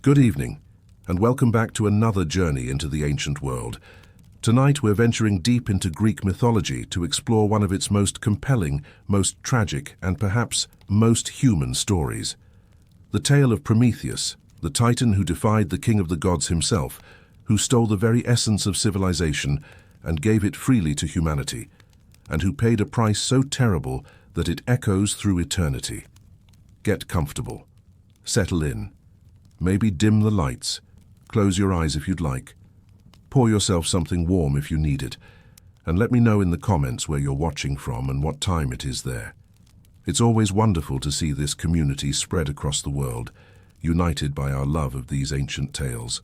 Good evening, and welcome back to another journey into the ancient world. Tonight we're venturing deep into Greek mythology to explore one of its most compelling, most tragic, and perhaps most human stories. The tale of Prometheus, the titan who defied the king of the gods himself, who stole the very essence of civilization and gave it freely to humanity, and who paid a price so terrible that it echoes through eternity. Get comfortable. Settle in. Maybe dim the lights. Close your eyes if you'd like. Pour yourself something warm if you need it. And let me know in the comments where you're watching from and what time it is there. It's always wonderful to see this community spread across the world, united by our love of these ancient tales.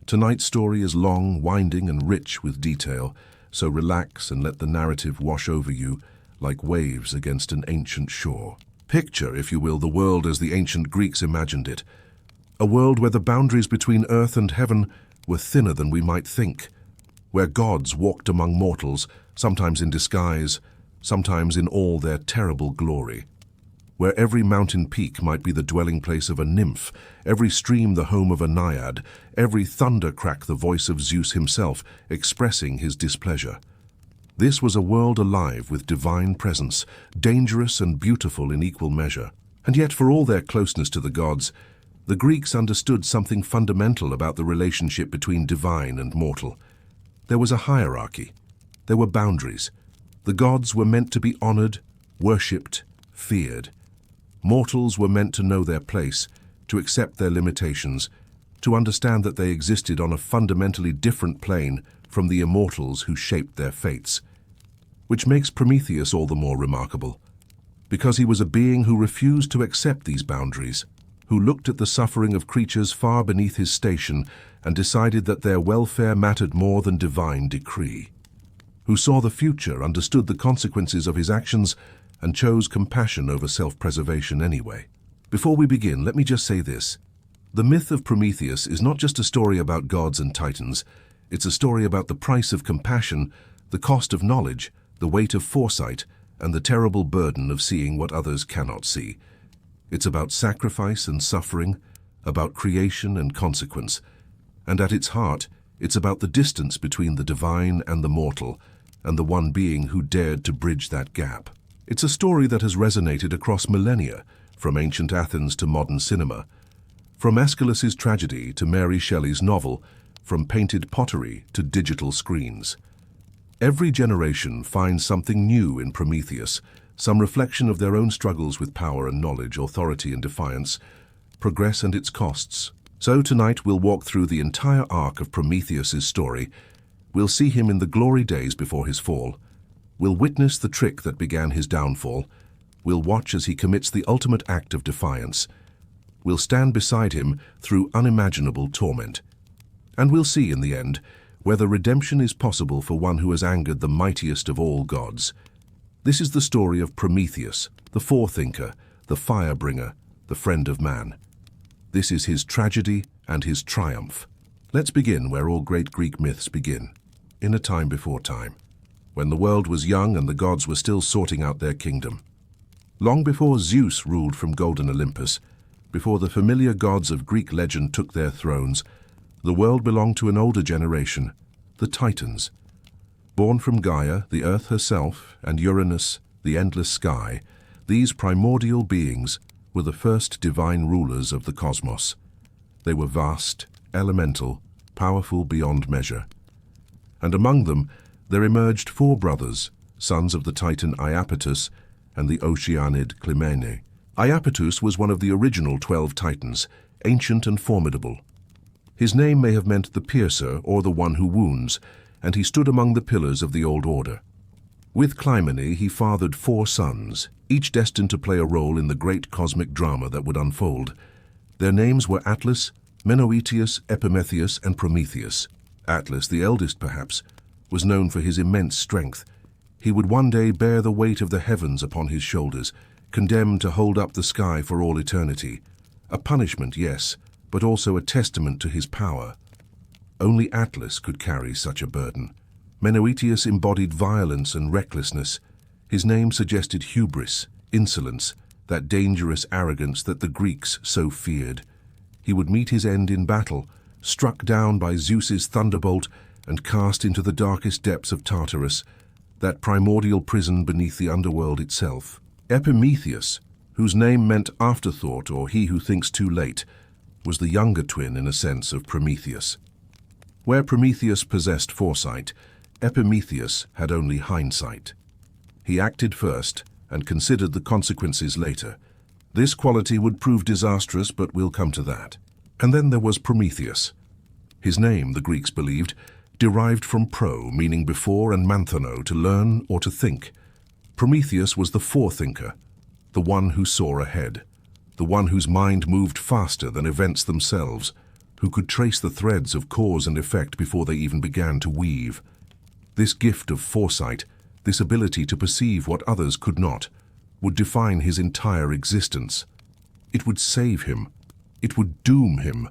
Tonight's story is long, winding, and rich with detail, so relax and let the narrative wash over you like waves against an ancient shore. Picture, if you will, the world as the ancient Greeks imagined it. A world where the boundaries between earth and heaven were thinner than we might think, where gods walked among mortals, sometimes in disguise, sometimes in all their terrible glory, where every mountain peak might be the dwelling place of a nymph, every stream the home of a naiad, every thunder crack the voice of Zeus himself, expressing his displeasure. This was a world alive with divine presence, dangerous and beautiful in equal measure. And yet, for all their closeness to the gods, the Greeks understood something fundamental about the relationship between divine and mortal. There was a hierarchy. There were boundaries. The gods were meant to be honored, worshipped, feared. Mortals were meant to know their place, to accept their limitations, to understand that they existed on a fundamentally different plane from the immortals who shaped their fates. Which makes Prometheus all the more remarkable, because he was a being who refused to accept these boundaries, who looked at the suffering of creatures far beneath his station and decided that their welfare mattered more than divine decree, who saw the future, understood the consequences of his actions, and chose compassion over self-preservation anyway. Before we begin, let me just say this. The myth of Prometheus is not just a story about gods and titans. It's a story about the price of compassion, the cost of knowledge, the weight of foresight, and the terrible burden of seeing what others cannot see. It's about sacrifice and suffering, about creation and consequence. And at its heart, it's about the distance between the divine and the mortal, and the one being who dared to bridge that gap. It's a story that has resonated across millennia, from ancient Athens to modern cinema, from Aeschylus's tragedy to Mary Shelley's novel, from painted pottery to digital screens. Every generation finds something new in Prometheus, some reflection of their own struggles with power and knowledge, authority and defiance, progress and its costs. So tonight we'll walk through the entire arc of Prometheus's story. We'll see him in the glory days before his fall. We'll witness the trick that began his downfall. We'll watch as he commits the ultimate act of defiance. We'll stand beside him through unimaginable torment. And we'll see in the end whether redemption is possible for one who has angered the mightiest of all gods. This is the story of Prometheus, the forethinker, the firebringer, the friend of man. This is his tragedy and his triumph. Let's begin where all great Greek myths begin, in a time before time, when the world was young and the gods were still sorting out their kingdom. Long before Zeus ruled from golden Olympus, before the familiar gods of Greek legend took their thrones, the world belonged to an older generation, the Titans. Born from Gaia, the earth herself, and Uranus, the endless sky, these primordial beings were the first divine rulers of the cosmos. They were vast, elemental, powerful beyond measure. And among them, there emerged four brothers, sons of the Titan Iapetus and the Oceanid Clymene. Iapetus was one of the original 12 Titans, ancient and formidable. His name may have meant the piercer or the one who wounds, and he stood among the pillars of the old order. With Clymene he fathered 4 sons, each destined to play a role in the great cosmic drama that would unfold. Their names were Atlas, Menoetius, Epimetheus, and Prometheus. Atlas, the eldest perhaps, was known for his immense strength. He would one day bear the weight of the heavens upon his shoulders, condemned to hold up the sky for all eternity. A punishment, yes, but also a testament to his power. Only Atlas could carry such a burden. Menoetius embodied violence and recklessness. His name suggested hubris, insolence, that dangerous arrogance that the Greeks so feared. he would meet his end in battle, struck down by Zeus's thunderbolt and cast into the darkest depths of Tartarus, that primordial prison beneath the underworld itself. Prometheus, whose name meant afterthought or he who thinks too late, was the younger twin, in a sense, of Prometheus. Where Prometheus possessed foresight, Prometheus had only hindsight. He acted first and considered the consequences later. This quality would prove disastrous, but we'll come to that. And then there was Prometheus. His name, the Greeks believed, derived from pro, meaning before, and manthono, to learn or to think. Prometheus was the forethinker, the one who saw ahead, the one whose mind moved faster than events themselves, who could trace the threads of cause and effect before they even began to weave. This gift of foresight, this ability to perceive what others could not, would define his entire existence. It would save him. It would doom him.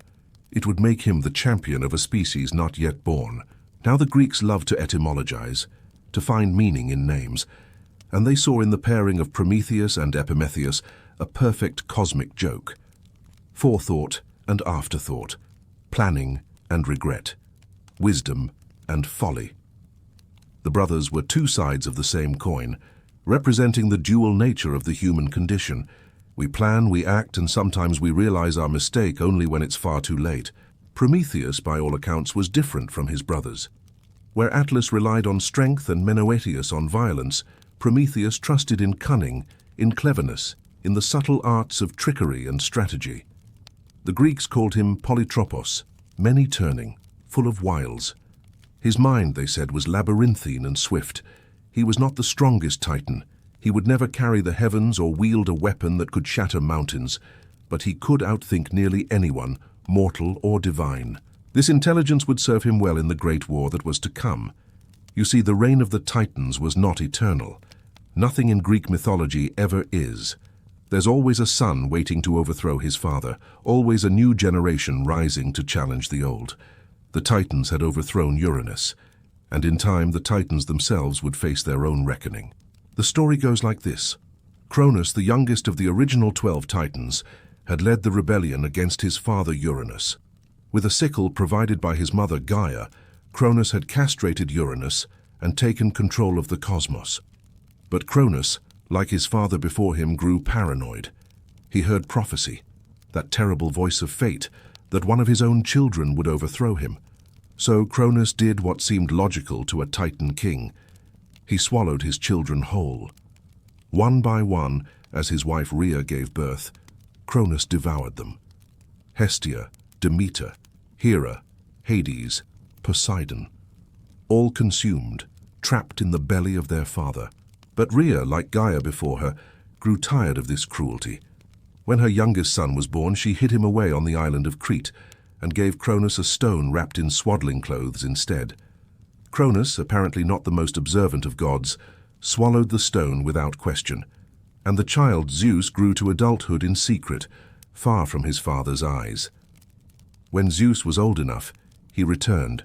It would make him the champion of a species not yet born. Now the Greeks loved to etymologize, to find meaning in names, and they saw in the pairing of Prometheus and Prometheus a perfect cosmic joke. Forethought and afterthought, planning and regret, wisdom and folly. The brothers were two sides of the same coin, representing the dual nature of the human condition. We plan, we act, and sometimes we realize our mistake only when it's far too late. Prometheus, by all accounts, was different from his brothers. Where Atlas relied on strength and Menoetius on violence, Prometheus trusted in cunning, in cleverness, in the subtle arts of trickery and strategy. The Greeks called him polytropos, many-turning, full of wiles. His mind, they said, was labyrinthine and swift. He was not the strongest Titan. He would never carry the heavens or wield a weapon that could shatter mountains, but he could outthink nearly anyone, mortal or divine. This intelligence would serve him well in the great war that was to come. You see, the reign of the Titans was not eternal. Nothing in Greek mythology ever is. There's always a son waiting to overthrow his father, always a new generation rising to challenge the old. The Titans had overthrown Uranus, and in time the Titans themselves would face their own reckoning. The story goes like this. Cronus, the youngest of the original 12 Titans, had led the rebellion against his father Uranus. With a sickle provided by his mother Gaia, Cronus had castrated Uranus and taken control of the cosmos. But Cronus, like his father before him, grew paranoid. He heard prophecy, that terrible voice of fate, that one of his own children would overthrow him. So Cronus did what seemed logical to a Titan king. He swallowed his children whole. One by one, as his wife Rhea gave birth, Cronus devoured them. Hestia, Demeter, Hera, Hades, Poseidon, all consumed, trapped in the belly of their father. But Rhea, like Gaia before her, grew tired of this cruelty. When her youngest son was born, she hid him away on the island of Crete and gave Cronus a stone wrapped in swaddling clothes instead. Cronus, apparently not the most observant of gods, swallowed the stone without question, and the child Zeus grew to adulthood in secret, far from his father's eyes. When Zeus was old enough, he returned.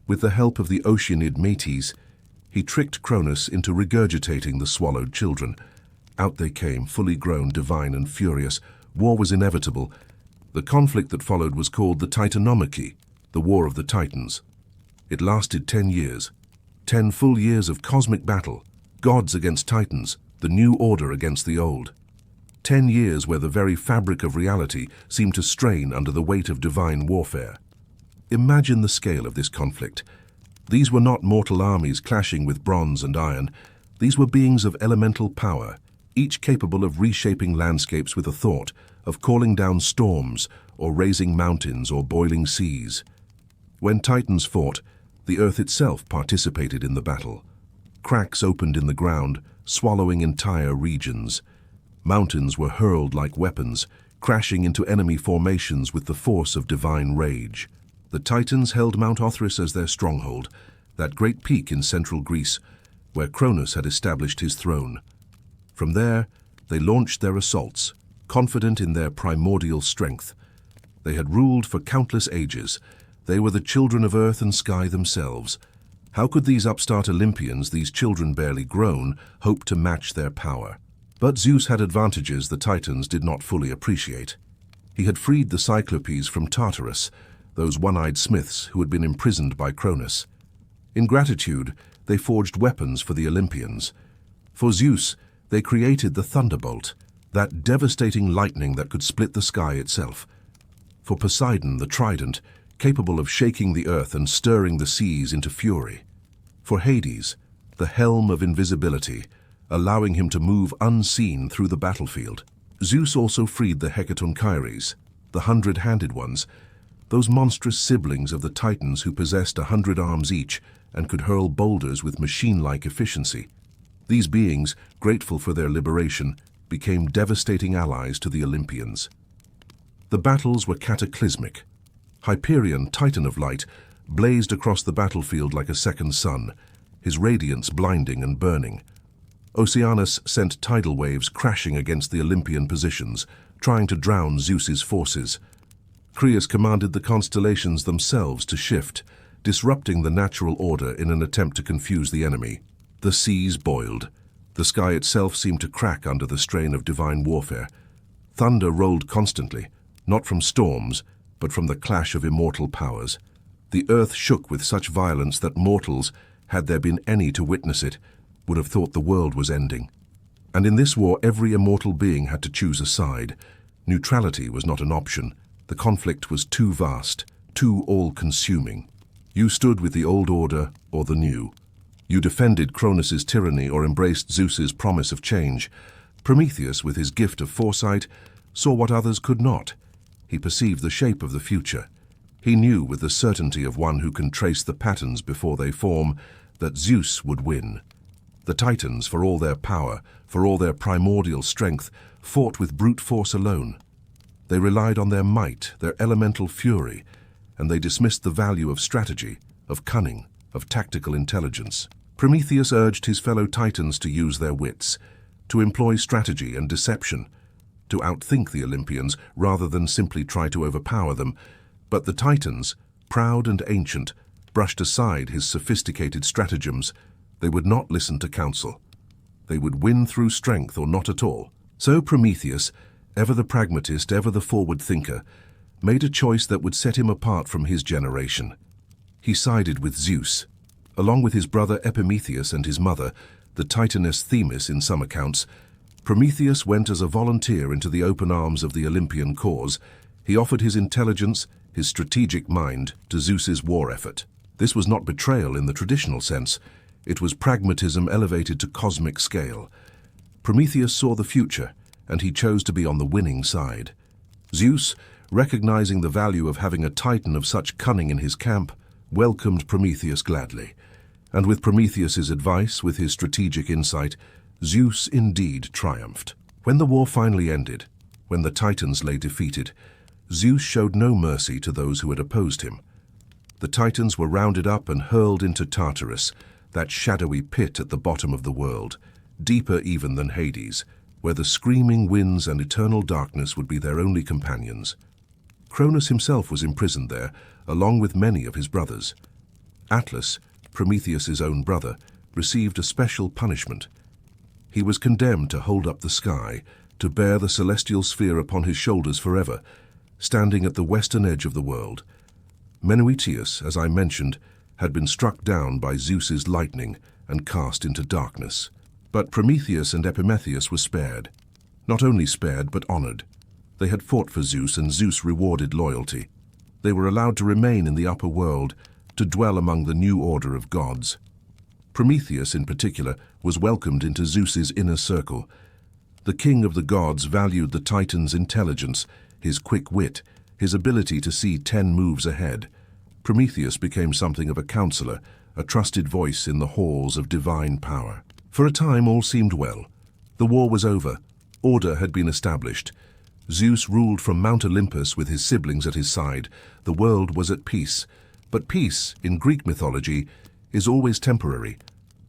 With the help of the Oceanid Metis, he tricked Cronus into regurgitating the swallowed children. Out they came, fully grown, divine and furious. War was inevitable. The conflict that followed was called the Titanomachy, the War of the Titans. It lasted 10 years. 10 full years of cosmic battle, gods against titans, the new order against the old. 10 years where the very fabric of reality seemed to strain under the weight of divine warfare. Imagine the scale of this conflict. These were not mortal armies clashing with bronze and iron. These were beings of elemental power, each capable of reshaping landscapes with a thought, of calling down storms, or raising mountains or boiling seas. When Titans fought, the earth itself participated in the battle. Cracks opened in the ground, swallowing entire regions. Mountains were hurled like weapons, crashing into enemy formations with the force of divine rage. The Titans held Mount Othrys as their stronghold, that great peak in central Greece, where Cronus had established his throne. From there, they launched their assaults, confident in their primordial strength. They had ruled for countless ages. They were the children of earth and sky themselves. How could these upstart Olympians, these children barely grown, hope to match their power? But Zeus had advantages the Titans did not fully appreciate. He had freed the Cyclopes from Tartarus, those one-eyed smiths who had been imprisoned by Cronus. In gratitude, they forged weapons for the Olympians. For Zeus, they created the thunderbolt, that devastating lightning that could split the sky itself. For Poseidon, the trident, capable of shaking the earth and stirring the seas into fury. For Hades, the helm of invisibility, allowing him to move unseen through the battlefield. Zeus also freed the Hecatonchires, the 100-handed ones, those monstrous siblings of the Titans who possessed 100 arms each and could hurl boulders with machine-like efficiency. These beings, grateful for their liberation, became devastating allies to the Olympians. The battles were cataclysmic. Hyperion, Titan of light, blazed across the battlefield like a second sun, his radiance blinding and burning. Oceanus sent tidal waves crashing against the Olympian positions, trying to drown Zeus's forces. Creus commanded the constellations themselves to shift, disrupting the natural order in an attempt to confuse the enemy. The seas boiled. The sky itself seemed to crack under the strain of divine warfare. Thunder rolled constantly, not from storms, but from the clash of immortal powers. The earth shook with such violence that mortals, had there been any to witness it, would have thought the world was ending. And in this war, every immortal being had to choose a side. Neutrality was not an option. The conflict was too vast, too all-consuming. You stood with the old order or the new. You defended Cronus's tyranny or embraced Zeus's promise of change. Prometheus, with his gift of foresight, saw what others could not. He perceived the shape of the future. He knew with the certainty of one who can trace the patterns before they form that Zeus would win. The Titans, for all their power, for all their primordial strength, fought with brute force alone. They relied on their might, their elemental fury, and they dismissed the value of strategy, of cunning, of tactical intelligence. Prometheus urged his fellow Titans to use their wits, to employ strategy and deception, to outthink the Olympians rather than simply try to overpower them. But the Titans, proud and ancient, brushed aside his sophisticated stratagems. They would not listen to counsel. They would win through strength or not at all. So Prometheus, ever the pragmatist, ever the forward thinker, made a choice that would set him apart from his generation. He sided with Zeus. Along with his brother Epimetheus and his mother, the Titaness Themis in some accounts, Prometheus went as a volunteer into the open arms of the Olympian cause. He offered his intelligence, his strategic mind, to Zeus's war effort. This was not betrayal in the traditional sense. It was pragmatism elevated to cosmic scale. Prometheus saw the future, and he chose to be on the winning side. Zeus, recognizing the value of having a Titan of such cunning in his camp, welcomed Prometheus gladly. And with Prometheus's advice, with his strategic insight, Zeus indeed triumphed. When the war finally ended, when the Titans lay defeated, Zeus showed no mercy to those who had opposed him. The Titans were rounded up and hurled into Tartarus, that shadowy pit at the bottom of the world, deeper even than Hades, where the screaming winds and eternal darkness would be their only companions. Cronus himself was imprisoned there, along with many of his brothers. Atlas, Prometheus's own brother, received a special punishment. He was condemned to hold up the sky, to bear the celestial sphere upon his shoulders forever, standing at the western edge of the world. Menoetius, as I mentioned, had been struck down by Zeus's lightning and cast into darkness. But Prometheus and Epimetheus were spared. Not only spared, but honored. They had fought for Zeus, and Zeus rewarded loyalty. They were allowed to remain in the upper world, to dwell among the new order of gods. Prometheus, in particular, was welcomed into Zeus's inner circle. The king of the gods valued the Titan's intelligence, his quick wit, his ability to see 10 moves ahead. Prometheus became something of a counselor, a trusted voice in the halls of divine power. For a time all seemed well. The war was over. Order had been established. Zeus ruled from Mount Olympus with his siblings at his side. The world was at peace. But peace, in Greek mythology, is always temporary.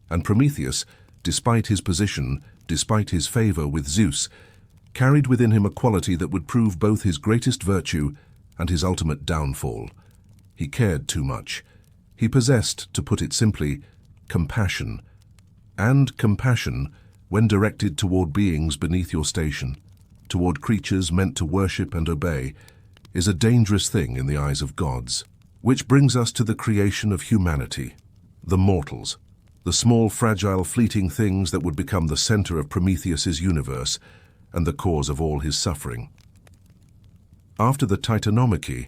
And Prometheus, despite his position, despite his favor with Zeus, carried within him a quality that would prove both his greatest virtue and his ultimate downfall. He cared too much. He possessed, to put it simply, compassion. And compassion when directed toward beings beneath your station. toward creatures meant to worship and obey, is a dangerous thing in the eyes of gods. Which brings us to the creation of humanity, the mortals, the small, fragile, fleeting things that would become the center of Prometheus's universe and the cause of all his suffering. After the Titanomachy,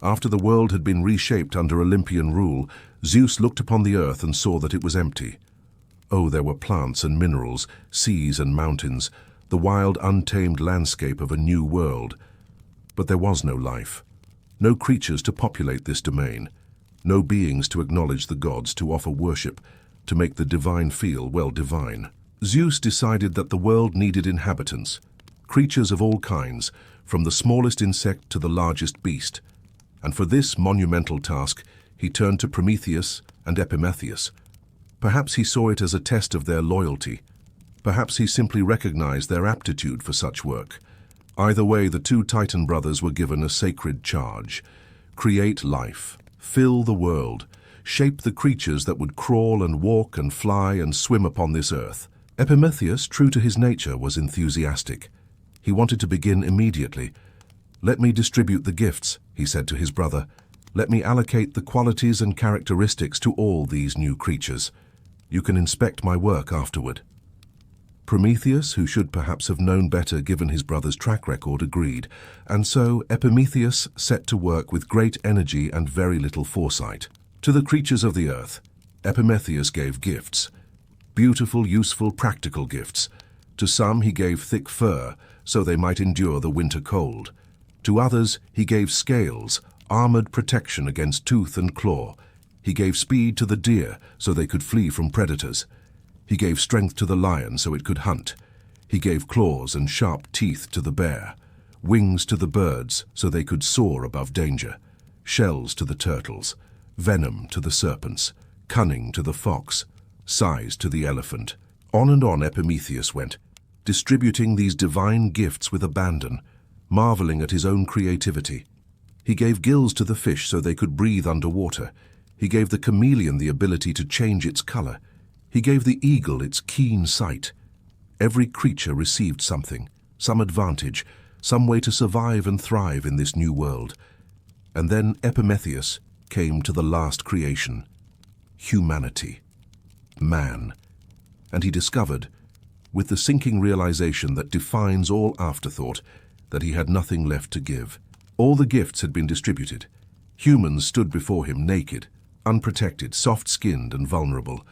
after the world had been reshaped under Olympian rule, Zeus looked upon the earth and saw that it was empty. Oh, there were plants and minerals, seas and mountains, the wild, untamed landscape of a new world. But there was no life, no creatures to populate this domain, no beings to acknowledge the gods, to offer worship, to make the divine feel well divine. Zeus decided that the world needed inhabitants, creatures of all kinds, from the smallest insect to the largest beast. And for this monumental task, he turned to Prometheus and Epimetheus. Perhaps he saw it as a test of their loyalty. Perhaps he simply recognized their aptitude for such work. Either way, the two Titan brothers were given a sacred charge: create life, fill the world, shape the creatures that would crawl and walk and fly and swim upon this earth. Epimetheus, true to his nature, was enthusiastic. He wanted to begin immediately. "Let me distribute the gifts," he said to his brother. "Let me allocate the qualities and characteristics to all these new creatures. You can inspect my work afterward." Prometheus, who should perhaps have known better given his brother's track record, agreed, and so Epimetheus set to work with great energy and very little foresight. To the creatures of the earth, Epimetheus gave gifts. Beautiful, useful, practical gifts. To some he gave thick fur, so they might endure the winter cold. To others he gave scales, armored protection against tooth and claw. He gave speed to the deer, so they could flee from predators. He gave strength to the lion, so it could hunt. He gave claws and sharp teeth to the bear, wings to the birds, so they could soar above danger, shells to the turtles, venom to the serpents, cunning to the fox, size to the elephant. On and on Epimetheus went, distributing these divine gifts with abandon, marveling at his own creativity. He gave gills to the fish so they could breathe underwater. He gave the chameleon the ability to change its color. He gave the eagle its keen sight. Every creature received something, some advantage, some way to survive and thrive in this new world. And then Epimetheus came to the last creation, humanity, man. And he discovered, with the sinking realization that defines all afterthought, that he had nothing left to give. All the gifts had been distributed. Humans stood before him naked, unprotected, soft-skinned and vulnerable.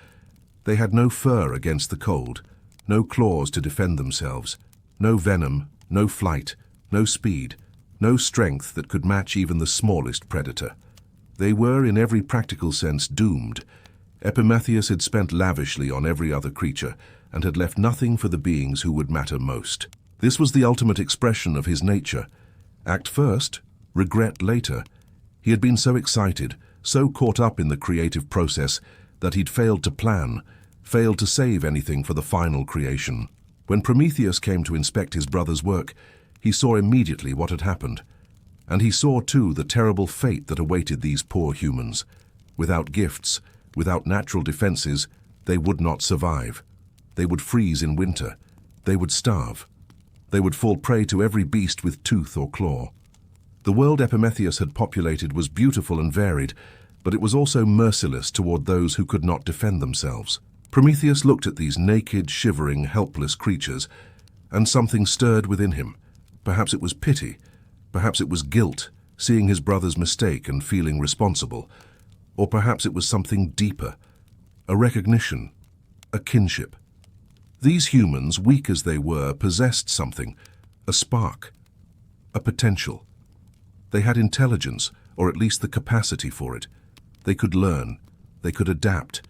They had no fur against the cold, no claws to defend themselves, no venom, no flight, no speed, no strength that could match even the smallest predator. They were, in every practical sense, doomed. Epimetheus had spent lavishly on every other creature and had left nothing for the beings who would matter most. This was the ultimate expression of his nature. Act first, regret later. He had been so excited, so caught up in the creative process, that he'd failed to plan, failed to save anything for the final creation. When Prometheus came to inspect his brother's work, he saw immediately what had happened. And he saw, too, the terrible fate that awaited these poor humans. Without gifts, without natural defenses, they would not survive. They would freeze in winter. They would starve. They would fall prey to every beast with tooth or claw. The world Epimetheus had populated was beautiful and varied, but it was also merciless toward those who could not defend themselves. Prometheus looked at these naked, shivering, helpless creatures, and something stirred within him. Perhaps it was pity, perhaps it was guilt, seeing his brother's mistake and feeling responsible, or perhaps it was something deeper, a recognition, a kinship. These humans, weak as they were, possessed something, a spark, a potential. They had intelligence, or at least the capacity for it. They could learn, they could adapt,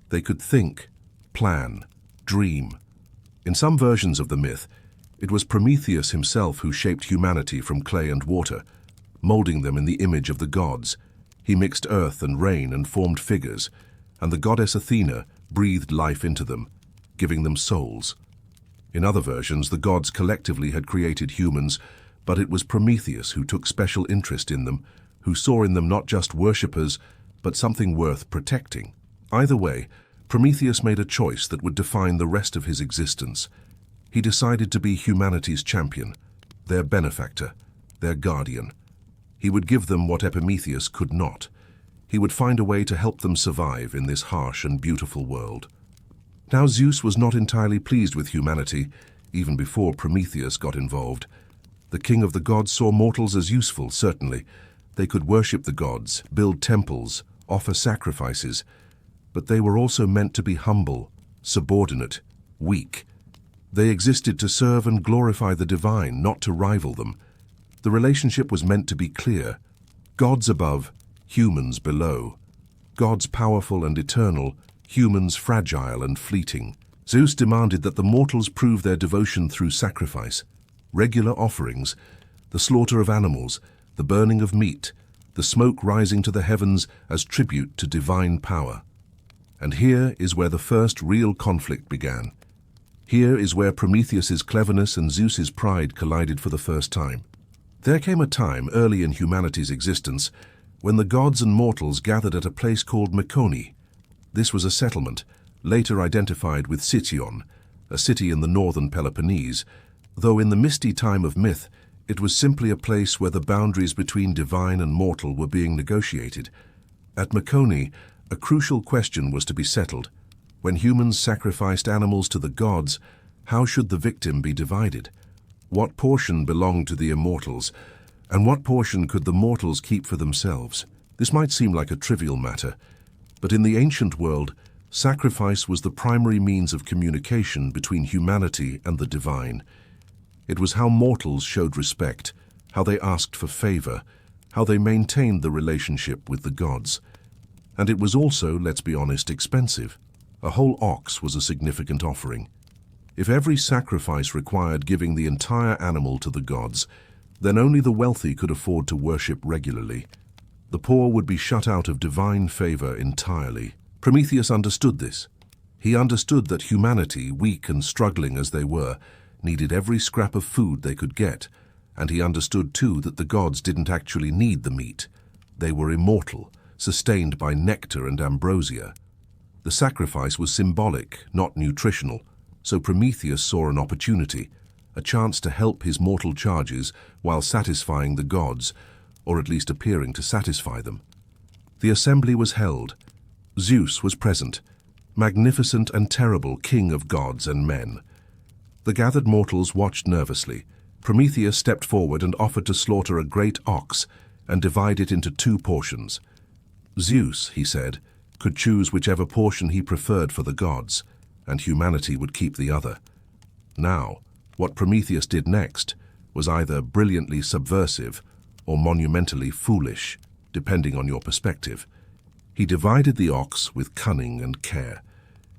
they could think, plan, dream. In some versions of the myth, it was Prometheus himself who shaped humanity from clay and water, molding them in the image of the gods. He mixed earth and rain and formed figures, and the goddess Athena breathed life into them, giving them souls. In other versions, the gods collectively had created humans, but it was Prometheus who took special interest in them, who saw in them not just worshippers, but something worth protecting. Either way, Prometheus made a choice that would define the rest of his existence. He decided to be humanity's champion, their benefactor, their guardian. He would give them what Prometheus could not. He would find a way to help them survive in this harsh and beautiful world. Now Zeus was not entirely pleased with humanity, even before Prometheus got involved. The king of the gods saw mortals as useful, certainly. They could worship the gods, build temples, offer sacrifices, but they were also meant to be humble, subordinate, weak. They existed to serve and glorify the divine, not to rival them. The relationship was meant to be clear. Gods above, humans below. Gods powerful and eternal, humans fragile and fleeting. Zeus demanded that the mortals prove their devotion through sacrifice, regular offerings, the slaughter of animals, the burning of meat, the smoke rising to the heavens as tribute to divine power. And here is where the first real conflict began. Here is where Prometheus's cleverness and Zeus's pride collided for the first time. There came a time early in humanity's existence when the gods and mortals gathered at a place called Mecone. This was a settlement, later identified with Sicyon, a city in the northern Peloponnese, though in the misty time of myth, it was simply a place where the boundaries between divine and mortal were being negotiated. At Mecone, a crucial question was to be settled. When humans sacrificed animals to the gods, how should the victim be divided? What portion belonged to the immortals, and what portion could the mortals keep for themselves? This might seem like a trivial matter, but in the ancient world, sacrifice was the primary means of communication between humanity and the divine. It was how mortals showed respect, how they asked for favor, how they maintained the relationship with the gods. And it was also, let's be honest, expensive. A whole ox was a significant offering. If every sacrifice required giving the entire animal to the gods, then only the wealthy could afford to worship regularly. The poor would be shut out of divine favor entirely. Prometheus understood this. He understood that humanity, weak and struggling as they were, needed every scrap of food they could get, and he understood too that the gods didn't actually need the meat. They were immortal, sustained by nectar and ambrosia. The sacrifice was symbolic, not nutritional, so Prometheus saw an opportunity, a chance to help his mortal charges while satisfying the gods, or at least appearing to satisfy them. The assembly was held. Zeus was present, magnificent and terrible king of gods and men. The gathered mortals watched nervously. Prometheus stepped forward and offered to slaughter a great ox and divide it into 2 portions. Zeus, he said, could choose whichever portion he preferred for the gods, and humanity would keep the other. Now, what Prometheus did next was either brilliantly subversive or monumentally foolish, depending on your perspective. He divided the ox with cunning and care,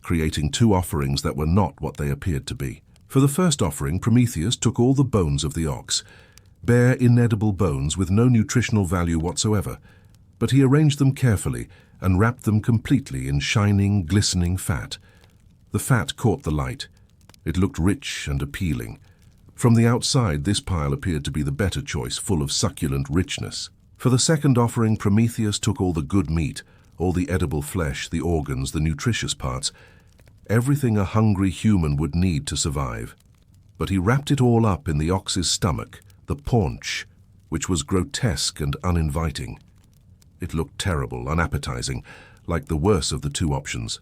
creating 2 offerings that were not what they appeared to be. For the first offering, Prometheus took all the bones of the ox, bare, inedible bones with no nutritional value whatsoever, but he arranged them carefully and wrapped them completely in shining, glistening fat. The fat caught the light. It looked rich and appealing. From the outside, this pile appeared to be the better choice, full of succulent richness. For the second offering, Prometheus took all the good meat, all the edible flesh, the organs, the nutritious parts, everything a hungry human would need to survive. But he wrapped it all up in the ox's stomach, the paunch, which was grotesque and uninviting. It looked terrible, unappetizing, like the worse of the 2 options.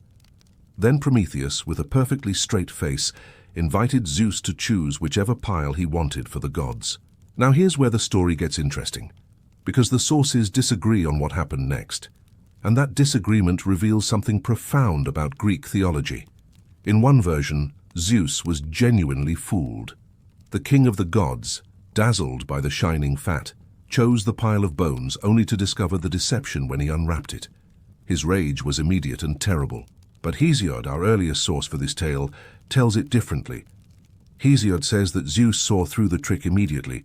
Then Prometheus, with a perfectly straight face, invited Zeus to choose whichever pile he wanted for the gods. Now here's where the story gets interesting, because the sources disagree on what happened next. And that disagreement reveals something profound about Greek theology. In one version, Zeus was genuinely fooled. The king of the gods, dazzled by the shining fat, chose the pile of bones only to discover the deception when he unwrapped it. His rage was immediate and terrible. But Hesiod, our earliest source for this tale, tells it differently. Hesiod says that Zeus saw through the trick immediately.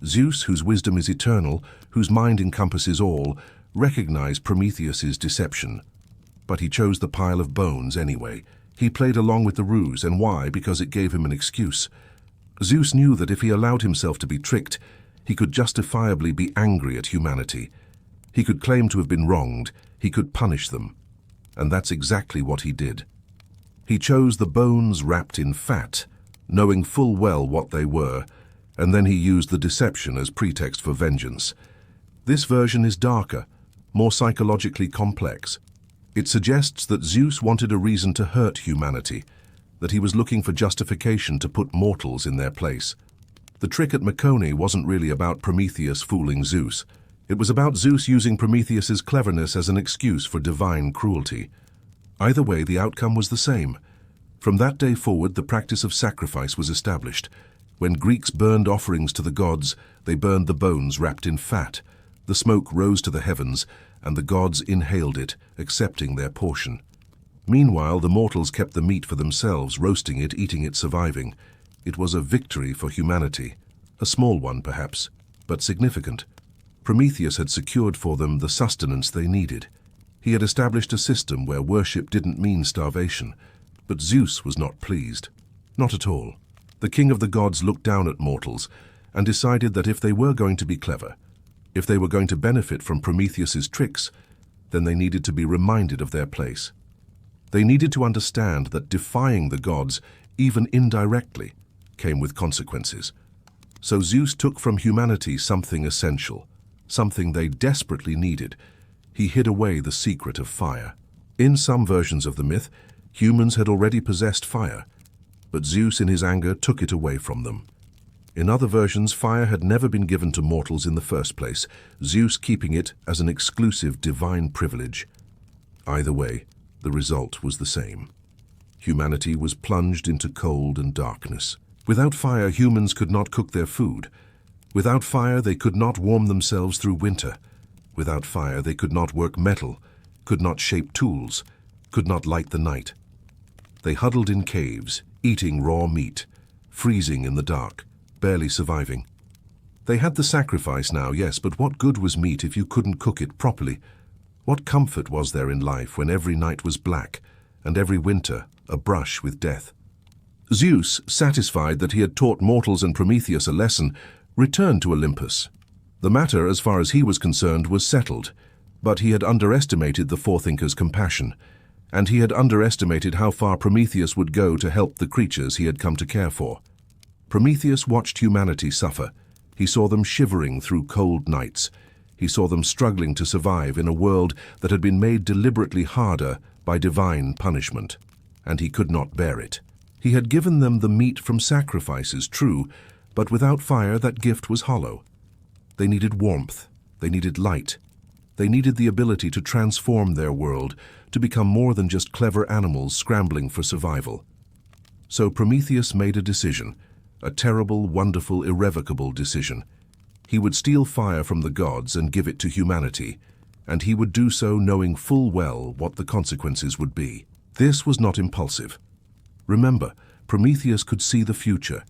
Zeus, whose wisdom is eternal, whose mind encompasses all, recognized Prometheus's deception. But he chose the pile of bones anyway. He played along with the ruse, and why? Because it gave him an excuse. Zeus knew that if he allowed himself to be tricked, he could justifiably be angry at humanity. He could claim to have been wronged. He could punish them. And that's exactly what he did. He chose the bones wrapped in fat, knowing full well what they were. and then he used the deception as pretext for vengeance. This version is darker, more psychologically complex. It suggests that Zeus wanted a reason to hurt humanity, that he was looking for justification to put mortals in their place. The trick at Mecone wasn't really about Prometheus fooling Zeus. It was about Zeus using Prometheus's cleverness as an excuse for divine cruelty. Either way, the outcome was the same. From that day forward, the practice of sacrifice was established. When Greeks burned offerings to the gods, they burned the bones wrapped in fat. The smoke rose to the heavens, and the gods inhaled it, accepting their portion. Meanwhile, the mortals kept the meat for themselves, roasting it, eating it, surviving. It was a victory for humanity. A small one, perhaps, but significant. Prometheus had secured for them the sustenance they needed. He had established a system where worship didn't mean starvation. But Zeus was not pleased. Not at all. The king of the gods looked down at mortals and decided that if they were going to be clever, if they were going to benefit from Prometheus's tricks, then they needed to be reminded of their place. They needed to understand that defying the gods, even indirectly, came with consequences. So Zeus took from humanity something essential, something they desperately needed. He hid away the secret of fire. In some versions of the myth, humans had already possessed fire, but Zeus in his anger took it away from them. In other versions, fire had never been given to mortals in the first place, Zeus keeping it as an exclusive divine privilege. Either way, the result was the same. Humanity was plunged into cold and darkness. Without fire, humans could not cook their food. Without fire, they could not warm themselves through winter. Without fire, they could not work metal, could not shape tools, could not light the night. They huddled in caves, eating raw meat, freezing in the dark, barely surviving. They had the sacrifice now, yes, but what good was meat if you couldn't cook it properly? What comfort was there in life when every night was black and every winter a brush with death? Zeus, satisfied that he had taught mortals and Prometheus a lesson, returned to Olympus. The matter, as far as he was concerned, was settled, but he had underestimated the forethinker's compassion, and he had underestimated how far Prometheus would go to help the creatures he had come to care for. Prometheus watched humanity suffer. He saw them shivering through cold nights. He saw them struggling to survive in a world that had been made deliberately harder by divine punishment, and he could not bear it. He had given them the meat from sacrifices, true, but without fire that gift was hollow. They needed warmth. They needed light. They needed the ability to transform their world, to become more than just clever animals scrambling for survival. So Prometheus made a decision, a terrible, wonderful, irrevocable decision. He would steal fire from the gods and give it to humanity, and he would do so knowing full well what the consequences would be. This was not impulsive. Remember, Prometheus could see the future.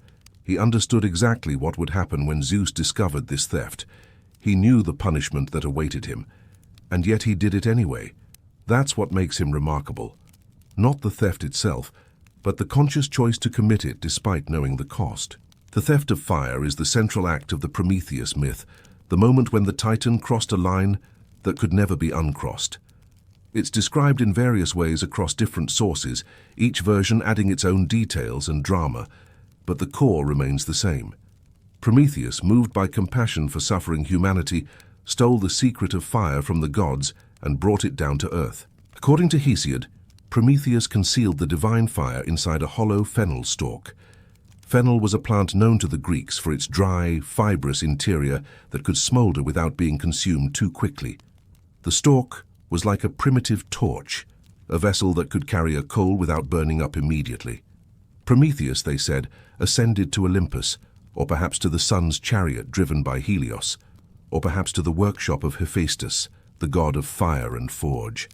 He understood exactly what would happen when Zeus discovered this theft. He knew the punishment that awaited him, and yet he did it anyway. That's what makes him remarkable. Not the theft itself, but the conscious choice to commit it despite knowing the cost. The theft of fire is the central act of the Prometheus myth, the moment when the Titan crossed a line that could never be uncrossed. It's described in various ways across different sources, each version adding its own details and drama, but the core remains the same. Prometheus, moved by compassion for suffering humanity, stole the secret of fire from the gods and brought it down to earth. According to Hesiod, Prometheus concealed the divine fire inside a hollow fennel stalk. Fennel was a plant known to the Greeks for its dry, fibrous interior that could smolder without being consumed too quickly. The stalk was like a primitive torch, a vessel that could carry a coal without burning up immediately. Prometheus, they said, ascended to Olympus, or perhaps to the sun's chariot driven by Helios, or perhaps to the workshop of Hephaestus, the god of fire and forge.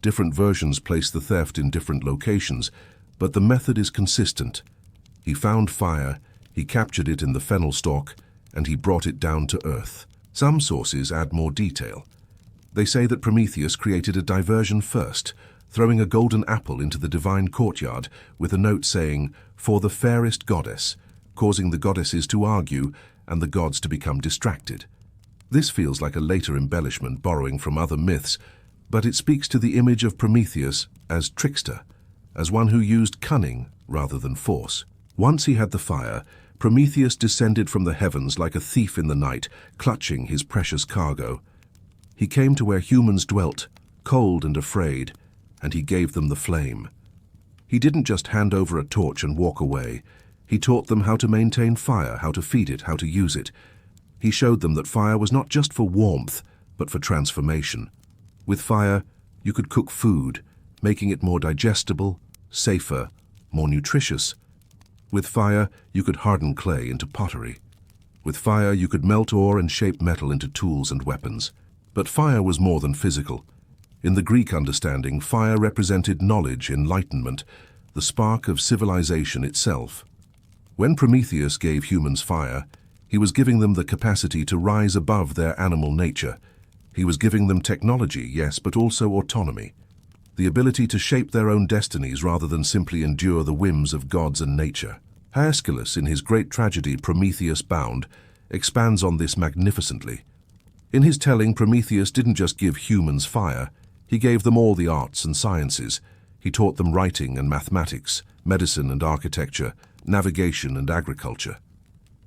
Different versions place the theft in different locations, but the method is consistent. He found fire, he captured it in the fennel stalk, and he brought it down to earth. Some sources add more detail. They say that Prometheus created a diversion first, throwing a golden apple into the divine courtyard with a note saying, "For the fairest goddess," causing the goddesses to argue and the gods to become distracted. This feels like a later embellishment borrowing from other myths, but it speaks to the image of Prometheus as trickster, as one who used cunning rather than force. Once he had the fire, Prometheus descended from the heavens like a thief in the night, clutching his precious cargo. He came to where humans dwelt, cold and afraid, and he gave them the flame. He didn't just hand over a torch and walk away. He taught them how to maintain fire, how to feed it, how to use it. He showed them that fire was not just for warmth, but for transformation. With fire, you could cook food, making it more digestible, safer, more nutritious. With fire, you could harden clay into pottery. With fire, you could melt ore and shape metal into tools and weapons. But fire was more than physical. In the Greek understanding, fire represented knowledge, enlightenment, the spark of civilization itself. When Prometheus gave humans fire, he was giving them the capacity to rise above their animal nature. He was giving them technology, yes, but also autonomy. The ability to shape their own destinies rather than simply endure the whims of gods and nature. Heracles, in his great tragedy Prometheus Bound, expands on this magnificently. In his telling, Prometheus didn't just give humans fire, he gave them all the arts and sciences. He taught them writing and mathematics, medicine and architecture, navigation and agriculture.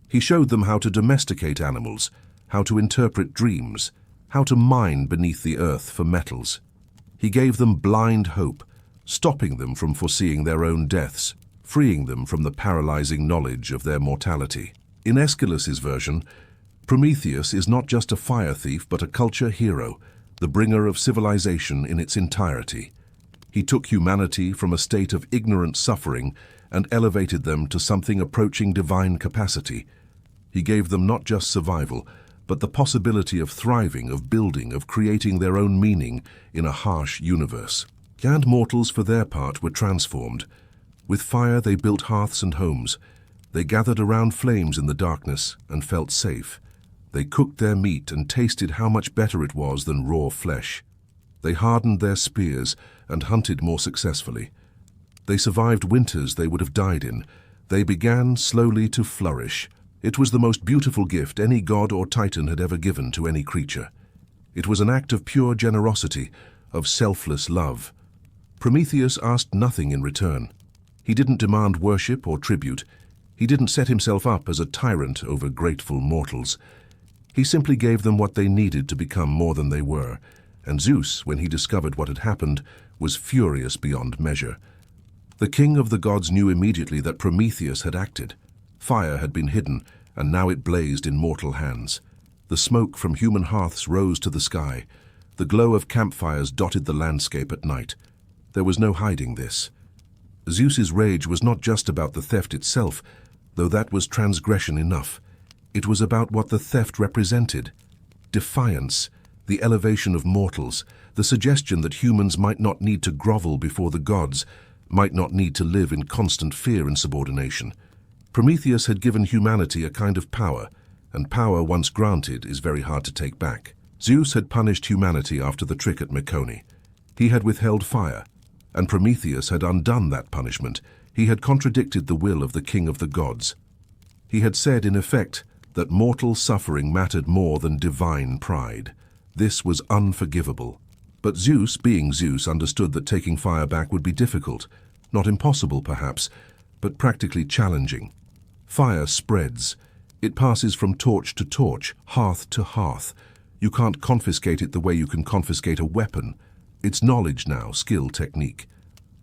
He showed them how to domesticate animals, how to interpret dreams, how to mine beneath the earth for metals. He gave them blind hope, stopping them from foreseeing their own deaths, freeing them from the paralyzing knowledge of their mortality. In Aeschylus's version, Prometheus is not just a fire thief but a culture hero, the bringer of civilization in its entirety. He took humanity from a state of ignorant suffering and elevated them to something approaching divine capacity. He gave them not just survival, but the possibility of thriving, of building, of creating their own meaning in a harsh universe. And mortals, for their part, were transformed. With fire they built hearths and homes. They gathered around flames in the darkness and felt safe. They cooked their meat and tasted how much better it was than raw flesh. They hardened their spears and hunted more successfully. They survived winters they would have died in. They began slowly to flourish. It was the most beautiful gift any god or titan had ever given to any creature. It was an act of pure generosity, of selfless love. Prometheus asked nothing in return. He didn't demand worship or tribute. He didn't set himself up as a tyrant over grateful mortals. He simply gave them what they needed to become more than they were, and Zeus, when he discovered what had happened, was furious beyond measure. The king of the gods knew immediately that Prometheus had acted. Fire had been hidden, and now it blazed in mortal hands. The smoke from human hearths rose to the sky. The glow of campfires dotted the landscape at night. There was no hiding this. Zeus's rage was not just about the theft itself, though that was transgression enough. It was about what the theft represented. Defiance, the elevation of mortals, the suggestion that humans might not need to grovel before the gods, might not need to live in constant fear and subordination. Prometheus had given humanity a kind of power, and power once granted is very hard to take back. Zeus had punished humanity after the trick at Mecone. He had withheld fire, and Prometheus had undone that punishment. He had contradicted the will of the king of the gods. He had said, in effect, that mortal suffering mattered more than divine pride. This was unforgivable. But Zeus, being Zeus, understood that taking fire back would be difficult, not impossible perhaps, but practically challenging. Fire spreads. It passes from torch to torch, hearth to hearth. You can't confiscate it the way you can confiscate a weapon. It's knowledge now, skill, technique.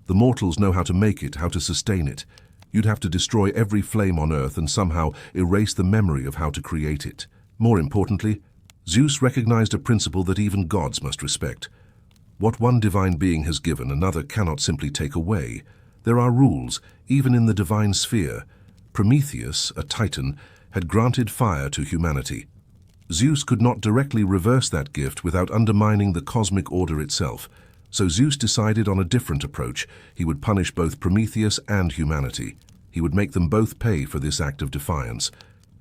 The mortals know how to make it, how to sustain it. You'd have to destroy every flame on Earth and somehow erase the memory of how to create it. More importantly, Zeus recognized a principle that even gods must respect. What one divine being has given, another cannot simply take away. There are rules, even in the divine sphere. Prometheus, a titan, had granted fire to humanity. Zeus could not directly reverse that gift without undermining the cosmic order itself. So Zeus decided on a different approach. He would punish both Prometheus and humanity. He would make them both pay for this act of defiance,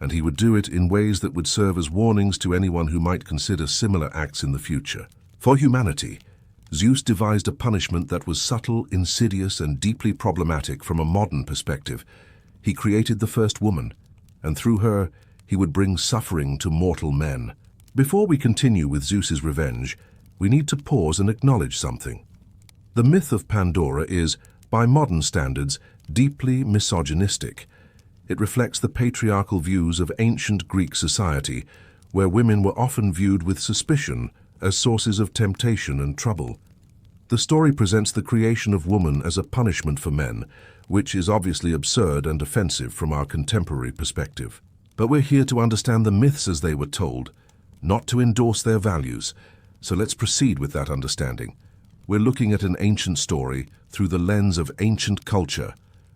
and he would do it in ways that would serve as warnings to anyone who might consider similar acts in the future. For humanity, Zeus devised a punishment that was subtle, insidious, and deeply problematic from a modern perspective. He created the first woman, and through her, he would bring suffering to mortal men. Before we continue with Zeus's revenge, we need to pause and acknowledge something. The myth of Pandora is, by modern standards, deeply misogynistic. It reflects the patriarchal views of ancient Greek society, where women were often viewed with suspicion as sources of temptation and trouble. The story presents the creation of woman as a punishment for men, which is obviously absurd and offensive from our contemporary perspective. But we're here to understand the myths as they were told, not to endorse their values. So let's proceed with that understanding. We're looking at an ancient story through the lens of ancient culture,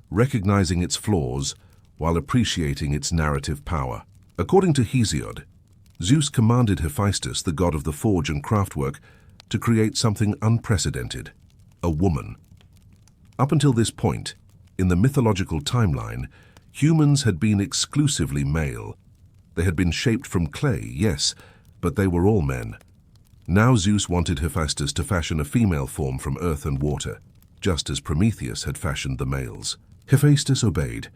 recognizing its flaws while appreciating its narrative power. According to Hesiod, Zeus commanded Hephaestus, the god of the forge and craftwork, to create something unprecedented, a woman. Up until this point, in the mythological timeline, humans had been exclusively male. They had been shaped from clay, yes, but they were all men. Now Zeus wanted Hephaestus to fashion a female form from earth and water, just as Prometheus had fashioned the males. Hephaestus obeyed.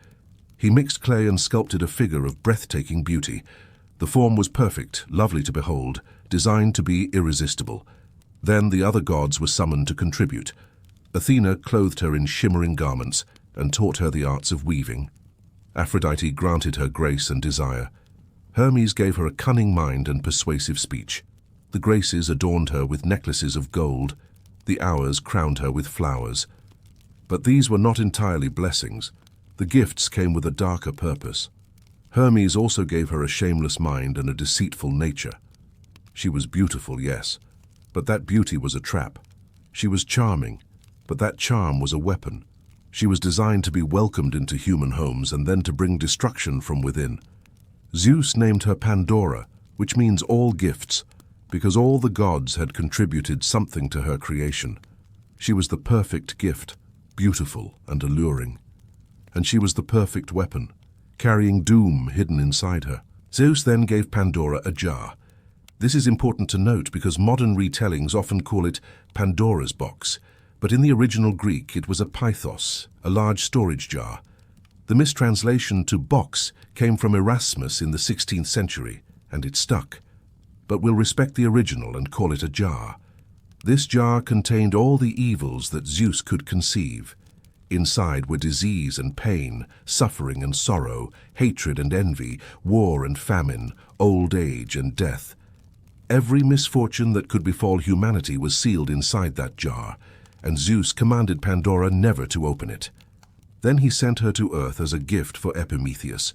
He mixed clay and sculpted a figure of breathtaking beauty. The form was perfect, lovely to behold, designed to be irresistible. Then the other gods were summoned to contribute. Athena clothed her in shimmering garments and taught her the arts of weaving. Aphrodite granted her grace and desire. Hermes gave her a cunning mind and persuasive speech. The Graces adorned her with necklaces of gold. The Hours crowned her with flowers. But these were not entirely blessings. The gifts came with a darker purpose. Hermes also gave her a shameless mind and a deceitful nature. She was beautiful, yes, but that beauty was a trap. She was charming, but that charm was a weapon. She was designed to be welcomed into human homes and then to bring destruction from within. Zeus named her Pandora, which means all gifts, because all the gods had contributed something to her creation. She was the perfect gift, beautiful and alluring. And she was the perfect weapon, carrying doom hidden inside her. Zeus then gave Pandora a jar. This is important to note because modern retellings often call it Pandora's box, but in the original Greek it was a pythos, a large storage jar. The mistranslation to box came from Erasmus in the 16th century, and it stuck. But we'll respect the original and call it a jar. This jar contained all the evils that Zeus could conceive. Inside were disease and pain, suffering and sorrow, hatred and envy, war and famine, old age and death. Every misfortune that could befall humanity was sealed inside that jar, and Zeus commanded Pandora never to open it. Then he sent her to earth as a gift for Prometheus.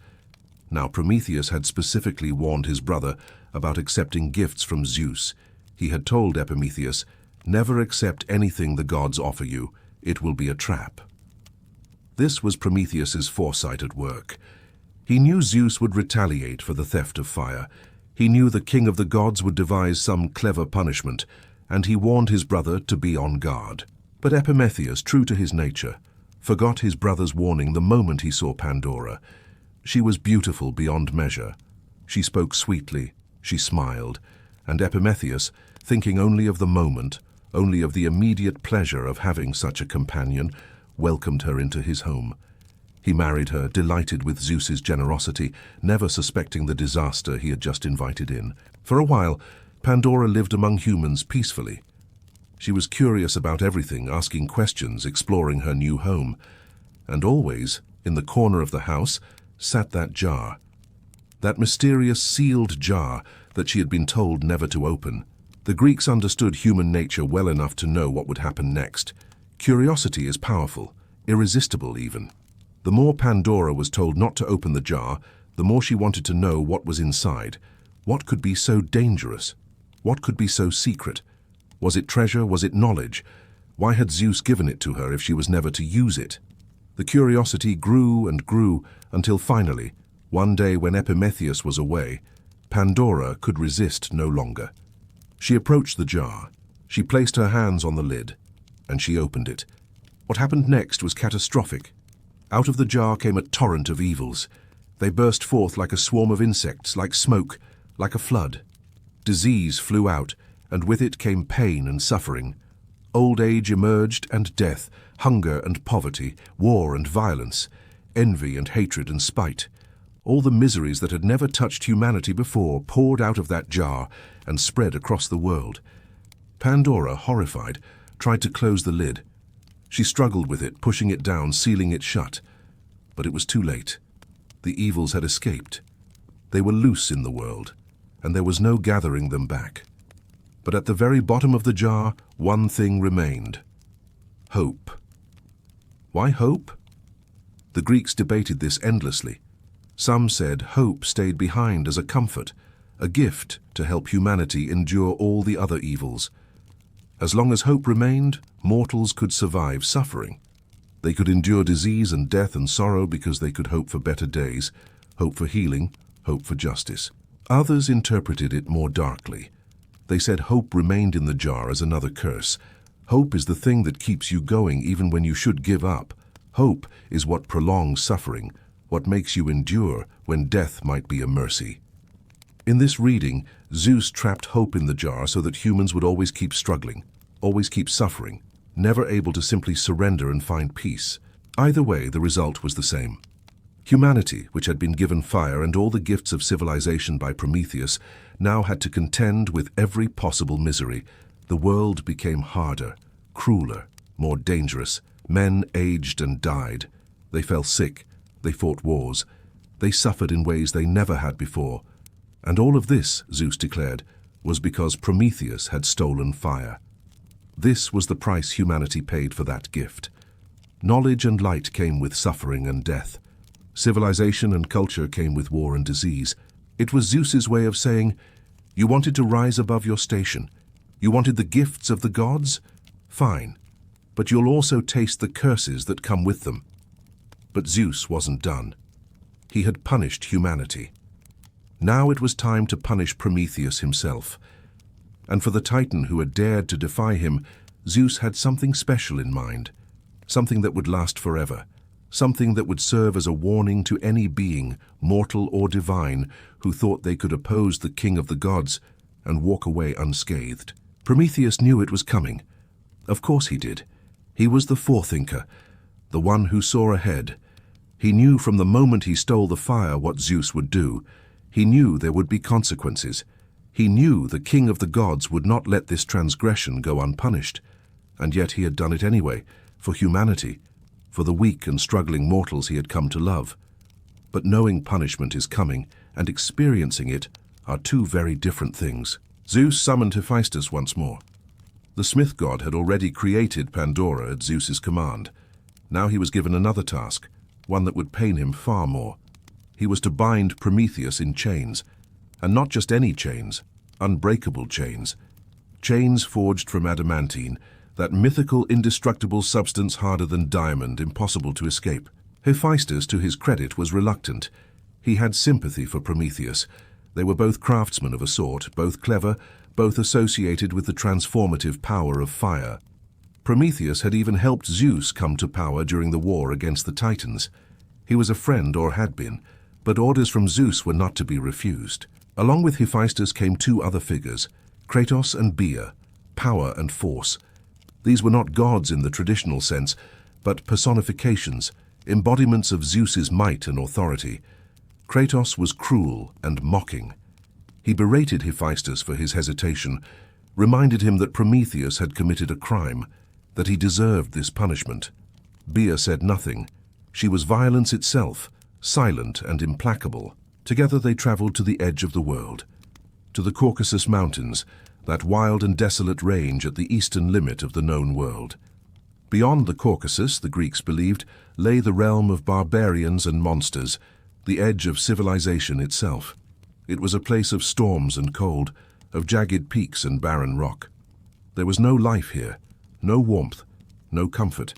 Now Prometheus had specifically warned his brother about accepting gifts from Zeus. He had told Prometheus, "Never accept anything the gods offer you. It will be a trap." This was Prometheus's foresight at work. He knew Zeus would retaliate for the theft of fire. He knew the king of the gods would devise some clever punishment, and he warned his brother to be on guard. But Prometheus, true to his nature, forgot his brother's warning the moment he saw Pandora. She was beautiful beyond measure. She spoke sweetly, she smiled, and Prometheus, thinking only of the moment, only of the immediate pleasure of having such a companion, welcomed her into his home. He married her, delighted with Zeus's generosity, never suspecting the disaster he had just invited in. For a while, Pandora lived among humans peacefully. She was curious about everything, asking questions, exploring her new home. And always, in the corner of the house, sat that jar. That mysterious sealed jar that she had been told never to open. The Greeks understood human nature well enough to know what would happen next. Curiosity is powerful, irresistible even. The more Pandora was told not to open the jar, the more she wanted to know what was inside. What could be so dangerous? What could be so secret? Was it treasure? Was it knowledge? Why had Zeus given it to her if she was never to use it? The curiosity grew and grew until finally, one day when Prometheus was away, Pandora could resist no longer. She approached the jar. She placed her hands on the lid, and she opened it. What happened next was catastrophic. Out of the jar came a torrent of evils. They burst forth like a swarm of insects, like smoke, like a flood. Disease flew out, and with it came pain and suffering. Old age emerged, and death, hunger and poverty, war and violence, envy and hatred and spite. All the miseries that had never touched humanity before poured out of that jar and spread across the world. Pandora, horrified, tried to close the lid. She struggled with it, pushing it down, sealing it shut. But it was too late. The evils had escaped. They were loose in the world, and there was no gathering them back. But at the very bottom of the jar, one thing remained: hope. Why hope? The Greeks debated this endlessly. Some said hope stayed behind as a comfort, a gift to help humanity endure all the other evils. As long as hope remained, mortals could survive suffering. They could endure disease and death and sorrow because they could hope for better days, hope for healing, hope for justice. Others interpreted it more darkly. They said hope remained in the jar as another curse. Hope is the thing that keeps you going even when you should give up. Hope is what prolongs suffering, what makes you endure when death might be a mercy. In this reading, Zeus trapped hope in the jar so that humans would always keep struggling, always keep suffering, never able to simply surrender and find peace. Either way, the result was the same. Humanity, which had been given fire and all the gifts of civilization by Prometheus, now had to contend with every possible misery. The world became harder, crueler, more dangerous. Men aged and died. They fell sick. They fought wars. They suffered in ways they never had before. And all of this, Zeus declared, was because Prometheus had stolen fire. This was the price humanity paid for that gift. Knowledge and light came with suffering and death. Civilization and culture came with war and disease. It was Zeus's way of saying, you wanted to rise above your station. You wanted the gifts of the gods? Fine. But you'll also taste the curses that come with them. But Zeus wasn't done. He had punished humanity. Now it was time to punish Prometheus himself. And for the Titan who had dared to defy him, Zeus had something special in mind, something that would last forever, something that would serve as a warning to any being, mortal or divine, who thought they could oppose the king of the gods and walk away unscathed. Prometheus knew it was coming. Of course he did. He was the forethinker, the one who saw ahead. He knew from the moment he stole the fire what Zeus would do. He knew there would be consequences. He knew the king of the gods would not let this transgression go unpunished. And yet he had done it anyway, for humanity, for the weak and struggling mortals he had come to love. But knowing punishment is coming and experiencing it are two very different things. Zeus summoned Hephaestus once more. The smith god had already created Pandora at Zeus's command. Now he was given another task, one that would pain him far more. He was to bind Prometheus in chains, and not just any chains, unbreakable chains. Chains forged from adamantine, that mythical, indestructible substance harder than diamond, impossible to escape. Hephaestus, to his credit, was reluctant. He had sympathy for Prometheus. They were both craftsmen of a sort, both clever, both associated with the transformative power of fire. Prometheus had even helped Zeus come to power during the war against the Titans. He was a friend, or had been, but orders from Zeus were not to be refused. Along with Hephaestus came two other figures, Kratos and Bia, power and force. These were not gods in the traditional sense, but personifications, embodiments of Zeus's might and authority. Kratos was cruel and mocking. He berated Hephaestus for his hesitation, reminded him that Prometheus had committed a crime, that he deserved this punishment. Bia said nothing. She was violence itself, silent and implacable. Together they traveled to the edge of the world, to the Caucasus Mountains, that wild and desolate range at the eastern limit of the known world. Beyond the Caucasus, the Greeks believed, lay the realm of barbarians and monsters, the edge of civilization itself. It was a place of storms and cold, of jagged peaks and barren rock. There was no life here, no warmth, no comfort.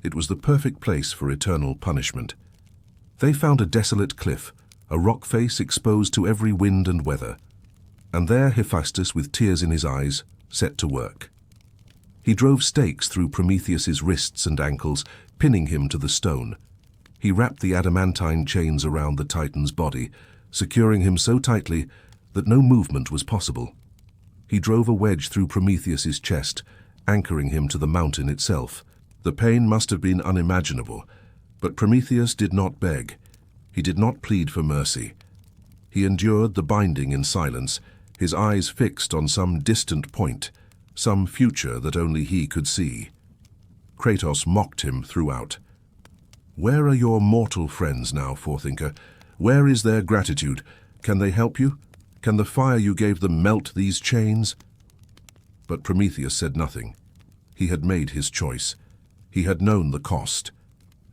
It was the perfect place for eternal punishment. They found a desolate cliff, a rock face exposed to every wind and weather. And there Hephaestus, with tears in his eyes, set to work. He drove stakes through Prometheus's wrists and ankles, pinning him to the stone. He wrapped the adamantine chains around the Titan's body, securing him so tightly that no movement was possible. He drove a wedge through Prometheus's chest, anchoring him to the mountain itself. The pain must have been unimaginable, but Prometheus did not beg. He did not plead for mercy. He endured the binding in silence, his eyes fixed on some distant point, some future that only he could see. Kratos mocked him throughout. Where are your mortal friends now, forethinker? Where is their gratitude? Can they help you? Can the fire you gave them melt these chains? But Prometheus said nothing. He had made his choice. He had known the cost,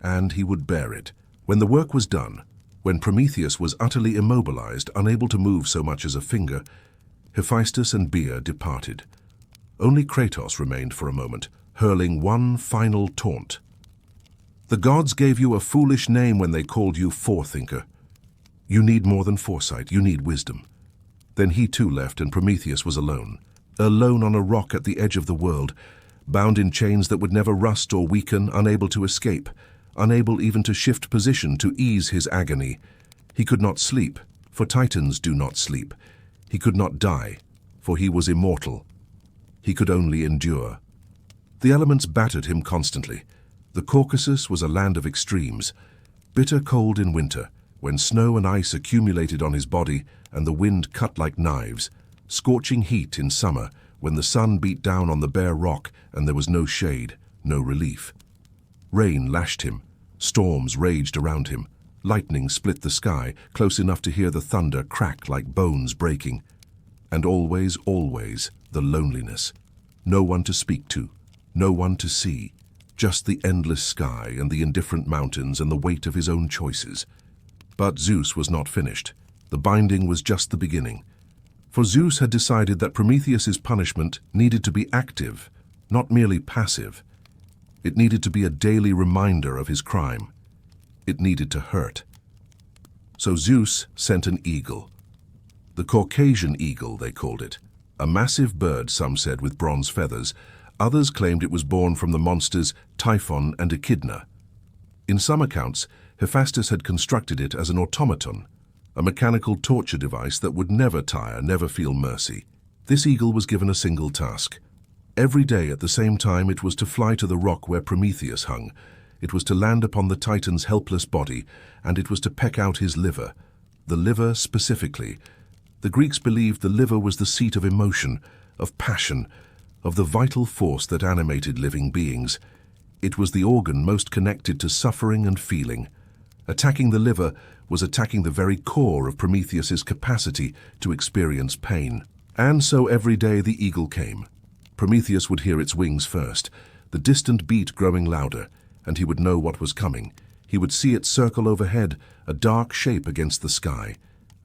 and he would bear it. When the work was done, when Prometheus was utterly immobilized, unable to move so much as a finger, Hephaestus and Bia departed. Only Kratos remained for a moment, hurling one final taunt. The gods gave you a foolish name when they called you forethinker. You need more than foresight, you need wisdom. Then he too left, and Prometheus was alone. Alone on a rock at the edge of the world, bound in chains that would never rust or weaken, unable to escape, unable even to shift position to ease his agony. He could not sleep, for Titans do not sleep. He could not die, for he was immortal. He could only endure. The elements battered him constantly. The Caucasus was a land of extremes. Bitter cold in winter, when snow and ice accumulated on his body and the wind cut like knives. Scorching heat in summer, when the sun beat down on the bare rock and there was no shade, no relief. Rain lashed him. Storms raged around him. Lightning split the sky, close enough to hear the thunder crack like bones breaking. And always, always, the loneliness. No one to speak to, no one to see. Just the endless sky and the indifferent mountains and the weight of his own choices. But Zeus was not finished. The binding was just the beginning. For Zeus had decided that Prometheus's punishment needed to be active, not merely passive. It needed to be a daily reminder of his crime. It needed to hurt. So Zeus sent an eagle. The Caucasian eagle, they called it. A massive bird, some said, with bronze feathers. Others claimed it was born from the monsters Typhon and Echidna. In some accounts, Hephaestus had constructed it as an automaton, a mechanical torture device that would never tire, never feel mercy. This eagle was given a single task. Every day at the same time it was to fly to the rock where Prometheus hung. It was to land upon the Titan's helpless body, and it was to peck out his liver. The liver specifically. The Greeks believed the liver was the seat of emotion, of passion, of the vital force that animated living beings. It was the organ most connected to suffering and feeling. Attacking the liver was attacking the very core of Prometheus's capacity to experience pain. And so every day the eagle came. Prometheus would hear its wings first, the distant beat growing louder, and he would know what was coming. He would see it circle overhead, a dark shape against the sky.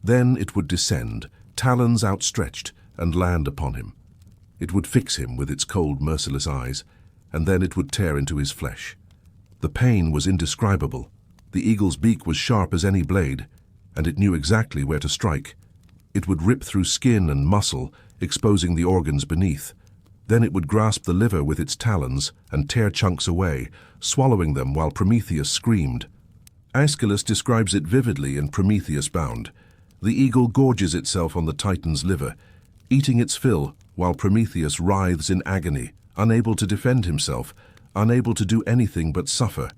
Then it would descend, talons outstretched, and land upon him. It would fix him with its cold, merciless eyes, and then it would tear into his flesh. The pain was indescribable. The eagle's beak was sharp as any blade, and it knew exactly where to strike. It would rip through skin and muscle, exposing the organs beneath. Then it would grasp the liver with its talons and tear chunks away, swallowing them while Prometheus screamed. Aeschylus describes it vividly in Prometheus Bound. The eagle gorges itself on the Titan's liver, eating its fill while Prometheus writhes in agony, unable to defend himself, unable to do anything but suffer.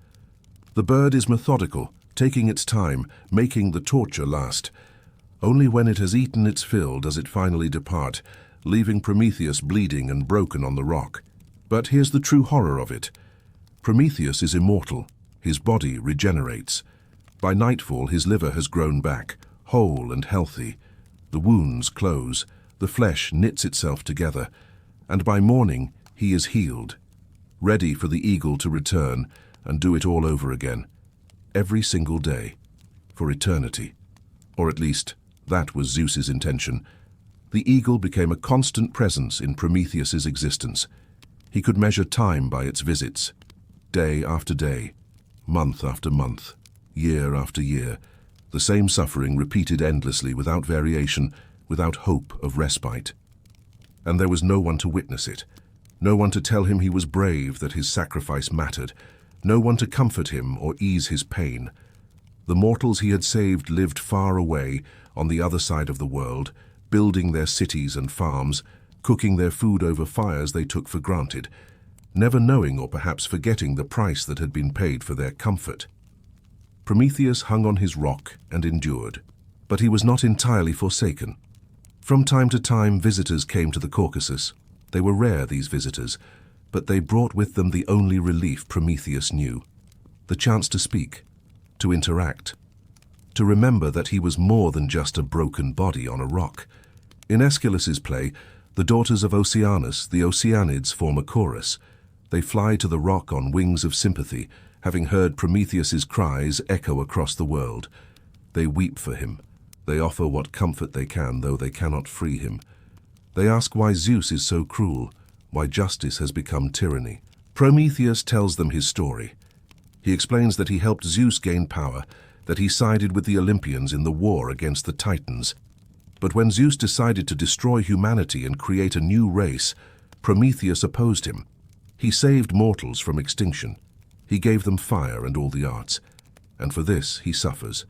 The bird is methodical, taking its time, making the torture last. Only when it has eaten its fill does it finally depart, leaving Prometheus bleeding and broken on the rock. But here's the true horror of it. Prometheus is immortal. His body regenerates. By nightfall, his liver has grown back, whole and healthy. The wounds close, the flesh knits itself together, and by morning he is healed, ready for the eagle to return and do it all over again, every single day, for eternity. Or at least, that was Zeus's intention. The eagle became a constant presence in Prometheus's existence. He could measure time by its visits, day after day, month after month, year after year, the same suffering repeated endlessly without variation, without hope of respite. And there was no one to witness it, no one to tell him he was brave, that his sacrifice mattered, no one to comfort him or ease his pain. The mortals he had saved lived far away, on the other side of the world, building their cities and farms, cooking their food over fires they took for granted, never knowing or perhaps forgetting the price that had been paid for their comfort. Prometheus hung on his rock and endured, but he was not entirely forsaken. From time to time, visitors came to the Caucasus. They were rare, these visitors, but they brought with them the only relief Prometheus knew. the chance to speak, to interact, to remember that he was more than just a broken body on a rock. In Aeschylus's play, the daughters of Oceanus, the Oceanids, form a chorus. They fly to the rock on wings of sympathy, having heard Prometheus's cries echo across the world. They weep for him. They offer what comfort they can, though they cannot free him. They ask why Zeus is so cruel, why justice has become tyranny. Prometheus tells them his story. He explains that he helped Zeus gain power, that he sided with the Olympians in the war against the Titans. But when Zeus decided to destroy humanity and create a new race, Prometheus opposed him. He saved mortals from extinction. He gave them fire and all the arts, and for this he suffers.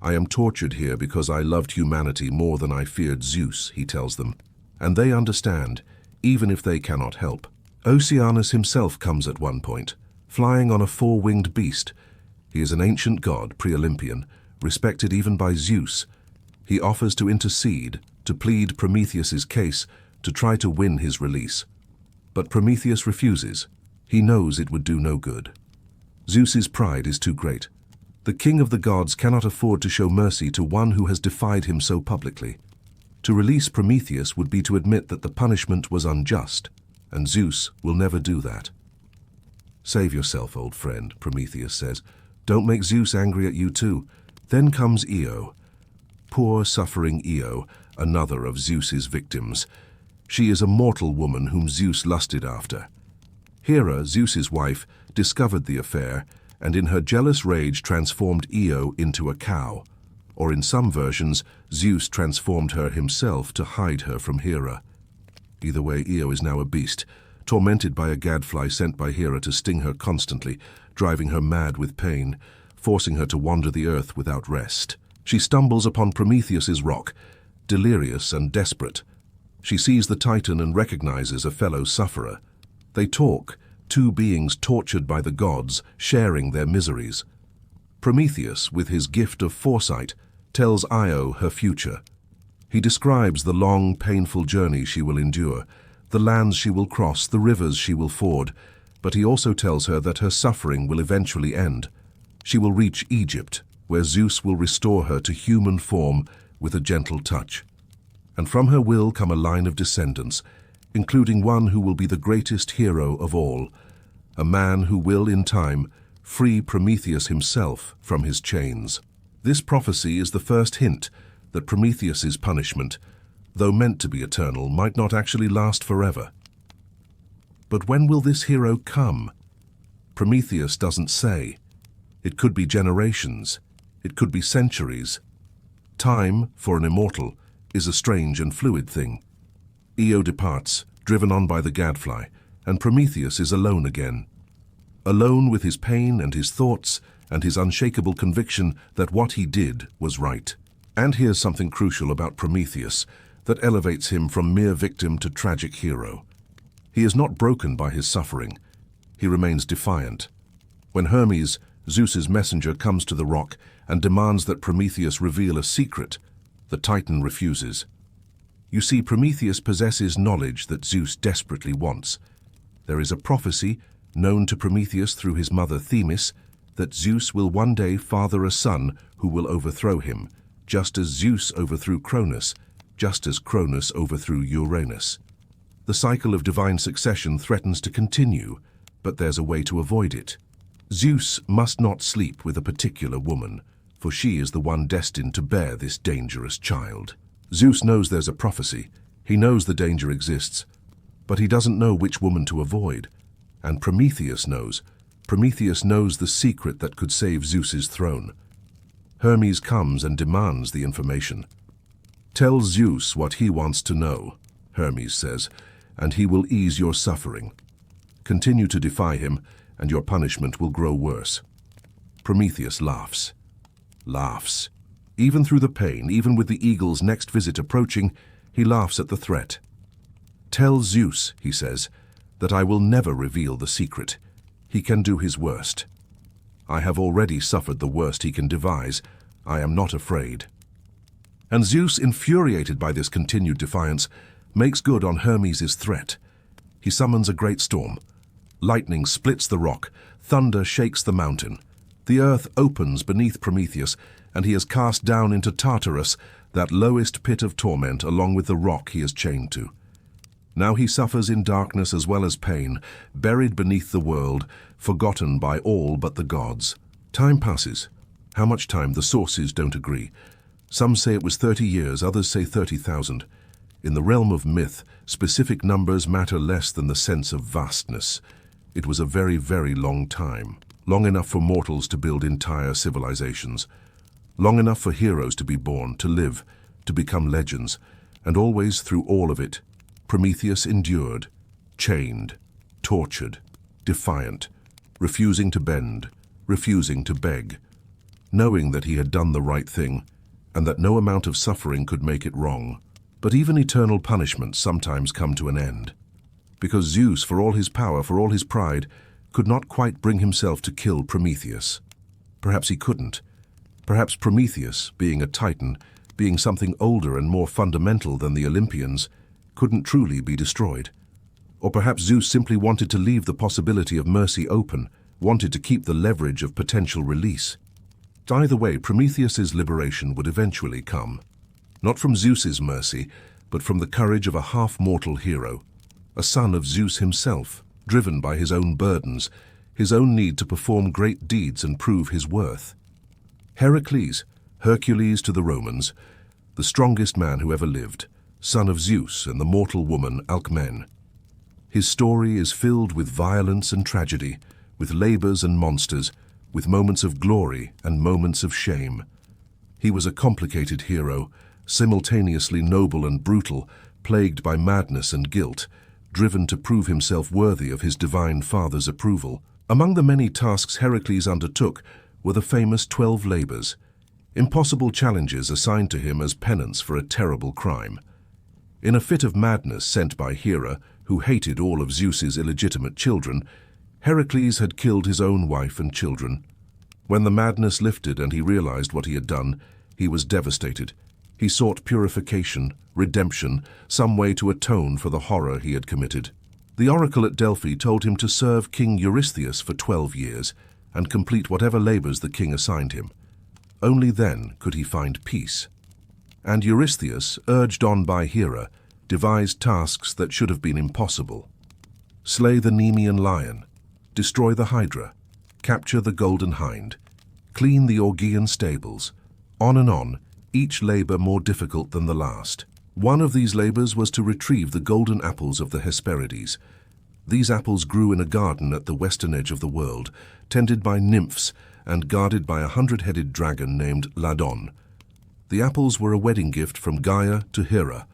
I am tortured here because I loved humanity more than I feared Zeus, he tells them, and they understand, even if they cannot help. Oceanus himself comes at one point, flying on a four-winged beast. He is an ancient god, pre-Olympian, respected even by Zeus. He offers to intercede, to plead Prometheus's case, to try to win his release. But Prometheus refuses. He knows it would do no good. Zeus's pride is too great. The king of the gods cannot afford to show mercy to one who has defied him so publicly. To release Prometheus would be to admit that the punishment was unjust, and Zeus will never do that. Save yourself, old friend, Prometheus says. Don't make Zeus angry at you too. Then comes Io. Poor, suffering Io, another of Zeus's victims. She is a mortal woman whom Zeus lusted after. Hera, Zeus's wife, discovered the affair, and in her jealous rage transformed Io into a cow. Or in some versions, Zeus transformed her himself to hide her from Hera. Either way, Io is now a beast, tormented by a gadfly sent by Hera to sting her constantly, driving her mad with pain, forcing her to wander the earth without rest. She stumbles upon Prometheus's rock, delirious and desperate. She sees the Titan and recognizes a fellow sufferer. They talk, two beings tortured by the gods, sharing their miseries. Prometheus, with his gift of foresight, tells Io her future. He describes the long, painful journey she will endure, the lands she will cross, the rivers she will ford, but he also tells her that her suffering will eventually end. She will reach Egypt, where Zeus will restore her to human form with a gentle touch. And from her will come a line of descendants, including one who will be the greatest hero of all, a man who will, in time, free Prometheus himself from his chains. This prophecy is the first hint that Prometheus's punishment, though meant to be eternal, might not actually last forever. But when will this hero come? Prometheus doesn't say. It could be generations. It could be centuries. Time, for an immortal, is a strange and fluid thing. Io departs, driven on by the gadfly, and Prometheus is alone again. Alone with his pain and his thoughts and his unshakable conviction that what he did was right. And here's something crucial about Prometheus that elevates him from mere victim to tragic hero. He is not broken by his suffering. He remains defiant. When Hermes, Zeus's messenger, comes to the rock and demands that Prometheus reveal a secret, the Titan refuses. You see, Prometheus possesses knowledge that Zeus desperately wants. There is a prophecy, known to Prometheus through his mother Themis, that Zeus will one day father a son who will overthrow him, just as Zeus overthrew Cronus, just as Cronus overthrew Uranus. The cycle of divine succession threatens to continue, but there's a way to avoid it. Zeus must not sleep with a particular woman, for she is the one destined to bear this dangerous child. Zeus knows there's a prophecy. He knows the danger exists, but he doesn't know which woman to avoid. And Prometheus knows. Prometheus knows the secret that could save Zeus's throne. Hermes comes and demands the information. Tell Zeus what he wants to know, Hermes says, and he will ease your suffering. Continue to defy him, and your punishment will grow worse. Prometheus laughs. Laughs. Even through the pain, even with the eagle's next visit approaching, he laughs at the threat. Tell Zeus, he says, that I will never reveal the secret. He can do his worst. I have already suffered the worst he can devise. I am not afraid. And Zeus, infuriated by this continued defiance, makes good on Hermes' threat. He summons a great storm. Lightning splits the rock, thunder shakes the mountain. The earth opens beneath Prometheus, and he is cast down into Tartarus, that lowest pit of torment, along with the rock he is chained to. Now he suffers in darkness as well as pain, buried beneath the world, forgotten by all but the gods. Time passes. How much time? The sources don't agree. Some say it was 30 years, others say 30,000. In the realm of myth, specific numbers matter less than the sense of vastness. It was a very, very long time. Long enough for mortals to build entire civilizations. Long enough for heroes to be born, to live, to become legends. And always through all of it, Prometheus endured, chained, tortured, defiant, refusing to bend, refusing to beg, knowing that he had done the right thing, and that no amount of suffering could make it wrong. But even eternal punishments sometimes come to an end. Because Zeus, for all his power, for all his pride, could not quite bring himself to kill Prometheus. Perhaps he couldn't. Perhaps Prometheus, being a titan, being something older and more fundamental than the Olympians, couldn't truly be destroyed. Or perhaps Zeus simply wanted to leave the possibility of mercy open, wanted to keep the leverage of potential release. Either way, Prometheus's liberation would eventually come. Not from Zeus's mercy, but from the courage of a half-mortal hero, a son of Zeus himself, driven by his own burdens, his own need to perform great deeds and prove his worth. Heracles, Hercules to the Romans, the strongest man who ever lived, son of Zeus and the mortal woman Alcmene. His story is filled with violence and tragedy, with labors and monsters, with moments of glory and moments of shame. He was a complicated hero, simultaneously noble and brutal, plagued by madness and guilt, driven to prove himself worthy of his divine father's approval. Among the many tasks Heracles undertook were the famous 12 labors, impossible challenges assigned to him as penance for a terrible crime. In a fit of madness sent by Hera, who hated all of Zeus's illegitimate children, Heracles had killed his own wife and children. When the madness lifted and he realized what he had done, he was devastated. He sought purification, redemption, some way to atone for the horror he had committed. The oracle at Delphi told him to serve King Eurystheus for 12 years and complete whatever labors the king assigned him. Only then could he find peace. And Eurystheus, urged on by Hera, devised tasks that should have been impossible. Slay the Nemean lion, destroy the Hydra, capture the Golden Hind, clean the Augean stables, on and on, each labor more difficult than the last. One of these labors was to retrieve the golden apples of the Hesperides. These apples grew in a garden at the western edge of the world, tended by nymphs and guarded by a 100-headed dragon named Ladon. The apples were a wedding gift from Gaia to Hera,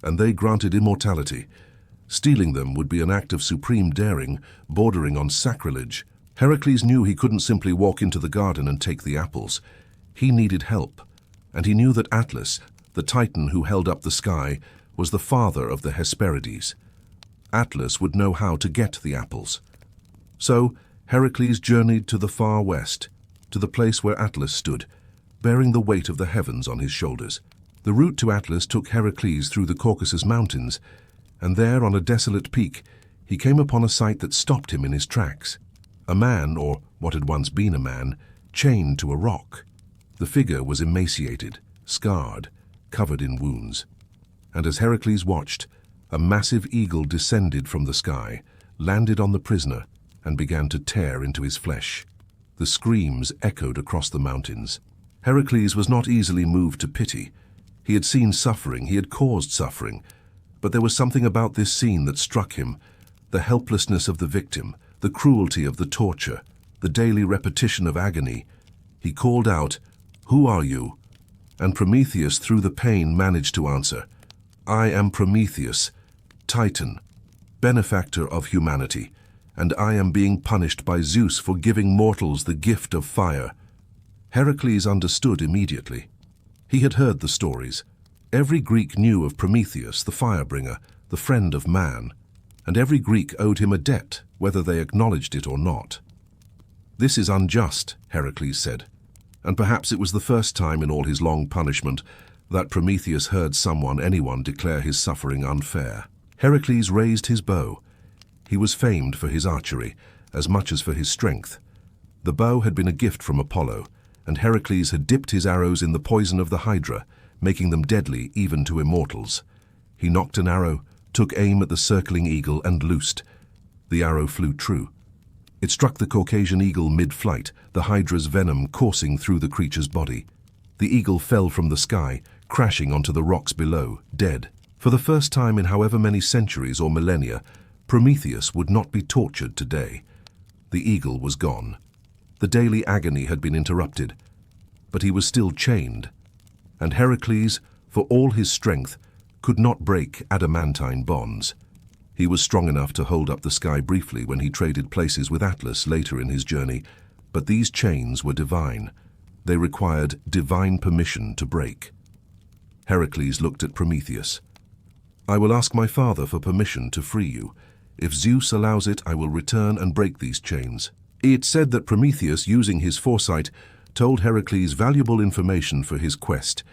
and they granted immortality. Stealing them would be an act of supreme daring, bordering on sacrilege. Heracles knew he couldn't simply walk into the garden and take the apples. He needed help, and he knew that Atlas, the titan who held up the sky, was the father of the Hesperides. Atlas would know how to get the apples. So Heracles journeyed to the far west, to the place where Atlas stood, bearing the weight of the heavens on his shoulders. The route to Atlas took Heracles through the Caucasus Mountains, and there on a desolate peak he came upon a sight that stopped him in his tracks. A man, or what had once been a man, chained to a rock. The figure was emaciated, scarred, covered in wounds. And as Heracles watched, a massive eagle descended from the sky, landed on the prisoner, and began to tear into his flesh. The screams echoed across the mountains. Heracles was not easily moved to pity. He had seen suffering, he had caused suffering, but there was something about this scene that struck him, the helplessness of the victim, the cruelty of the torture, the daily repetition of agony. He called out, "Who are you?" And Prometheus, through the pain, managed to answer, "I am Prometheus, Titan, benefactor of humanity, and I am being punished by Zeus for giving mortals the gift of fire." Heracles understood immediately. He had heard the stories. Every Greek knew of Prometheus, the firebringer, the friend of man, and every Greek owed him a debt, whether they acknowledged it or not. "This is unjust," Heracles said, and perhaps it was the first time in all his long punishment that Prometheus heard anyone declare his suffering unfair. Heracles raised his bow. He was famed for his archery, as much as for his strength. The bow had been a gift from Apollo, and Heracles had dipped his arrows in the poison of the Hydra, making them deadly even to immortals. He nocked an arrow, took aim at the circling eagle, and loosed. The arrow flew true. It struck the Caucasian eagle mid-flight, the Hydra's venom coursing through the creature's body. The eagle fell from the sky, crashing onto the rocks below, dead. For the first time in however many centuries or millennia, Prometheus would not be tortured today. The eagle was gone. The daily agony had been interrupted, but he was still chained. And Heracles, for all his strength, could not break adamantine bonds. He was strong enough to hold up the sky briefly when he traded places with Atlas later in his journey, but these chains were divine. They required divine permission to break. Heracles looked at Prometheus. "I will ask my father for permission to free you. If Zeus allows it, I will return and break these chains." It's said that Prometheus, using his foresight, told Heracles valuable information for his quest.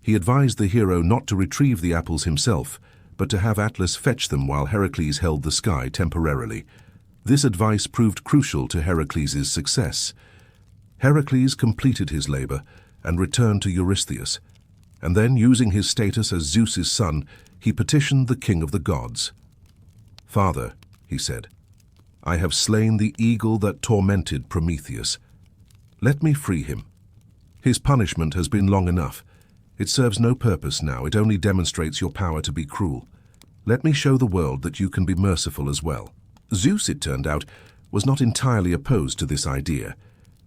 He advised the hero not to retrieve the apples himself, but to have Atlas fetch them while Heracles held the sky temporarily. This advice proved crucial to Heracles' success. Heracles completed his labor and returned to Eurystheus, and then, using his status as Zeus's son, he petitioned the king of the gods. "Father," he said, "I have slain the eagle that tormented Prometheus. Let me free him. His punishment has been long enough. It serves no purpose now. It only demonstrates your power to be cruel. Let me show the world that you can be merciful as well." Zeus, it turned out, was not entirely opposed to this idea.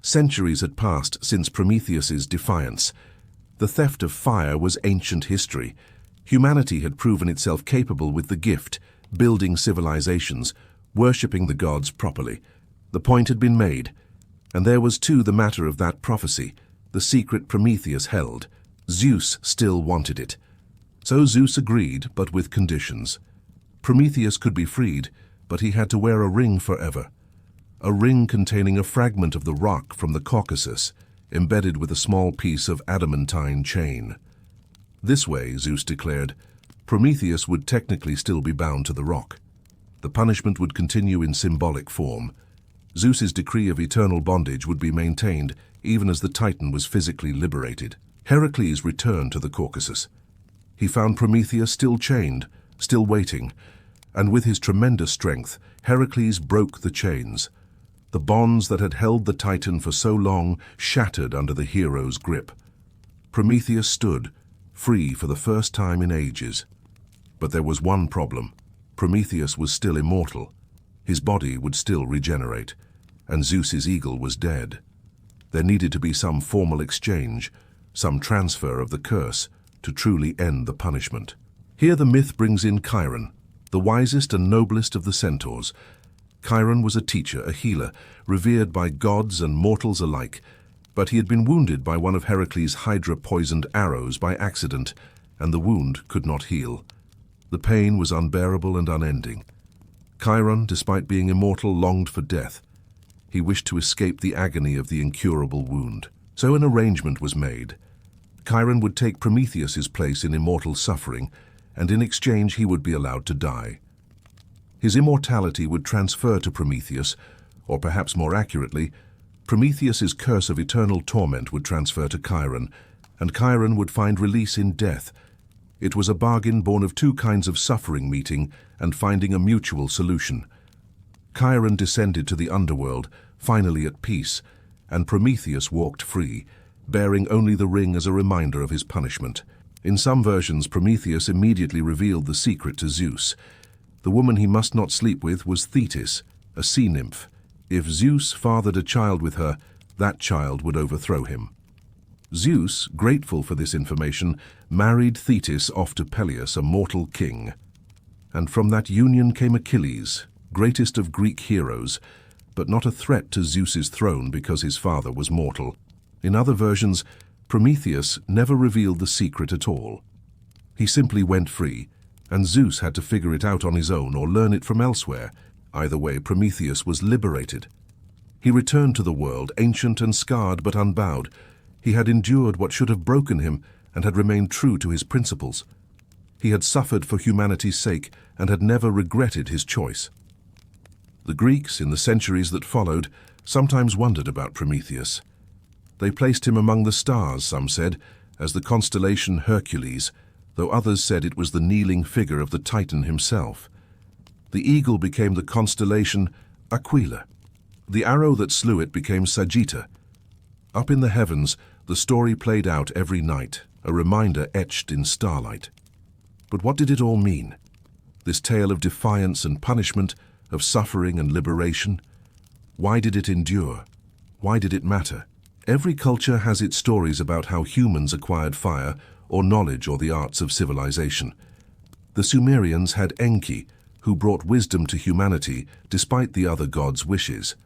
Centuries had passed since Prometheus's defiance. The theft of fire was ancient history. Humanity had proven itself capable with the gift, building civilizations, worshipping the gods properly. The point had been made, and there was too the matter of that prophecy, the secret Prometheus held. Zeus still wanted it. So Zeus agreed, but with conditions. Prometheus could be freed, but he had to wear a ring forever. A ring containing a fragment of the rock from the Caucasus, embedded with a small piece of adamantine chain. This way, Zeus declared, Prometheus would technically still be bound to the rock. The punishment would continue in symbolic form. Zeus's decree of eternal bondage would be maintained even as the Titan was physically liberated. Heracles returned to the Caucasus. He found Prometheus still chained, still waiting, and with his tremendous strength, Heracles broke the chains. The bonds that had held the Titan for so long shattered under the hero's grip. Prometheus stood, free for the first time in ages. But there was one problem. Prometheus was still immortal. His body would still regenerate, and Zeus's eagle was dead. There needed to be some formal exchange, some transfer of the curse, to truly end the punishment. Here the myth brings in Chiron, the wisest and noblest of the centaurs. Chiron was a teacher, a healer, revered by gods and mortals alike, but he had been wounded by one of Heracles' hydra-poisoned arrows by accident, and the wound could not heal. The pain was unbearable and unending. Chiron, despite being immortal, longed for death. He wished to escape the agony of the incurable wound. So an arrangement was made. Chiron would take Prometheus's place in immortal suffering, and in exchange he would be allowed to die. His immortality would transfer to Prometheus, or perhaps more accurately, Prometheus's curse of eternal torment would transfer to Chiron, and Chiron would find release in death. It was a bargain born of two kinds of suffering meeting and finding a mutual solution. Chiron descended to the underworld, finally at peace, and Prometheus walked free, bearing only the ring as a reminder of his punishment. In some versions, Prometheus immediately revealed the secret to Zeus. The woman he must not sleep with was Thetis, a sea nymph. If Zeus fathered a child with her, that child would overthrow him. Zeus, grateful for this information, married Thetis off to Peleus, a mortal king. And from that union came Achilles, greatest of Greek heroes, but not a threat to Zeus's throne because his father was mortal. In other versions, Prometheus never revealed the secret at all. He simply went free, and Zeus had to figure it out on his own or learn it from elsewhere. Either way, Prometheus was liberated. He returned to the world, ancient and scarred but unbowed. He had endured what should have broken him and had remained true to his principles. He had suffered for humanity's sake and had never regretted his choice. The Greeks, in the centuries that followed, sometimes wondered about Prometheus. They placed him among the stars, some said, as the constellation Hercules, though others said it was the kneeling figure of the Titan himself. The eagle became the constellation Aquila. The arrow that slew it became Sagitta. Up in the heavens, the story played out every night, a reminder etched in starlight. But what did it all mean? This tale of defiance and punishment, of suffering and liberation? Why did it endure? Why did it matter? Every culture has its stories about how humans acquired fire, or knowledge, or the arts of civilization. The Sumerians had Enki, who brought wisdom to humanity despite the other gods' wishes.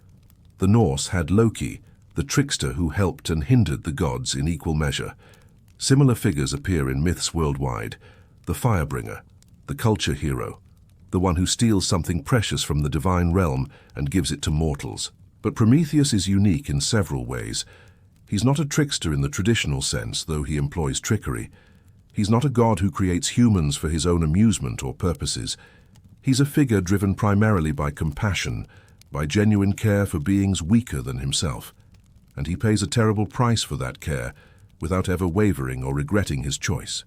The Norse had Loki, the trickster who helped and hindered the gods in equal measure. Similar figures appear in myths worldwide: the firebringer, the culture hero, the one who steals something precious from the divine realm and gives it to mortals. But Prometheus is unique in several ways. He's not a trickster in the traditional sense, though he employs trickery. He's not a god who creates humans for his own amusement or purposes. He's a figure driven primarily by compassion, by genuine care for beings weaker than himself. And he pays a terrible price for that care, without ever wavering or regretting his choice.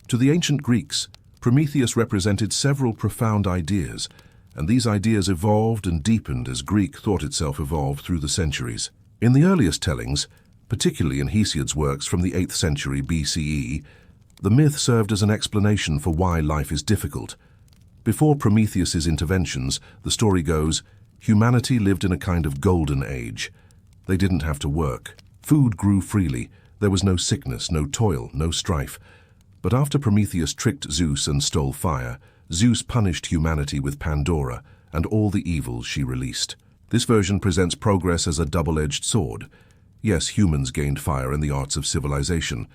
To the ancient Greeks, Prometheus represented several profound ideas, and these ideas evolved and deepened as Greek thought itself evolved through the centuries. In the earliest tellings, particularly in Hesiod's works from the 8th century BCE, the myth served as an explanation for why life is difficult. Before Prometheus's interventions, the story goes, humanity lived in a kind of golden age. They didn't have to work. Food grew freely. There was no sickness, no toil, no strife. But after Prometheus tricked Zeus and stole fire, Zeus punished humanity with Pandora and all the evils she released. This version presents progress as a double-edged sword. Yes, humans gained fire and the arts of civilization.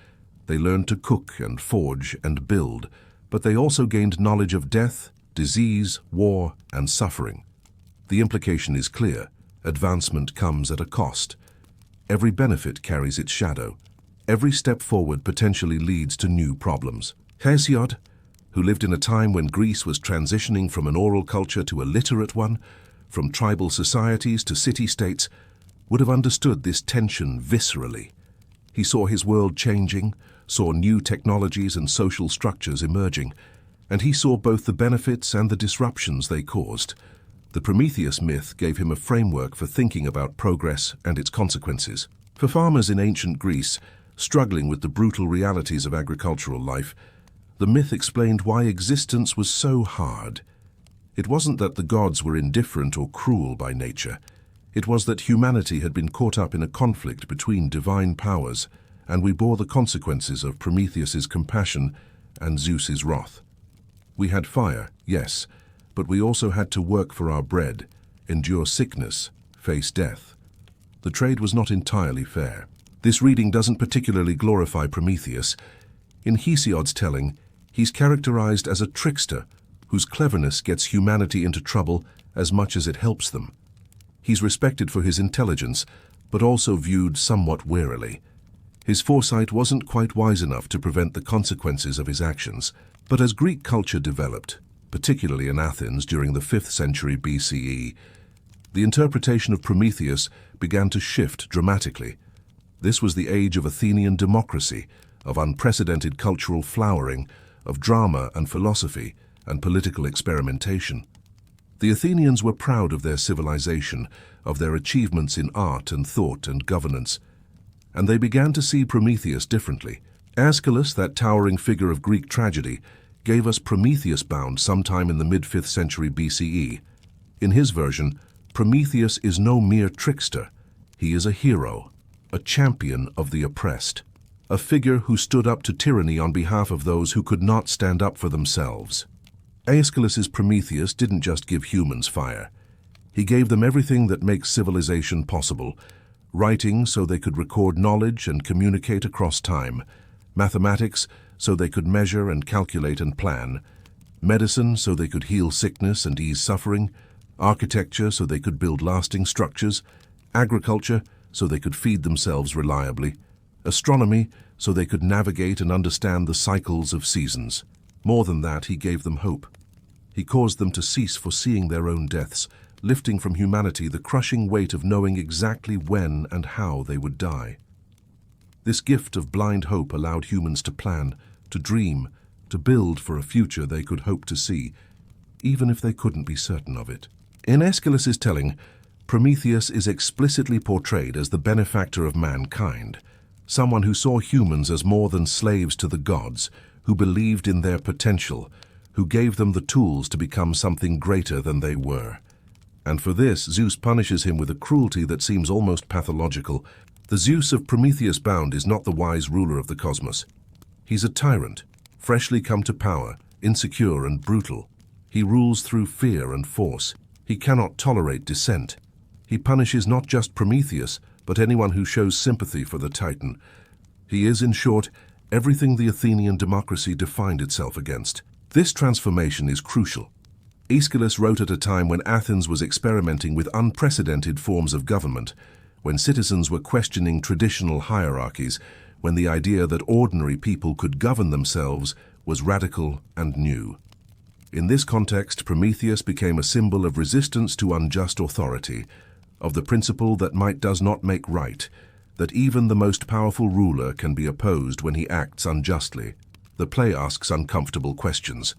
They learned to cook and forge and build, but they also gained knowledge of death, disease, war, and suffering. The implication is clear. Advancement comes at a cost. Every benefit carries its shadow. Every step forward potentially leads to new problems. Hesiod, who lived in a time when Greece was transitioning from an oral culture to a literate one, from tribal societies to city-states, would have understood this tension viscerally. He saw his world changing, saw new technologies and social structures emerging, and he saw both the benefits and the disruptions they caused. The Prometheus myth gave him a framework for thinking about progress and its consequences. For farmers in ancient Greece, struggling with the brutal realities of agricultural life, the myth explained why existence was so hard. It wasn't that the gods were indifferent or cruel by nature. It was that humanity had been caught up in a conflict between divine powers, and we bore the consequences of Prometheus's compassion and Zeus's wrath. We had fire, yes, but we also had to work for our bread, endure sickness, face death. The trade was not entirely fair. This reading doesn't particularly glorify Prometheus. In Hesiod's telling, he's characterized as a trickster whose cleverness gets humanity into trouble as much as it helps them. He's respected for his intelligence, but also viewed somewhat warily. His foresight wasn't quite wise enough to prevent the consequences of his actions. But as Greek culture developed, particularly in Athens during the 5th century BCE, the interpretation of Prometheus began to shift dramatically. This was the age of Athenian democracy, of unprecedented cultural flowering, of drama and philosophy and political experimentation. The Athenians were proud of their civilization, of their achievements in art and thought and governance, and they began to see Prometheus differently. Aeschylus, that towering figure of Greek tragedy, gave us Prometheus bound sometime in the mid-5th century BCE. In his version, Prometheus is no mere trickster. He is a hero, a champion of the oppressed, a figure who stood up to tyranny on behalf of those who could not stand up for themselves. Aeschylus's Prometheus didn't just give humans fire. He gave them everything that makes civilization possible: writing so they could record knowledge and communicate across time, mathematics so they could measure and calculate and plan, medicine so they could heal sickness and ease suffering, architecture so they could build lasting structures, agriculture so they could feed themselves reliably, astronomy so they could navigate and understand the cycles of seasons. More than that, he gave them hope. He caused them to cease foreseeing their own deaths, lifting from humanity the crushing weight of knowing exactly when and how they would die. This gift of blind hope allowed humans to plan, to dream, to build for a future they could hope to see, even if they couldn't be certain of it. In Aeschylus's telling, Prometheus is explicitly portrayed as the benefactor of mankind, someone who saw humans as more than slaves to the gods, who believed in their potential, who gave them the tools to become something greater than they were. And for this, Zeus punishes him with a cruelty that seems almost pathological. The Zeus of Prometheus bound is not the wise ruler of the cosmos. He's a tyrant, freshly come to power, insecure and brutal. He rules through fear and force. He cannot tolerate dissent. He punishes not just Prometheus, but anyone who shows sympathy for the Titan. He is, in short, everything the Athenian democracy defined itself against. This transformation is crucial. Aeschylus wrote at a time when Athens was experimenting with unprecedented forms of government, when citizens were questioning traditional hierarchies, when the idea that ordinary people could govern themselves was radical and new. In this context, Prometheus became a symbol of resistance to unjust authority, of the principle that might does not make right, that even the most powerful ruler can be opposed when he acts unjustly. The play asks uncomfortable questions.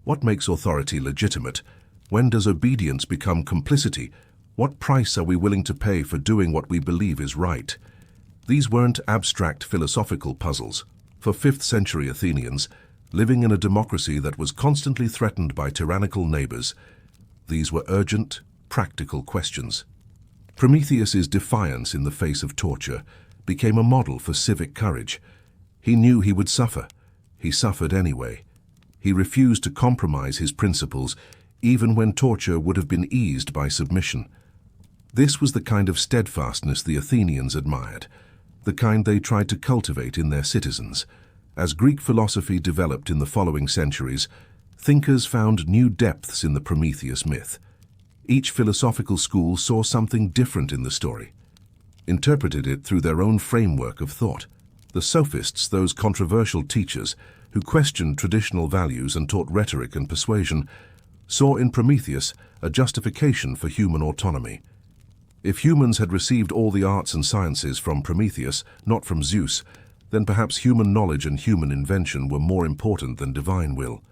What makes authority legitimate? When does obedience become complicity? What price are we willing to pay for doing what we believe is right? These weren't abstract philosophical puzzles. For 5th century Athenians, living in a democracy that was constantly threatened by tyrannical neighbors, these were urgent, practical questions. Prometheus's defiance in the face of torture became a model for civic courage. He knew he would suffer. He suffered anyway. He refused to compromise his principles, even when torture would have been eased by submission. This was the kind of steadfastness the Athenians admired, the kind they tried to cultivate in their citizens. As Greek philosophy developed in the following centuries, thinkers found new depths in the Prometheus myth. Each philosophical school saw something different in the story, interpreted it through their own framework of thought. The sophists, those controversial teachers who questioned traditional values and taught rhetoric and persuasion, saw in Prometheus a justification for human autonomy. If humans had received all the arts and sciences from Prometheus, not from Zeus, then perhaps human knowledge and human invention were more important than divine will.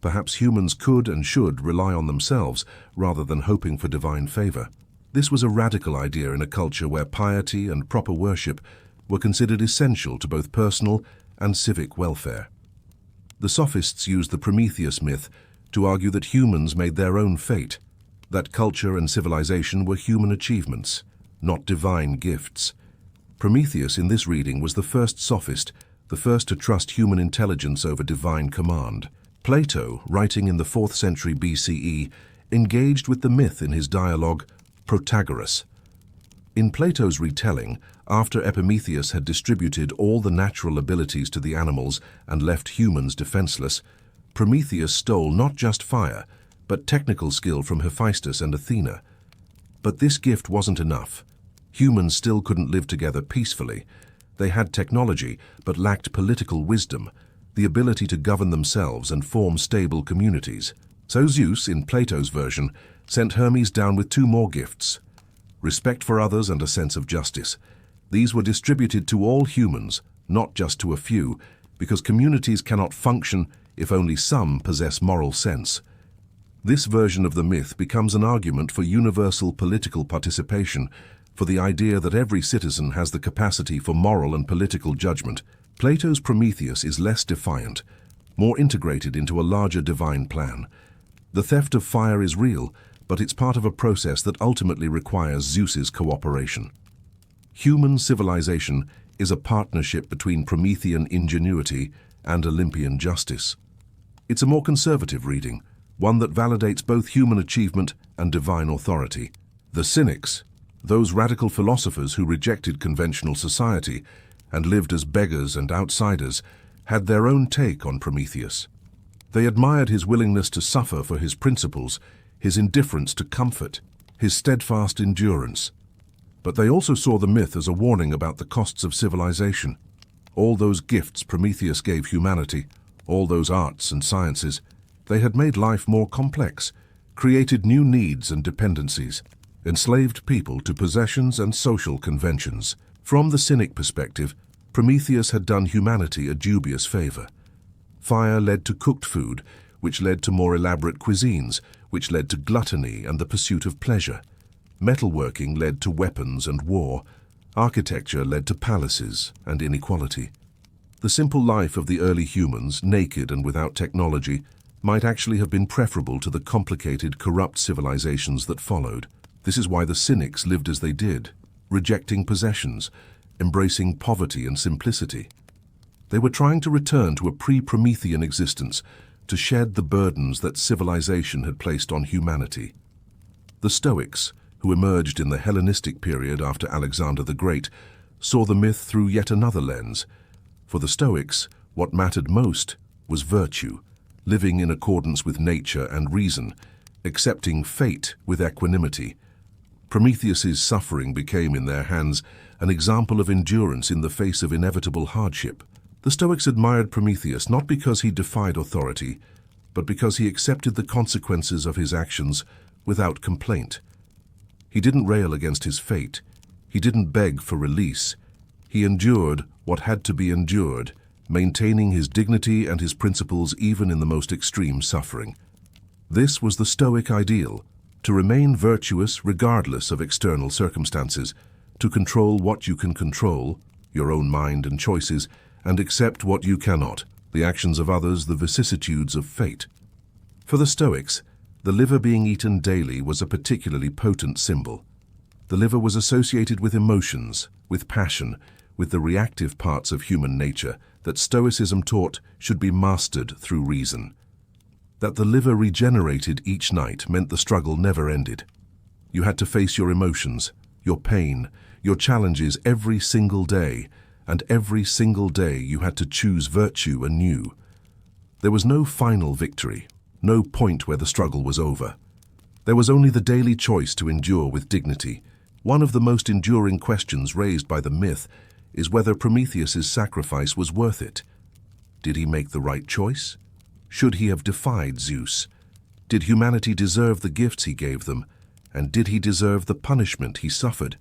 Perhaps humans could and should rely on themselves rather than hoping for divine favor. This was a radical idea in a culture where piety and proper worship were considered essential to both personal and civic welfare. The sophists used the Prometheus myth to argue that humans made their own fate, that culture and civilization were human achievements, not divine gifts. Prometheus in this reading was the first sophist, the first to trust human intelligence over divine command. Plato, writing in the 4th century BCE, engaged with the myth in his dialogue Protagoras. In Plato's retelling, after Epimetheus had distributed all the natural abilities to the animals and left humans defenseless, Prometheus stole not just fire, but technical skill from Hephaestus and Athena. But this gift wasn't enough. Humans still couldn't live together peacefully. They had technology, but lacked political wisdom, the ability to govern themselves and form stable communities. So Zeus, in Plato's version, sent Hermes down with 2 more gifts: respect for others and a sense of justice. These were distributed to all humans, not just to a few, because communities cannot function if only some possess moral sense. This version of the myth becomes an argument for universal political participation, for the idea that every citizen has the capacity for moral and political judgment. Plato's Prometheus is less defiant, more integrated into a larger divine plan. The theft of fire is real, but it's part of a process that ultimately requires Zeus's cooperation. Human civilization is a partnership between Promethean ingenuity and Olympian justice. It's a more conservative reading, one that validates both human achievement and divine authority. The cynics, those radical philosophers who rejected conventional society and lived as beggars and outsiders, had their own take on Prometheus. They admired his willingness to suffer for his principles, his indifference to comfort, his steadfast endurance. But they also saw the myth as a warning about the costs of civilization. All those gifts Prometheus gave humanity, all those arts and sciences, They had made life more complex, created new needs and dependencies, enslaved people to possessions and social conventions. From the Cynic perspective, Prometheus had done humanity a dubious favor. Fire led to cooked food, which led to more elaborate cuisines, which led to gluttony and the pursuit of pleasure. Metalworking led to weapons and war. Architecture led to palaces and inequality. The simple life of the early humans, naked and without technology, might actually have been preferable to the complicated, corrupt civilizations that followed. This is why the Cynics lived as they did, rejecting possessions, embracing poverty and simplicity. They were trying to return to a pre-Promethean existence, to shed the burdens that civilization had placed on humanity. The Stoics, who emerged in the Hellenistic period after Alexander the Great, saw the myth through yet another lens. For the Stoics, what mattered most was virtue, living in accordance with nature and reason, accepting fate with equanimity. Prometheus's suffering became, in their hands, an example of endurance in the face of inevitable hardship. The Stoics admired Prometheus not because he defied authority, but because he accepted the consequences of his actions without complaint. He didn't rail against his fate. He didn't beg for release. He endured what had to be endured, maintaining his dignity and his principles even in the most extreme suffering. This was the Stoic ideal, to remain virtuous regardless of external circumstances, to control what you can control, your own mind and choices, and accept what you cannot, the actions of others, the vicissitudes of fate. For the Stoics, the liver being eaten daily was a particularly potent symbol. The liver was associated with emotions, with passion, with the reactive parts of human nature that Stoicism taught should be mastered through reason. That the liver regenerated each night meant the struggle never ended. You had to face your emotions, your pain, your challenges every single day, and every single day you had to choose virtue anew. There was no final victory, no point where the struggle was over. There was only the daily choice to endure with dignity. One of the most enduring questions raised by the myth is whether Prometheus's sacrifice was worth it. Did he make the right choice? Should he have defied Zeus? Did humanity deserve the gifts he gave them? And did he deserve the punishment he suffered?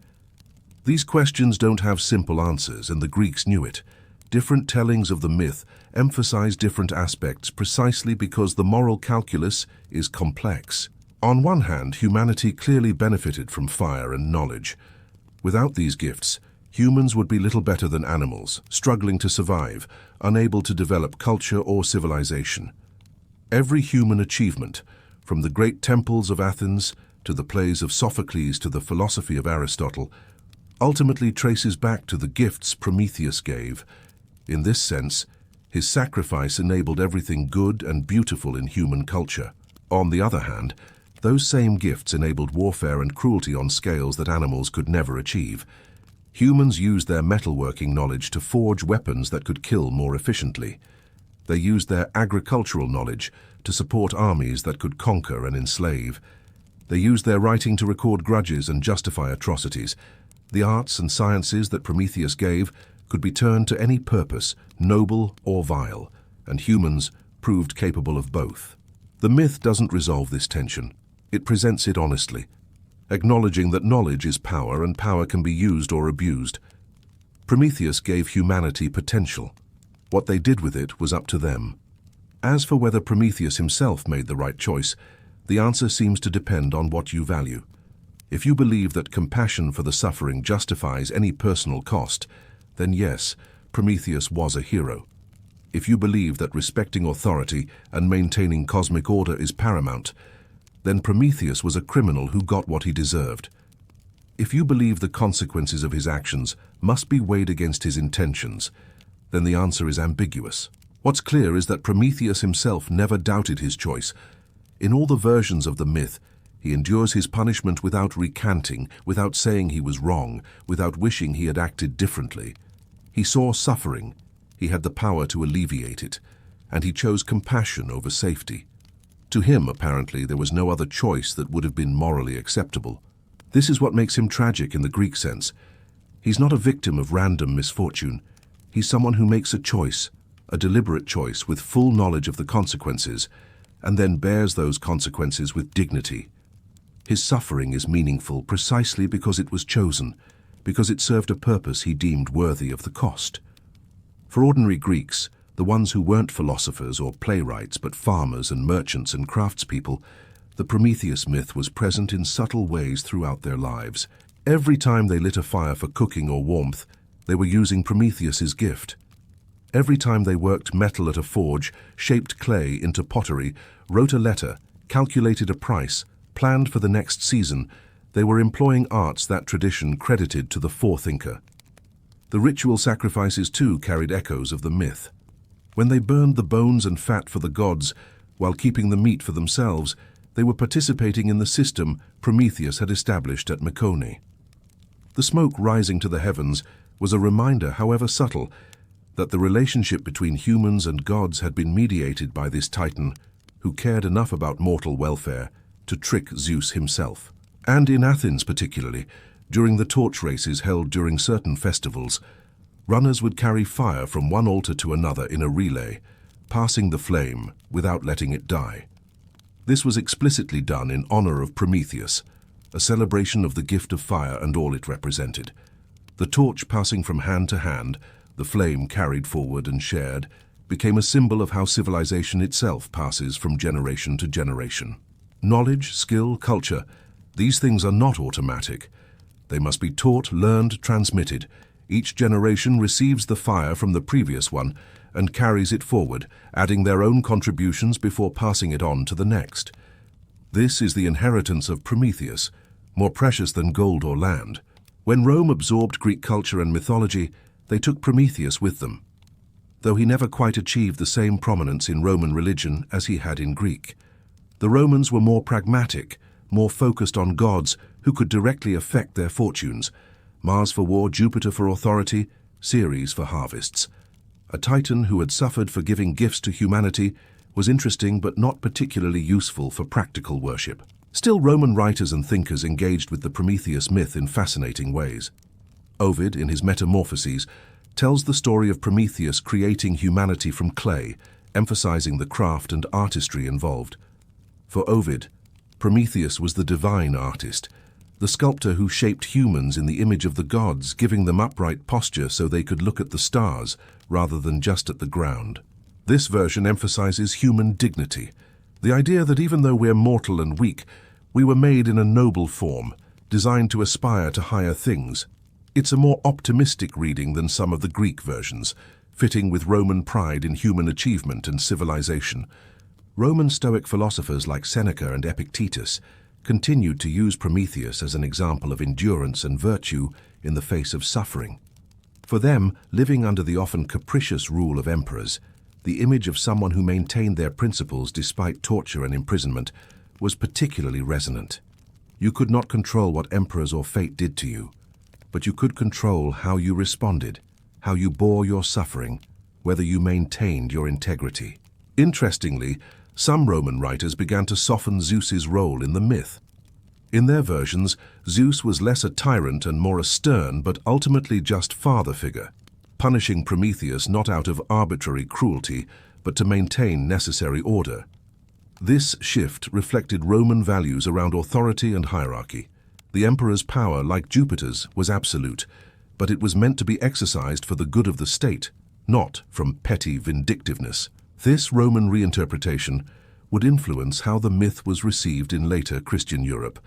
These questions don't have simple answers, and the Greeks knew it. Different tellings of the myth emphasize different aspects precisely because the moral calculus is complex. On one hand, humanity clearly benefited from fire and knowledge. Without these gifts, humans would be little better than animals, struggling to survive, unable to develop culture or civilization. Every human achievement, from the great temples of Athens to the plays of Sophocles to the philosophy of Aristotle, ultimately traces back to the gifts Prometheus gave. In this sense, his sacrifice enabled everything good and beautiful in human culture. On the other hand, those same gifts enabled warfare and cruelty on scales that animals could never achieve. Humans used their metalworking knowledge to forge weapons that could kill more efficiently. They used their agricultural knowledge to support armies that could conquer and enslave. They used their writing to record grudges and justify atrocities. The arts and sciences that Prometheus gave could be turned to any purpose, noble or vile, and humans proved capable of both. The myth doesn't resolve this tension. It presents it honestly, acknowledging that knowledge is power and power can be used or abused. Prometheus gave humanity potential. What they did with it was up to them. As for whether Prometheus himself made the right choice, the answer seems to depend on what you value. If you believe that compassion for the suffering justifies any personal cost, then yes, Prometheus was a hero. If you believe that respecting authority and maintaining cosmic order is paramount, then Prometheus was a criminal who got what he deserved. If you believe the consequences of his actions must be weighed against his intentions, then the answer is ambiguous. What's clear is that Prometheus himself never doubted his choice. In all the versions of the myth, he endures his punishment without recanting, without saying he was wrong, without wishing he had acted differently. He saw suffering, he had the power to alleviate it, and he chose compassion over safety. To him, apparently, there was no other choice that would have been morally acceptable. This is what makes him tragic in the Greek sense. He's not a victim of random misfortune. He's someone who makes a choice, a deliberate choice with full knowledge of the consequences, and then bears those consequences with dignity. His suffering is meaningful precisely because it was chosen, because it served a purpose he deemed worthy of the cost. For ordinary Greeks, the ones who weren't philosophers or playwrights but farmers and merchants and craftspeople, the Prometheus myth was present in subtle ways throughout their lives. Every time they lit a fire for cooking or warmth, they were using Prometheus's gift. Every time they worked metal at a forge, shaped clay into pottery, wrote a letter, calculated a price, planned for the next season, they were employing arts that tradition credited to the forethinker. The ritual sacrifices too carried echoes of the myth. When they burned the bones and fat for the gods, while keeping the meat for themselves, they were participating in the system Prometheus had established at Mecone. The smoke rising to the heavens was a reminder, however subtle, that the relationship between humans and gods had been mediated by this titan who cared enough about mortal welfare to trick Zeus himself. And in Athens particularly, during the torch races held during certain festivals, runners would carry fire from one altar to another in a relay, passing the flame without letting it die. This was explicitly done in honor of Prometheus, a celebration of the gift of fire and all it represented. The torch passing from hand to hand, the flame carried forward and shared, became a symbol of how civilization itself passes from generation to generation. Knowledge, skill, culture, these things are not automatic. They must be taught, learned, transmitted. Each generation receives the fire from the previous one and carries it forward, adding their own contributions before passing it on to the next. This is the inheritance of Prometheus, more precious than gold or land. When Rome absorbed Greek culture and mythology, they took Prometheus with them, though he never quite achieved the same prominence in Roman religion as he had in Greek. The Romans were more pragmatic, more focused on gods who could directly affect their fortunes. Mars for war, Jupiter for authority, Ceres for harvests. A titan who had suffered for giving gifts to humanity was interesting but not particularly useful for practical worship. Still, Roman writers and thinkers engaged with the Prometheus myth in fascinating ways. Ovid, in his Metamorphoses, tells the story of Prometheus creating humanity from clay, emphasizing the craft and artistry involved. For Ovid, Prometheus was the divine artist, the sculptor who shaped humans in the image of the gods, giving them upright posture so they could look at the stars rather than just at the ground. This version emphasizes human dignity, the idea that even though we're mortal and weak, we were made in a noble form, designed to aspire to higher things. It's a more optimistic reading than some of the Greek versions, fitting with Roman pride in human achievement and civilization. Roman Stoic philosophers like Seneca and Epictetus continued to use Prometheus as an example of endurance and virtue in the face of suffering. For them, living under the often capricious rule of emperors, the image of someone who maintained their principles despite torture and imprisonment was particularly resonant. You could not control what emperors or fate did to you, but you could control how you responded, how you bore your suffering, whether you maintained your integrity. Interestingly, some Roman writers began to soften Zeus's role in the myth. In their versions, Zeus was less a tyrant and more a stern but ultimately just father figure, punishing Prometheus not out of arbitrary cruelty, but to maintain necessary order. This shift reflected Roman values around authority and hierarchy. The emperor's power, like Jupiter's, was absolute, but it was meant to be exercised for the good of the state, not from petty vindictiveness. This Roman reinterpretation would influence how the myth was received in later Christian Europe,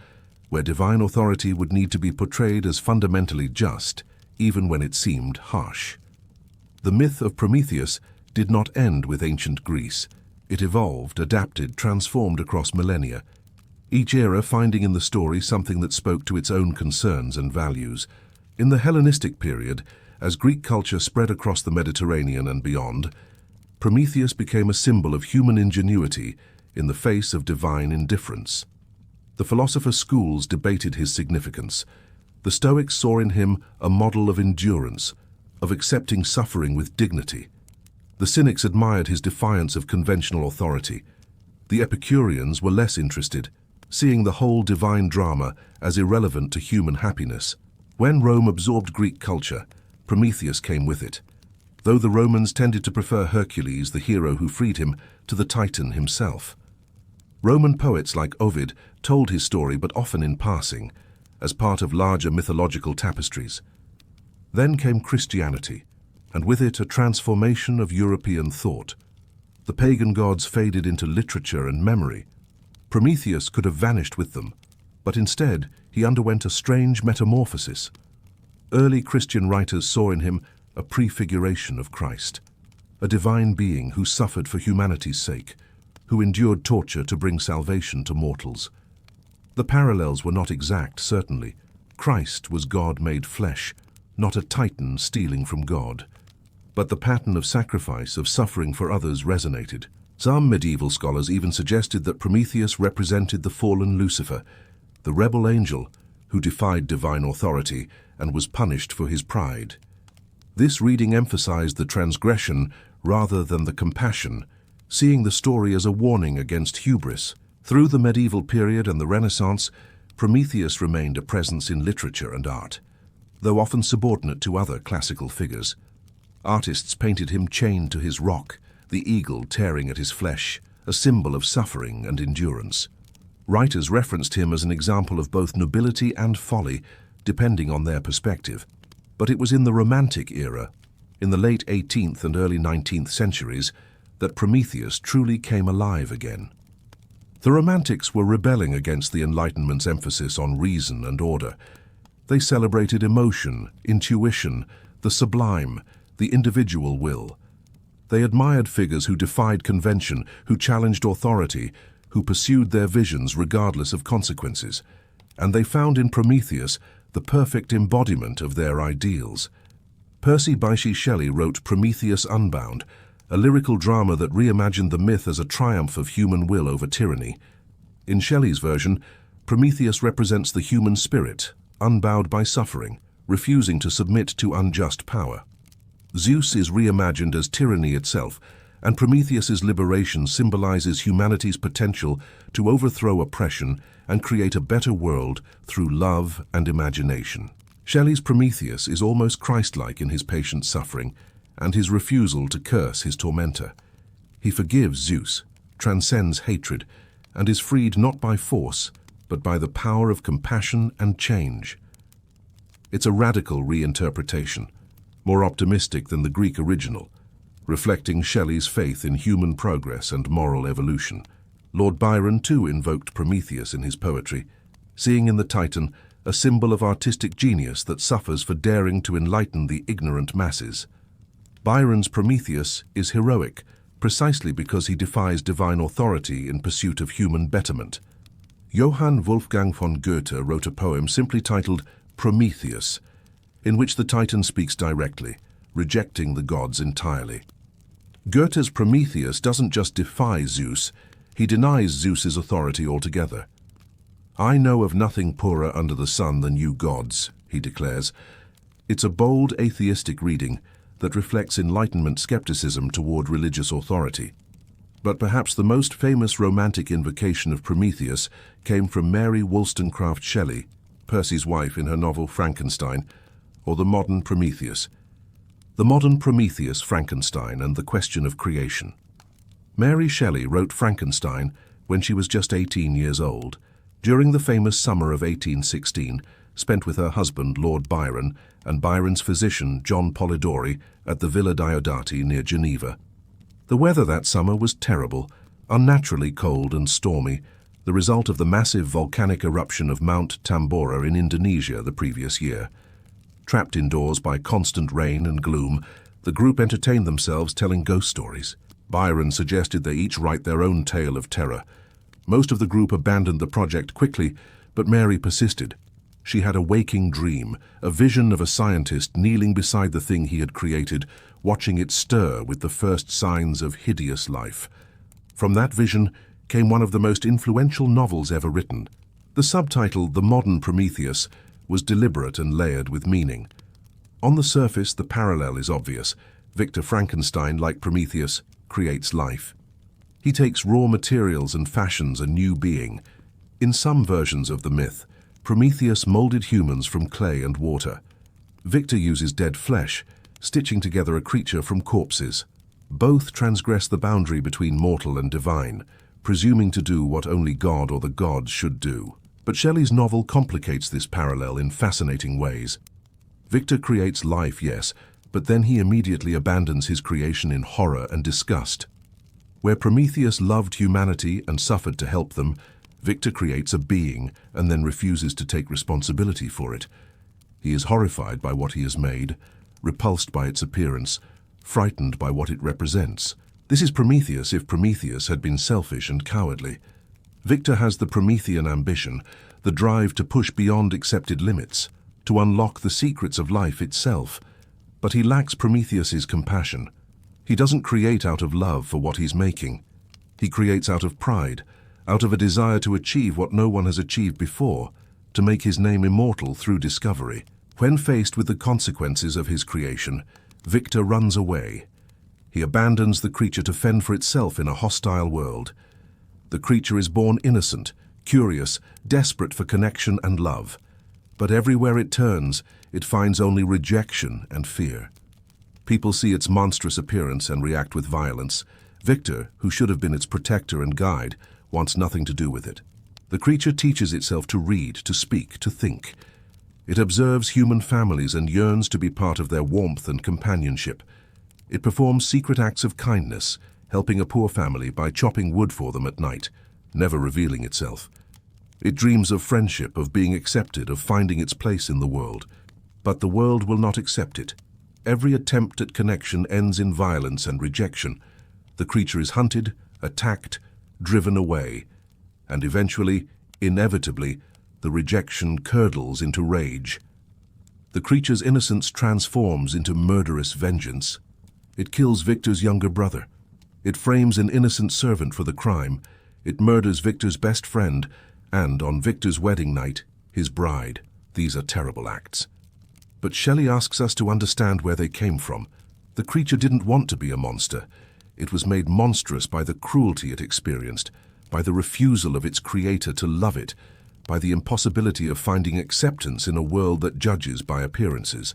where divine authority would need to be portrayed as fundamentally just, even when it seemed harsh. The myth of Prometheus did not end with ancient Greece. It evolved, adapted, transformed across millennia, each era finding in the story something that spoke to its own concerns and values. In the Hellenistic period, as Greek culture spread across the Mediterranean and beyond, Prometheus became a symbol of human ingenuity in the face of divine indifference. The philosopher schools debated his significance. The Stoics saw in him a model of endurance, of accepting suffering with dignity. The Cynics admired his defiance of conventional authority. The Epicureans were less interested, seeing the whole divine drama as irrelevant to human happiness. When Rome absorbed Greek culture, Prometheus came with it, though the Romans tended to prefer Hercules, the hero who freed him, to the Titan himself. Roman poets like Ovid told his story, but often in passing, as part of larger mythological tapestries. Then came Christianity, and with it a transformation of European thought. The pagan gods faded into literature and memory. Prometheus could have vanished with them, but instead he underwent a strange metamorphosis. Early Christian writers saw in him a prefiguration of Christ, a divine being who suffered for humanity's sake, who endured torture to bring salvation to mortals. The parallels were not exact, certainly. Christ was God made flesh, not a titan stealing from God. But the pattern of sacrifice, of suffering for others, resonated. Some medieval scholars even suggested that Prometheus represented the fallen Lucifer, the rebel angel who defied divine authority and was punished for his pride. This reading emphasized the transgression rather than the compassion, seeing the story as a warning against hubris. Through the medieval period and the Renaissance, Prometheus remained a presence in literature and art, though often subordinate to other classical figures. Artists painted him chained to his rock, the eagle tearing at his flesh, a symbol of suffering and endurance. Writers referenced him as an example of both nobility and folly, depending on their perspective. But it was in the Romantic era, in the late 18th and early 19th centuries, that Prometheus truly came alive again. The Romantics were rebelling against the Enlightenment's emphasis on reason and order. They celebrated emotion, intuition, the sublime, the individual will. They admired figures who defied convention, who challenged authority, who pursued their visions regardless of consequences. And they found in Prometheus the perfect embodiment of their ideals. Percy Bysshe Shelley wrote Prometheus Unbound, a lyrical drama that reimagined the myth as a triumph of human will over tyranny. In Shelley's version, Prometheus represents the human spirit, unbowed by suffering, refusing to submit to unjust power. Zeus is reimagined as tyranny itself, and Prometheus's liberation symbolizes humanity's potential to overthrow oppression and create a better world through love and imagination. Shelley's Prometheus is almost Christ-like in his patient suffering and his refusal to curse his tormentor. He forgives Zeus, transcends hatred, and is freed not by force, but by the power of compassion and change. It's a radical reinterpretation, more optimistic than the Greek original, reflecting Shelley's faith in human progress and moral evolution. Lord Byron too invoked Prometheus in his poetry, seeing in the Titan a symbol of artistic genius that suffers for daring to enlighten the ignorant masses. Byron's Prometheus is heroic, precisely because he defies divine authority in pursuit of human betterment. Johann Wolfgang von Goethe wrote a poem simply titled Prometheus, in which the Titan speaks directly, rejecting the gods entirely. Goethe's Prometheus doesn't just defy Zeus, he denies Zeus's authority altogether. "I know of nothing poorer under the sun than you gods," he declares. It's a bold atheistic reading that reflects Enlightenment skepticism toward religious authority. But perhaps the most famous romantic invocation of Prometheus came from Mary Wollstonecraft Shelley, Percy's wife in her novel Frankenstein, or the modern Prometheus. The modern Prometheus, Frankenstein, and the question of creation. Mary Shelley wrote Frankenstein when she was just 18 years old, during the famous summer of 1816, spent with her husband, Lord Byron, and Byron's physician, John Polidori, at the Villa Diodati near Geneva. The weather that summer was terrible, unnaturally cold and stormy, the result of the massive volcanic eruption of Mount Tambora in Indonesia the previous year. Trapped indoors by constant rain and gloom, the group entertained themselves telling ghost stories. Byron suggested they each write their own tale of terror. Most of the group abandoned the project quickly, but Mary persisted. She had a waking dream, a vision of a scientist kneeling beside the thing he had created, watching it stir with the first signs of hideous life. From that vision came one of the most influential novels ever written. The subtitle, The Modern Prometheus, was deliberate and layered with meaning. On the surface, the parallel is obvious. Victor Frankenstein, like Prometheus, creates life. He takes raw materials and fashions a new being. In some versions of the myth, Prometheus molded humans from clay and water. Victor uses dead flesh, stitching together a creature from corpses. Both transgress the boundary between mortal and divine, presuming to do what only God or the gods should do. But Shelley's novel complicates this parallel in fascinating ways. Victor creates life, yes, but then he immediately abandons his creation in horror and disgust. Where Prometheus loved humanity and suffered to help them, Victor creates a being and then refuses to take responsibility for it. He is horrified by what he has made, repulsed by its appearance, frightened by what it represents. This is Prometheus if Prometheus had been selfish and cowardly. Victor has the Promethean ambition, the drive to push beyond accepted limits, to unlock the secrets of life itself. But he lacks Prometheus's compassion. He doesn't create out of love for what he's making. He creates out of pride, out of a desire to achieve what no one has achieved before, to make his name immortal through discovery. When faced with the consequences of his creation, Victor runs away. He abandons the creature to fend for itself in a hostile world. The creature is born innocent, curious, desperate for connection and love. But everywhere it turns, it finds only rejection and fear. People see its monstrous appearance and react with violence. Victor, who should have been its protector and guide, wants nothing to do with it. The creature teaches itself to read, to speak, to think. It observes human families and yearns to be part of their warmth and companionship. It performs secret acts of kindness, helping a poor family by chopping wood for them at night, never revealing itself. It dreams of friendship, of being accepted, of finding its place in the world. But the world will not accept it. Every attempt at connection ends in violence and rejection. The creature is hunted, attacked, driven away, and eventually, inevitably, the rejection curdles into rage. The creature's innocence transforms into murderous vengeance. It kills Victor's younger brother. It frames an innocent servant for the crime. It murders Victor's best friend, and on Victor's wedding night, his bride. These are terrible acts. But Shelley asks us to understand where they came from. The creature didn't want to be a monster. It was made monstrous by the cruelty it experienced, by the refusal of its creator to love it, by the impossibility of finding acceptance in a world that judges by appearances.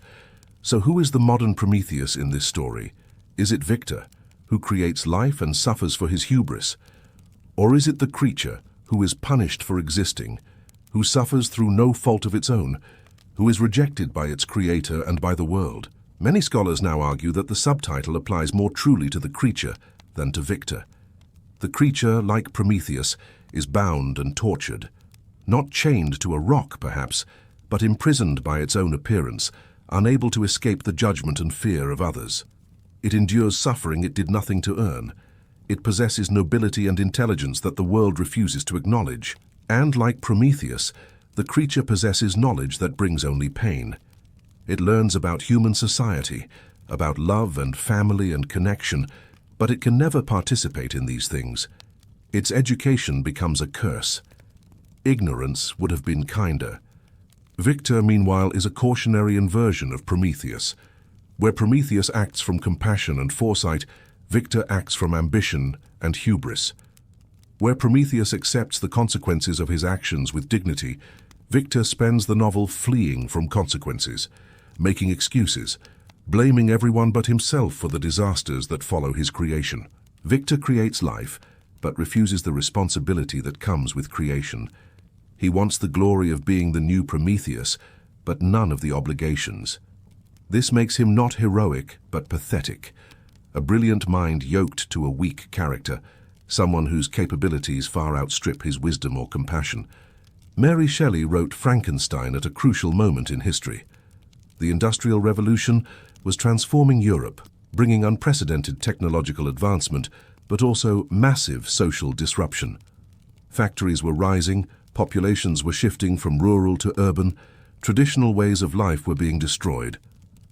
So who is the modern Prometheus in this story? Is it Victor, who creates life and suffers for his hubris? Or is it the creature, who is punished for existing, who suffers through no fault of its own, who is rejected by its creator and by the world? Many scholars now argue that the subtitle applies more truly to the creature than to Victor. The creature, like Prometheus, is bound and tortured, not chained to a rock perhaps, but imprisoned by its own appearance, unable to escape the judgment and fear of others. It endures suffering it did nothing to earn. It possesses nobility and intelligence that the world refuses to acknowledge. And like Prometheus, the creature possesses knowledge that brings only pain. It learns about human society, about love and family and connection, but it can never participate in these things. Its education becomes a curse. Ignorance would have been kinder. Victor, meanwhile, is a cautionary inversion of Prometheus. Where Prometheus acts from compassion and foresight, Victor acts from ambition and hubris. Where Prometheus accepts the consequences of his actions with dignity, Victor spends the novel fleeing from consequences, making excuses, blaming everyone but himself for the disasters that follow his creation. Victor creates life, but refuses the responsibility that comes with creation. He wants the glory of being the new Prometheus, but none of the obligations. This makes him not heroic, but pathetic, a brilliant mind yoked to a weak character, someone whose capabilities far outstrip his wisdom or compassion. Mary Shelley wrote Frankenstein at a crucial moment in history. The Industrial Revolution was transforming Europe, bringing unprecedented technological advancement, but also massive social disruption. Factories were rising, populations were shifting from rural to urban, traditional ways of life were being destroyed.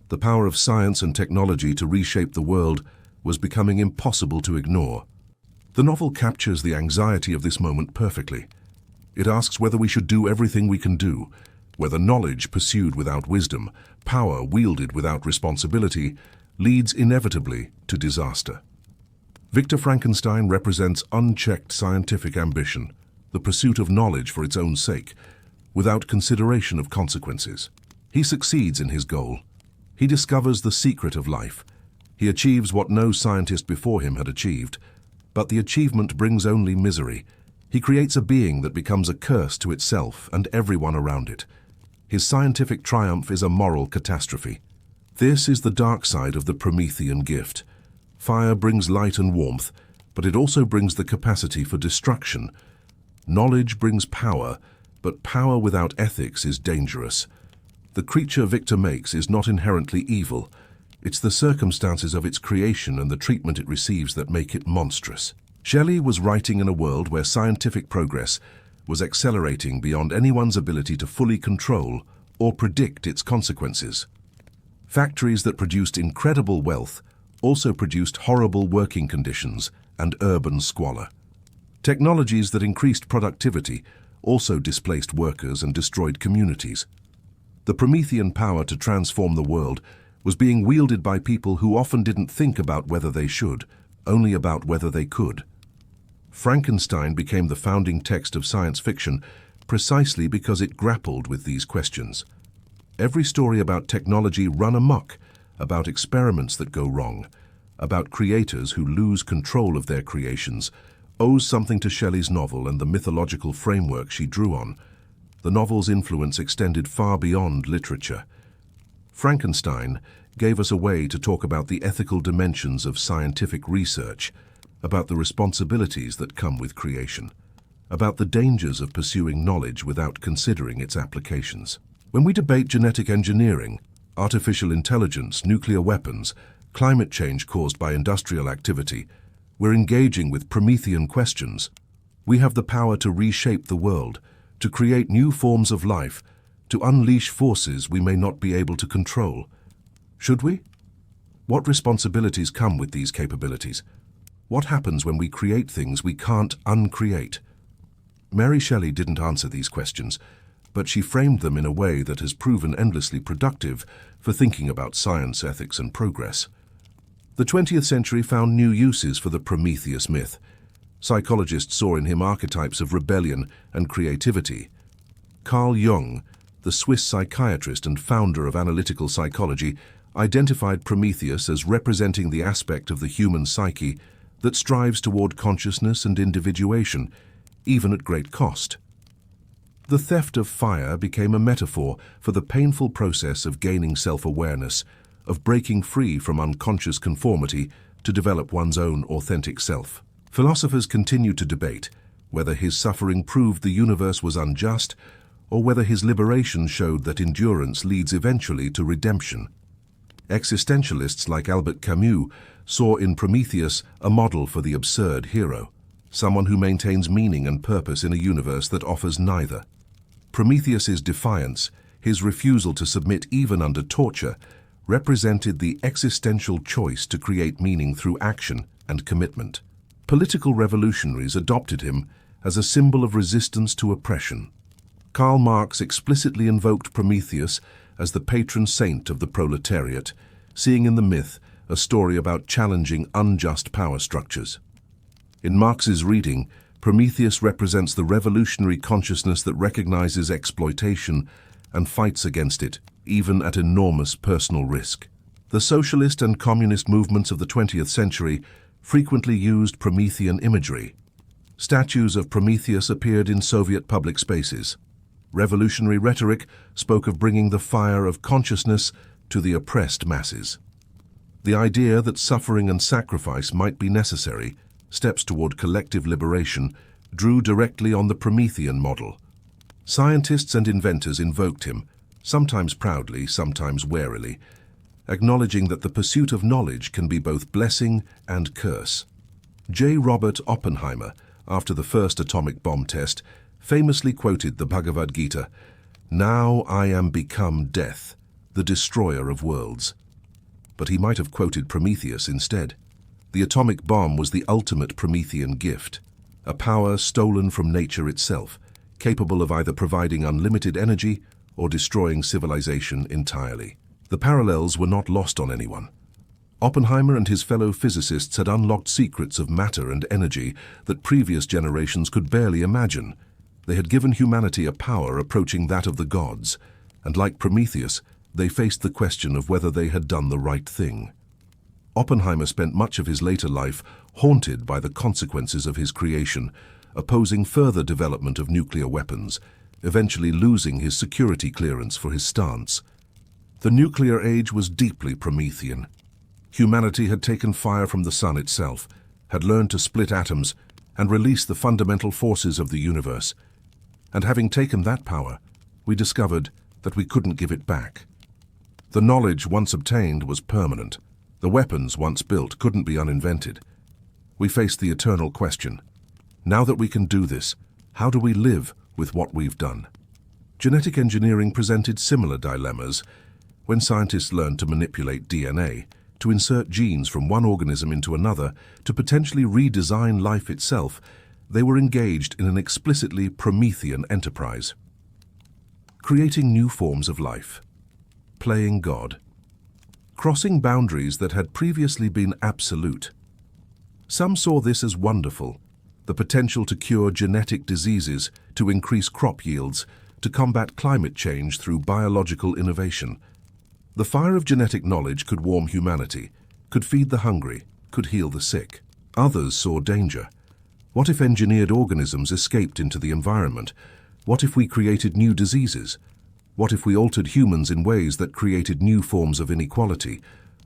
The power of science and technology to reshape the world was becoming impossible to ignore. The novel captures the anxiety of this moment perfectly. It asks whether we should do everything we can do, whether knowledge pursued without wisdom, power wielded without responsibility, leads inevitably to disaster. Victor Frankenstein represents unchecked scientific ambition, the pursuit of knowledge for its own sake, without consideration of consequences. He succeeds in his goal. He discovers the secret of life. He achieves what no scientist before him had achieved. But the achievement brings only misery. He creates a being that becomes a curse to itself and everyone around it. His scientific triumph is a moral catastrophe. This is the dark side of the Promethean gift. Fire brings light and warmth, but it also brings the capacity for destruction. Knowledge brings power, but power without ethics is dangerous. The creature Victor makes is not inherently evil. It's the circumstances of its creation and the treatment it receives that make it monstrous. Shelley was writing in a world where scientific progress was accelerating beyond anyone's ability to fully control or predict its consequences. Factories that produced incredible wealth also produced horrible working conditions and urban squalor. Technologies that increased productivity also displaced workers and destroyed communities. The Promethean power to transform the world was being wielded by people who often didn't think about whether they should, only about whether they could. Frankenstein became the founding text of science fiction precisely because it grappled with these questions. Every story about technology run amok, about experiments that go wrong, about creators who lose control of their creations, owes something to Shelley's novel and the mythological framework she drew on. The novel's influence extended far beyond literature. Frankenstein gave us a way to talk about the ethical dimensions of scientific research, about the responsibilities that come with creation, about the dangers of pursuing knowledge without considering its applications. When we debate genetic engineering, artificial intelligence, nuclear weapons, climate change caused by industrial activity, we're engaging with Promethean questions. We have the power to reshape the world, to create new forms of life, to unleash forces we may not be able to control. Should we? What responsibilities come with these capabilities? What happens when we create things we can't uncreate? Mary Shelley didn't answer these questions, but she framed them in a way that has proven endlessly productive for thinking about science, ethics, and progress. The 20th century found new uses for the Prometheus myth. Psychologists saw in him archetypes of rebellion and creativity. Carl Jung, the Swiss psychiatrist and founder of analytical psychology, identified Prometheus as representing the aspect of the human psyche that strives toward consciousness and individuation, even at great cost. The theft of fire became a metaphor for the painful process of gaining self-awareness, of breaking free from unconscious conformity to develop one's own authentic self. Philosophers continue to debate whether his suffering proved the universe was unjust or whether his liberation showed that endurance leads eventually to redemption. Existentialists like Albert Camus saw in Prometheus a model for the absurd hero, someone who maintains meaning and purpose in a universe that offers neither. Prometheus's defiance, his refusal to submit even under torture, represented the existential choice to create meaning through action and commitment. Political revolutionaries adopted him as a symbol of resistance to oppression. Karl Marx explicitly invoked Prometheus as the patron saint of the proletariat, seeing in the myth a story about challenging unjust power structures. In Marx's reading, Prometheus represents the revolutionary consciousness that recognizes exploitation and fights against it, even at enormous personal risk. The socialist and communist movements of the 20th century frequently used Promethean imagery. Statues of Prometheus appeared in Soviet public spaces. Revolutionary rhetoric spoke of bringing the fire of consciousness to the oppressed masses. The idea that suffering and sacrifice might be necessary, steps toward collective liberation, drew directly on the Promethean model. Scientists and inventors invoked him, sometimes proudly, sometimes warily, acknowledging that the pursuit of knowledge can be both blessing and curse. J. Robert Oppenheimer, after the first atomic bomb test, famously quoted the Bhagavad Gita, "Now I am become death, the destroyer of worlds." But he might have quoted Prometheus instead. The atomic bomb was the ultimate Promethean gift, a power stolen from nature itself, capable of either providing unlimited energy or destroying civilization entirely. The parallels were not lost on anyone. Oppenheimer and his fellow physicists had unlocked secrets of matter and energy that previous generations could barely imagine. They had given humanity a power approaching that of the gods, and like Prometheus, they faced the question of whether they had done the right thing. Oppenheimer spent much of his later life haunted by the consequences of his creation, opposing further development of nuclear weapons, eventually losing his security clearance for his stance. The nuclear age was deeply Promethean. Humanity had taken fire from the sun itself, had learned to split atoms and release the fundamental forces of the universe. And having taken that power, we discovered that we couldn't give it back. The knowledge once obtained was permanent. The weapons once built couldn't be uninvented. We faced the eternal question: now that we can do this, how do we live with what we've done? Genetic engineering presented similar dilemmas. When scientists learned to manipulate DNA, to insert genes from one organism into another, to potentially redesign life itself, they were engaged in an explicitly Promethean enterprise. Creating new forms of life. Playing God. Crossing boundaries that had previously been absolute. Some saw this as wonderful, the potential to cure genetic diseases, to increase crop yields, to combat climate change through biological innovation. The fire of genetic knowledge could warm humanity, could feed the hungry, could heal the sick. Others saw danger. What if engineered organisms escaped into the environment? What if we created new diseases? What if we altered humans in ways that created new forms of inequality?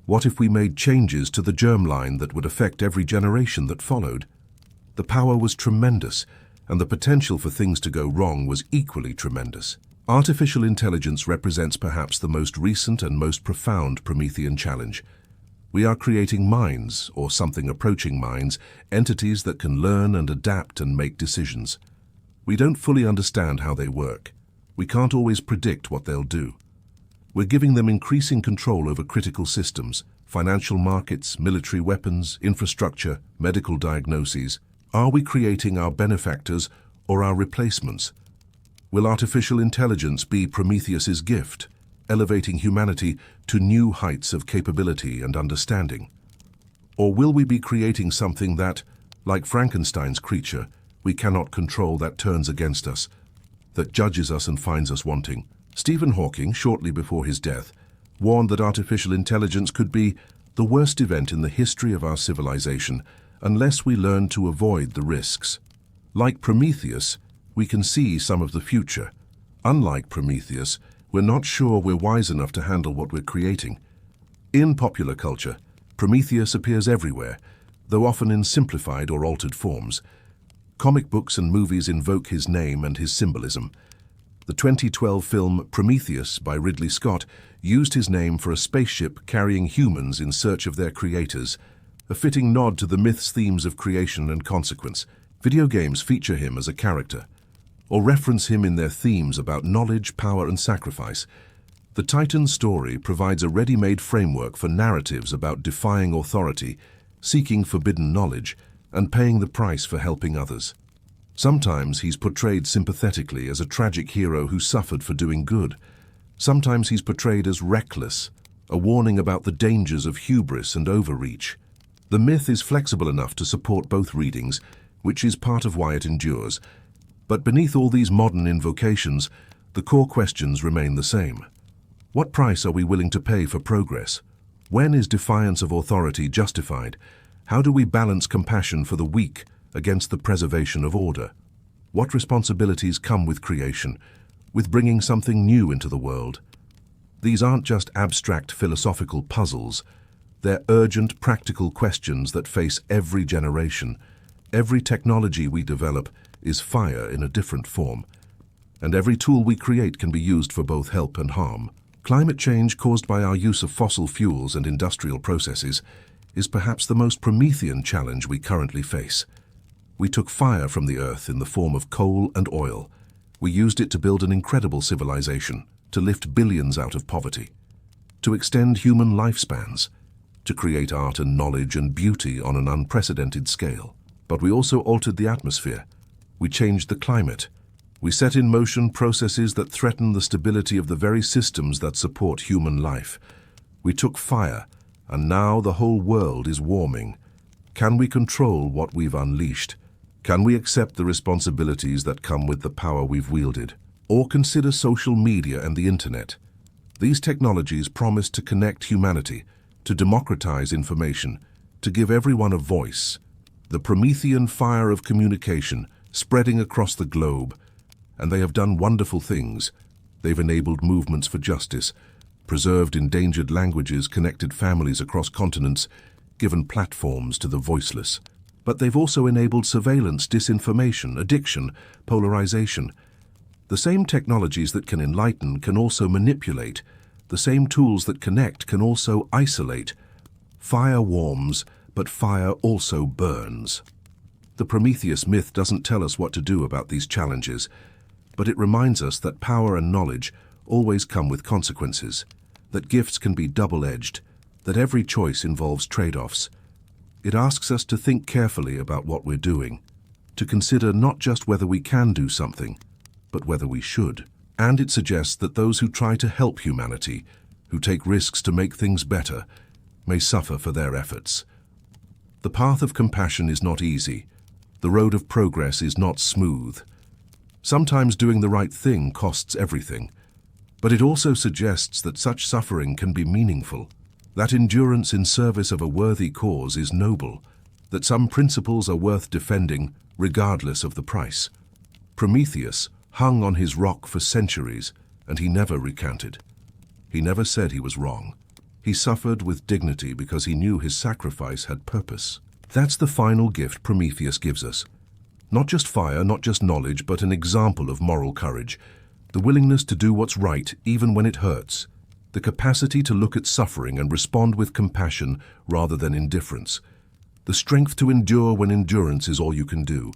What if we made changes to the germline that would affect every generation that followed? The power was tremendous, and the potential for things to go wrong was equally tremendous. Artificial intelligence represents perhaps the most recent and most profound Promethean challenge. We are creating minds, or something approaching minds, entities that can learn and adapt and make decisions. We don't fully understand how they work. We can't always predict what they'll do. We're giving them increasing control over critical systems, financial markets, military weapons, infrastructure, medical diagnoses. Are we creating our benefactors or our replacements? Will artificial intelligence be Prometheus's gift, elevating humanity to new heights of capability and understanding? Or will we be creating something that, like Frankenstein's creature, we cannot control, that turns against us, that judges us and finds us wanting? Stephen Hawking, shortly before his death, warned that artificial intelligence could be the worst event in the history of our civilization unless we learn to avoid the risks. Like Prometheus, we can see some of the future. Unlike Prometheus, we're not sure we're wise enough to handle what we're creating. In popular culture, Prometheus appears everywhere, though often in simplified or altered forms. Comic books and movies invoke his name and his symbolism. The 2012 film Prometheus by Ridley Scott used his name for a spaceship carrying humans in search of their creators, a fitting nod to the myth's themes of creation and consequence. Video games feature him as a character, or reference him in their themes about knowledge, power, and sacrifice. The Titan story provides a ready-made framework for narratives about defying authority, seeking forbidden knowledge, and paying the price for helping others. Sometimes he's portrayed sympathetically as a tragic hero who suffered for doing good. Sometimes he's portrayed as reckless, a warning about the dangers of hubris and overreach. The myth is flexible enough to support both readings, which is part of why it endures. But beneath all these modern invocations, the core questions remain the same. What price are we willing to pay for progress? When is defiance of authority justified? How do we balance compassion for the weak against the preservation of order? What responsibilities come with creation, with bringing something new into the world? These aren't just abstract philosophical puzzles. They're urgent, practical questions that face every generation. Every technology we develop is fire in a different form, and every tool we create can be used for both help and harm. Climate change caused by our use of fossil fuels and industrial processes is perhaps the most Promethean challenge we currently face. We took fire from the earth in the form of coal and oil. We used it to build an incredible civilization, to lift billions out of poverty, to extend human lifespans, to create art and knowledge and beauty on an unprecedented scale. But we also altered the atmosphere. We changed the climate. We set in motion processes that threaten the stability of the very systems that support human life. We took fire, and now the whole world is warming. Can we control what we've unleashed? Can we accept the responsibilities that come with the power we've wielded? Or consider social media and the internet? These technologies promise to connect humanity, to democratize information, to give everyone a voice. The Promethean fire of communication spreading across the globe, and they have done wonderful things. They've enabled movements for justice, preserved endangered languages, connected families across continents, given platforms to the voiceless. But they've also enabled surveillance, disinformation, addiction, polarization. The same technologies that can enlighten can also manipulate. The same tools that connect can also isolate. Fire warms, but fire also burns. The Prometheus myth doesn't tell us what to do about these challenges, but it reminds us that power and knowledge always come with consequences, that gifts can be double-edged, that every choice involves trade-offs. It asks us to think carefully about what we're doing, to consider not just whether we can do something, but whether we should. And it suggests that those who try to help humanity, who take risks to make things better, may suffer for their efforts. The path of compassion is not easy. The road of progress is not smooth. Sometimes doing the right thing costs everything, but it also suggests that such suffering can be meaningful, that endurance in service of a worthy cause is noble, that some principles are worth defending regardless of the price. Prometheus hung on his rock for centuries, and he never recanted. He never said he was wrong. He suffered with dignity because he knew his sacrifice had purpose. That's the final gift Prometheus gives us. Not just fire, not just knowledge, but an example of moral courage. The willingness to do what's right, even when it hurts. The capacity to look at suffering and respond with compassion rather than indifference. The strength to endure when endurance is all you can do.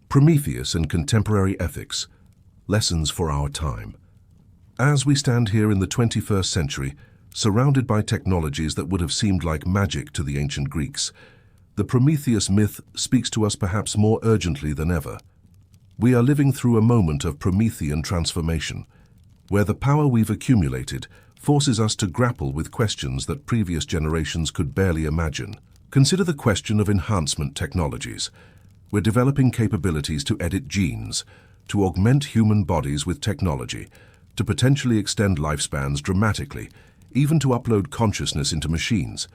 Prometheus and contemporary ethics. Lessons for our time. As we stand here in the 21st century, surrounded by technologies that would have seemed like magic to the ancient Greeks, the Prometheus myth speaks to us perhaps more urgently than ever. We are living through a moment of Promethean transformation, where the power we've accumulated forces us to grapple with questions that previous generations could barely imagine. Consider the question of enhancement technologies. We're developing capabilities to edit genes, to augment human bodies with technology, to potentially extend lifespans dramatically, even to upload consciousness into machines.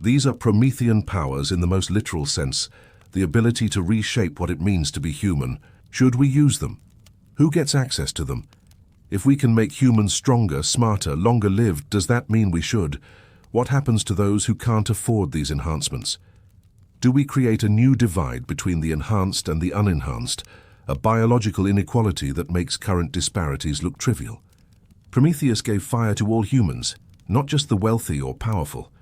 These are Promethean powers in the most literal sense, the ability to reshape what it means to be human. Should we use them? Who gets access to them? If we can make humans stronger, smarter, longer lived, does that mean we should? What happens to those who can't afford these enhancements? Do we create a new divide between the enhanced and the unenhanced, a biological inequality that makes current disparities look trivial? Prometheus gave fire to all humans, not just the wealthy or powerful.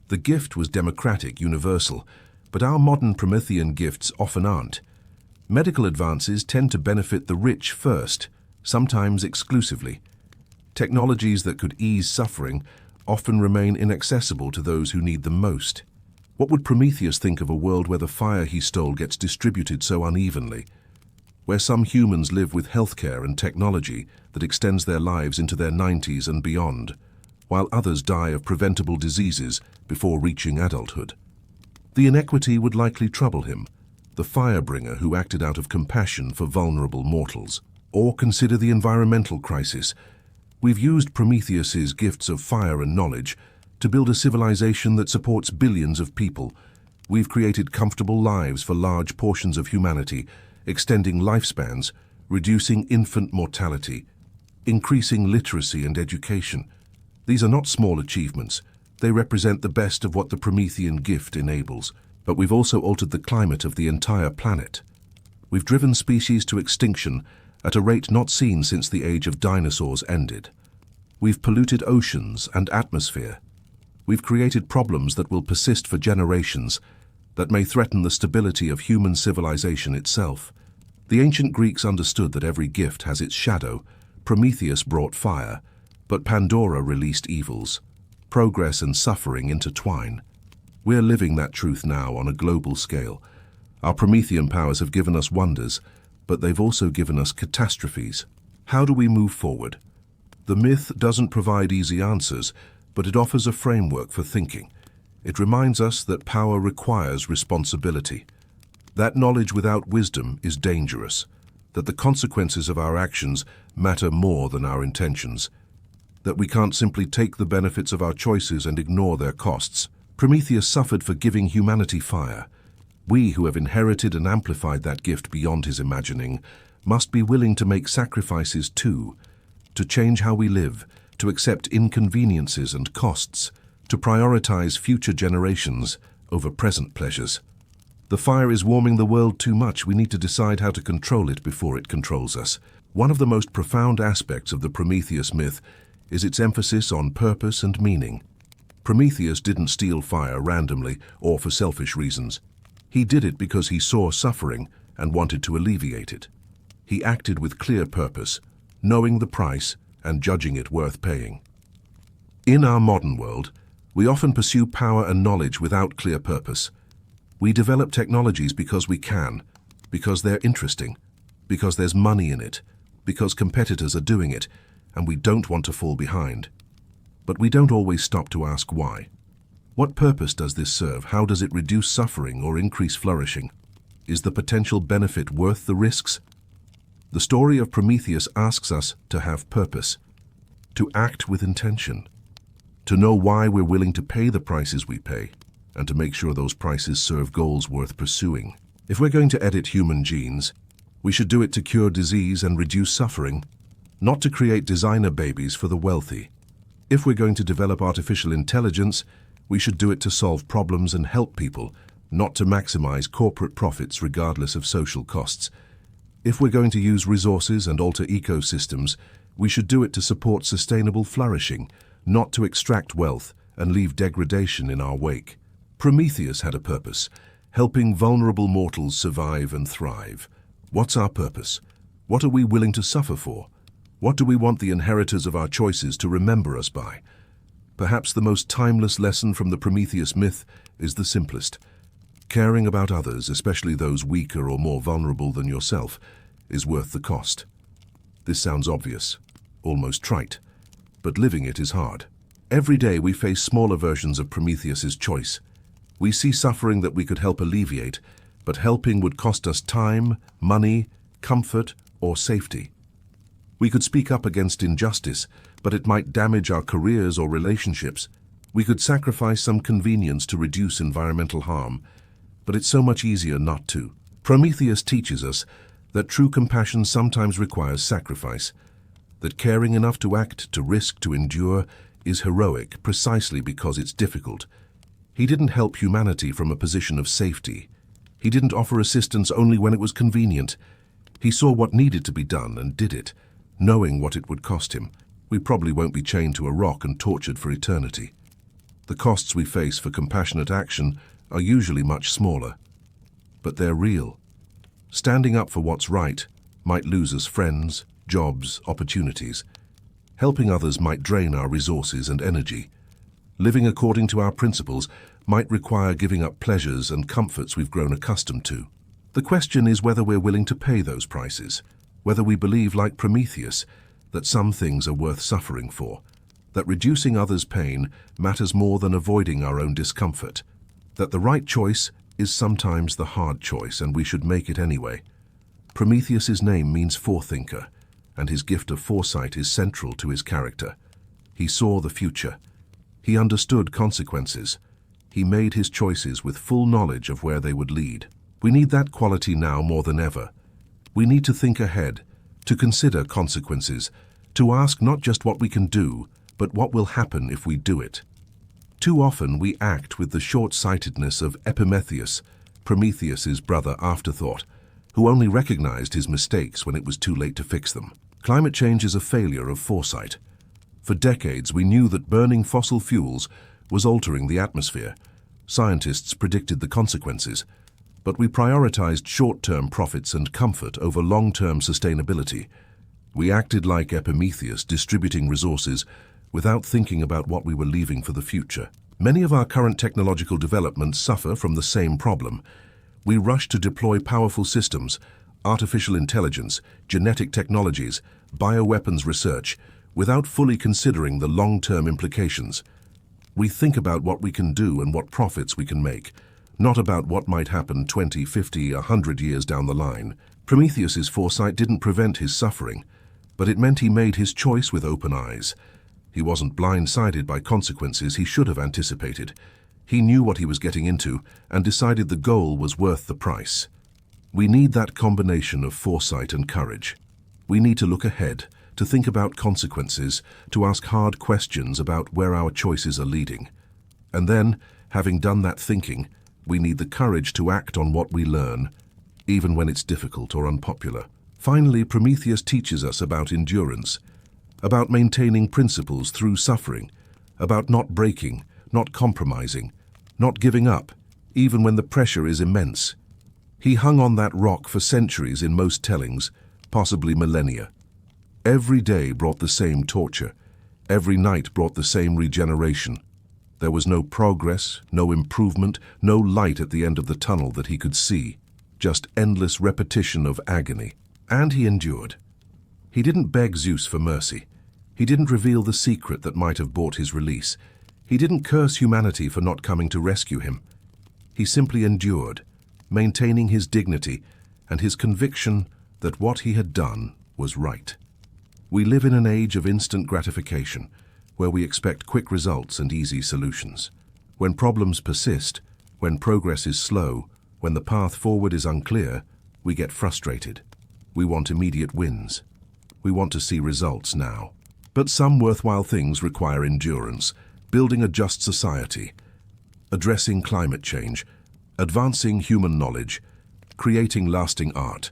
The gift was democratic, universal, but our modern Promethean gifts often aren't. Medical advances tend to benefit the rich first, sometimes exclusively. Technologies that could ease suffering often remain inaccessible to those who need them most. What would Prometheus think of a world where the fire he stole gets distributed so unevenly? Where some humans live with healthcare and technology that extends their lives into their 90s and beyond, while others die of preventable diseases before reaching adulthood? The inequity would likely trouble him, the firebringer who acted out of compassion for vulnerable mortals. Or consider the environmental crisis. We've used Prometheus's gifts of fire and knowledge to build a civilization that supports billions of people. We've created comfortable lives for large portions of humanity, extending lifespans, reducing infant mortality, increasing literacy and education. These are not small achievements. They represent the best of what the Promethean gift enables. But we've also altered the climate of the entire planet. We've driven species to extinction at a rate not seen since the age of dinosaurs ended. We've polluted oceans and atmosphere. We've created problems that will persist for generations, that may threaten the stability of human civilization itself. The ancient Greeks understood that every gift has its shadow. Prometheus brought fire, but Pandora released evils. Progress and suffering intertwine. We're living that truth now on a global scale. Our Promethean powers have given us wonders, but they've also given us catastrophes. How do we move forward? The myth doesn't provide easy answers, but it offers a framework for thinking. It reminds us that power requires responsibility, that knowledge without wisdom is dangerous, that the consequences of our actions matter more than our intentions. that we can't simply take the benefits of our choices and ignore their costs. Prometheus suffered for giving humanity fire. We, who have inherited and amplified that gift beyond his imagining, must be willing to make sacrifices too, to change how we live, to accept inconveniences and costs, to prioritize future generations over present pleasures. The fire is warming the world too much. We need to decide how to control it before it controls us. One of the most profound aspects of the Prometheus myth is its emphasis on purpose and meaning. Prometheus didn't steal fire randomly or for selfish reasons. He did it because he saw suffering and wanted to alleviate it. He acted with clear purpose, knowing the price and judging it worth paying. In our modern world, we often pursue power and knowledge without clear purpose. We develop technologies because we can, because they're interesting, because there's money in it, because competitors are doing it, and we don't want to fall behind. But we don't always stop to ask why. What purpose does this serve? How does it reduce suffering or increase flourishing? Is the potential benefit worth the risks? The story of Prometheus asks us to have purpose, to act with intention, to know why we're willing to pay the prices we pay, and to make sure those prices serve goals worth pursuing. If we're going to edit human genes, we should do it to cure disease and reduce suffering, not to create designer babies for the wealthy. If we're going to develop artificial intelligence, we should do it to solve problems and help people, not to maximize corporate profits regardless of social costs. If we're going to use resources and alter ecosystems, we should do it to support sustainable flourishing, not to extract wealth and leave degradation in our wake. Prometheus had a purpose, helping vulnerable mortals survive and thrive. What's our purpose? What are we willing to suffer for? What do we want the inheritors of our choices to remember us by? Perhaps the most timeless lesson from the Prometheus myth is the simplest. Caring about others, especially those weaker or more vulnerable than yourself, is worth the cost. This sounds obvious, almost trite, but living it is hard. Every day we face smaller versions of Prometheus's choice. We see suffering that we could help alleviate, but helping would cost us time, money, comfort, or safety. We could speak up against injustice, but it might damage our careers or relationships. We could sacrifice some convenience to reduce environmental harm, but it's so much easier not to. Prometheus teaches us that true compassion sometimes requires sacrifice, that caring enough to act, to risk, to endure is heroic precisely because it's difficult. He didn't help humanity from a position of safety. He didn't offer assistance only when it was convenient. He saw what needed to be done and did it, knowing what it would cost him. We probably won't be chained to a rock and tortured for eternity. The costs we face for compassionate action are usually much smaller, but they're real. Standing up for what's right might lose us friends, jobs, opportunities. Helping others might drain our resources and energy. Living according to our principles might require giving up pleasures and comforts we've grown accustomed to. The question is whether we're willing to pay those prices, whether we believe, like Prometheus, that some things are worth suffering for, that reducing others' pain matters more than avoiding our own discomfort, that the right choice is sometimes the hard choice and we should make it anyway. Prometheus's name means forethinker, and his gift of foresight is central to his character. He saw the future. He understood consequences. He made his choices with full knowledge of where they would lead. We need that quality now more than ever. We need to think ahead, to consider consequences, to ask not just what we can do, but what will happen if we do it. Too often we act with the short-sightedness of Prometheus, Prometheus's brother afterthought, who only recognized his mistakes when it was too late to fix them. Climate change is a failure of foresight. For decades we knew that burning fossil fuels was altering the atmosphere. Scientists predicted the consequences, but we prioritized short-term profits and comfort over long-term sustainability. We acted like Prometheus, distributing resources without thinking about what we were leaving for the future. Many of our current technological developments suffer from the same problem. We rush to deploy powerful systems, artificial intelligence, genetic technologies, bioweapons research, without fully considering the long-term implications. We think about what we can do and what profits we can make, not about what might happen 20, 50, 100 years down the line. Prometheus's foresight didn't prevent his suffering, but it meant he made his choice with open eyes. He wasn't blindsided by consequences he should have anticipated. He knew what he was getting into and decided the goal was worth the price. We need that combination of foresight and courage. We need to look ahead, to think about consequences, to ask hard questions about where our choices are leading. And then, having done that thinking, we need the courage to act on what we learn, even when it's difficult or unpopular. Finally, Prometheus teaches us about endurance, about maintaining principles through suffering, about not breaking, not compromising, not giving up, even when the pressure is immense. He hung on that rock for centuries in most tellings, possibly millennia. Every day brought the same torture. Every night brought the same regeneration. There was no progress, no improvement, no light at the end of the tunnel that he could see. Just endless repetition of agony. And he endured. He didn't beg Zeus for mercy. He didn't reveal the secret that might have bought his release. He didn't curse humanity for not coming to rescue him. He simply endured, maintaining his dignity and his conviction that what he had done was right. We live in an age of instant gratification, where we expect quick results and easy solutions. When problems persist, when progress is slow, when the path forward is unclear, we get frustrated. We want immediate wins. We want to see results now. But some worthwhile things require endurance: building a just society, addressing climate change, advancing human knowledge, creating lasting art,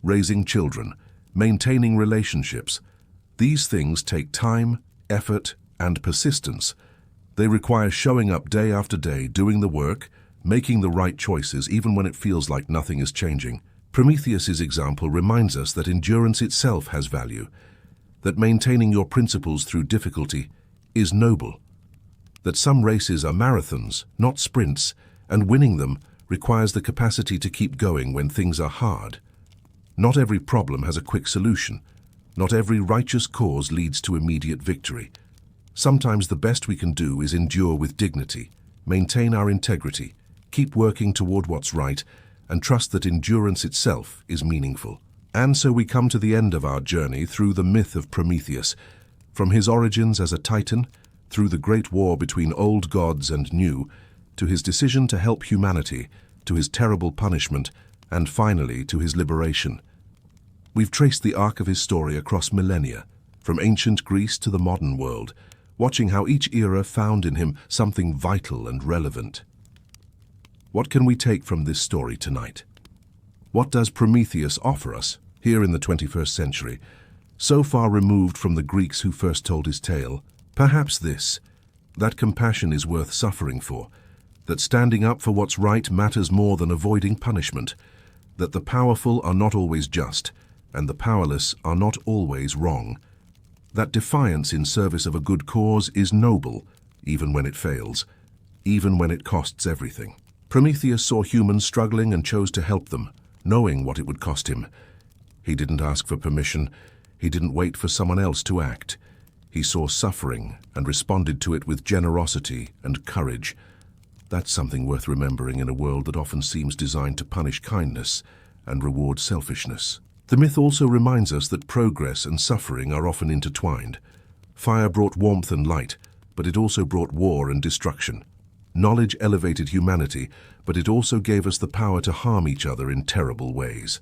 raising children, maintaining relationships. These things take time, effort, and persistence. They require showing up day after day, doing the work, making the right choices even when it feels like nothing is changing. Prometheus's example reminds us that endurance itself has value, that maintaining your principles through difficulty is noble, that some races are marathons, not sprints, and winning them requires the capacity to keep going when things are hard. Not every problem has a quick solution. Not every righteous cause leads to immediate victory. Sometimes the best we can do is endure with dignity, maintain our integrity, keep working toward what's right, and trust that endurance itself is meaningful. And so we come to the end of our journey through the myth of Prometheus, from his origins as a titan, through the great war between old gods and new, to his decision to help humanity, to his terrible punishment, and finally to his liberation. We've traced the arc of his story across millennia, from ancient Greece to the modern world, watching how each era found in him something vital and relevant. What can we take from this story tonight? What does Prometheus offer us here in the 21st century, so far removed from the Greeks who first told his tale? Perhaps this: that compassion is worth suffering for, that standing up for what's right matters more than avoiding punishment, that the powerful are not always just, and the powerless are not always wrong, that defiance in service of a good cause is noble, even when it fails, even when it costs everything. Prometheus saw humans struggling and chose to help them, knowing what it would cost him. He didn't ask for permission. He didn't wait for someone else to act. He saw suffering and responded to it with generosity and courage. That's something worth remembering in a world that often seems designed to punish kindness and reward selfishness. The myth also reminds us that progress and suffering are often intertwined. Fire brought warmth and light, but it also brought war and destruction. Knowledge elevated humanity, but it also gave us the power to harm each other in terrible ways.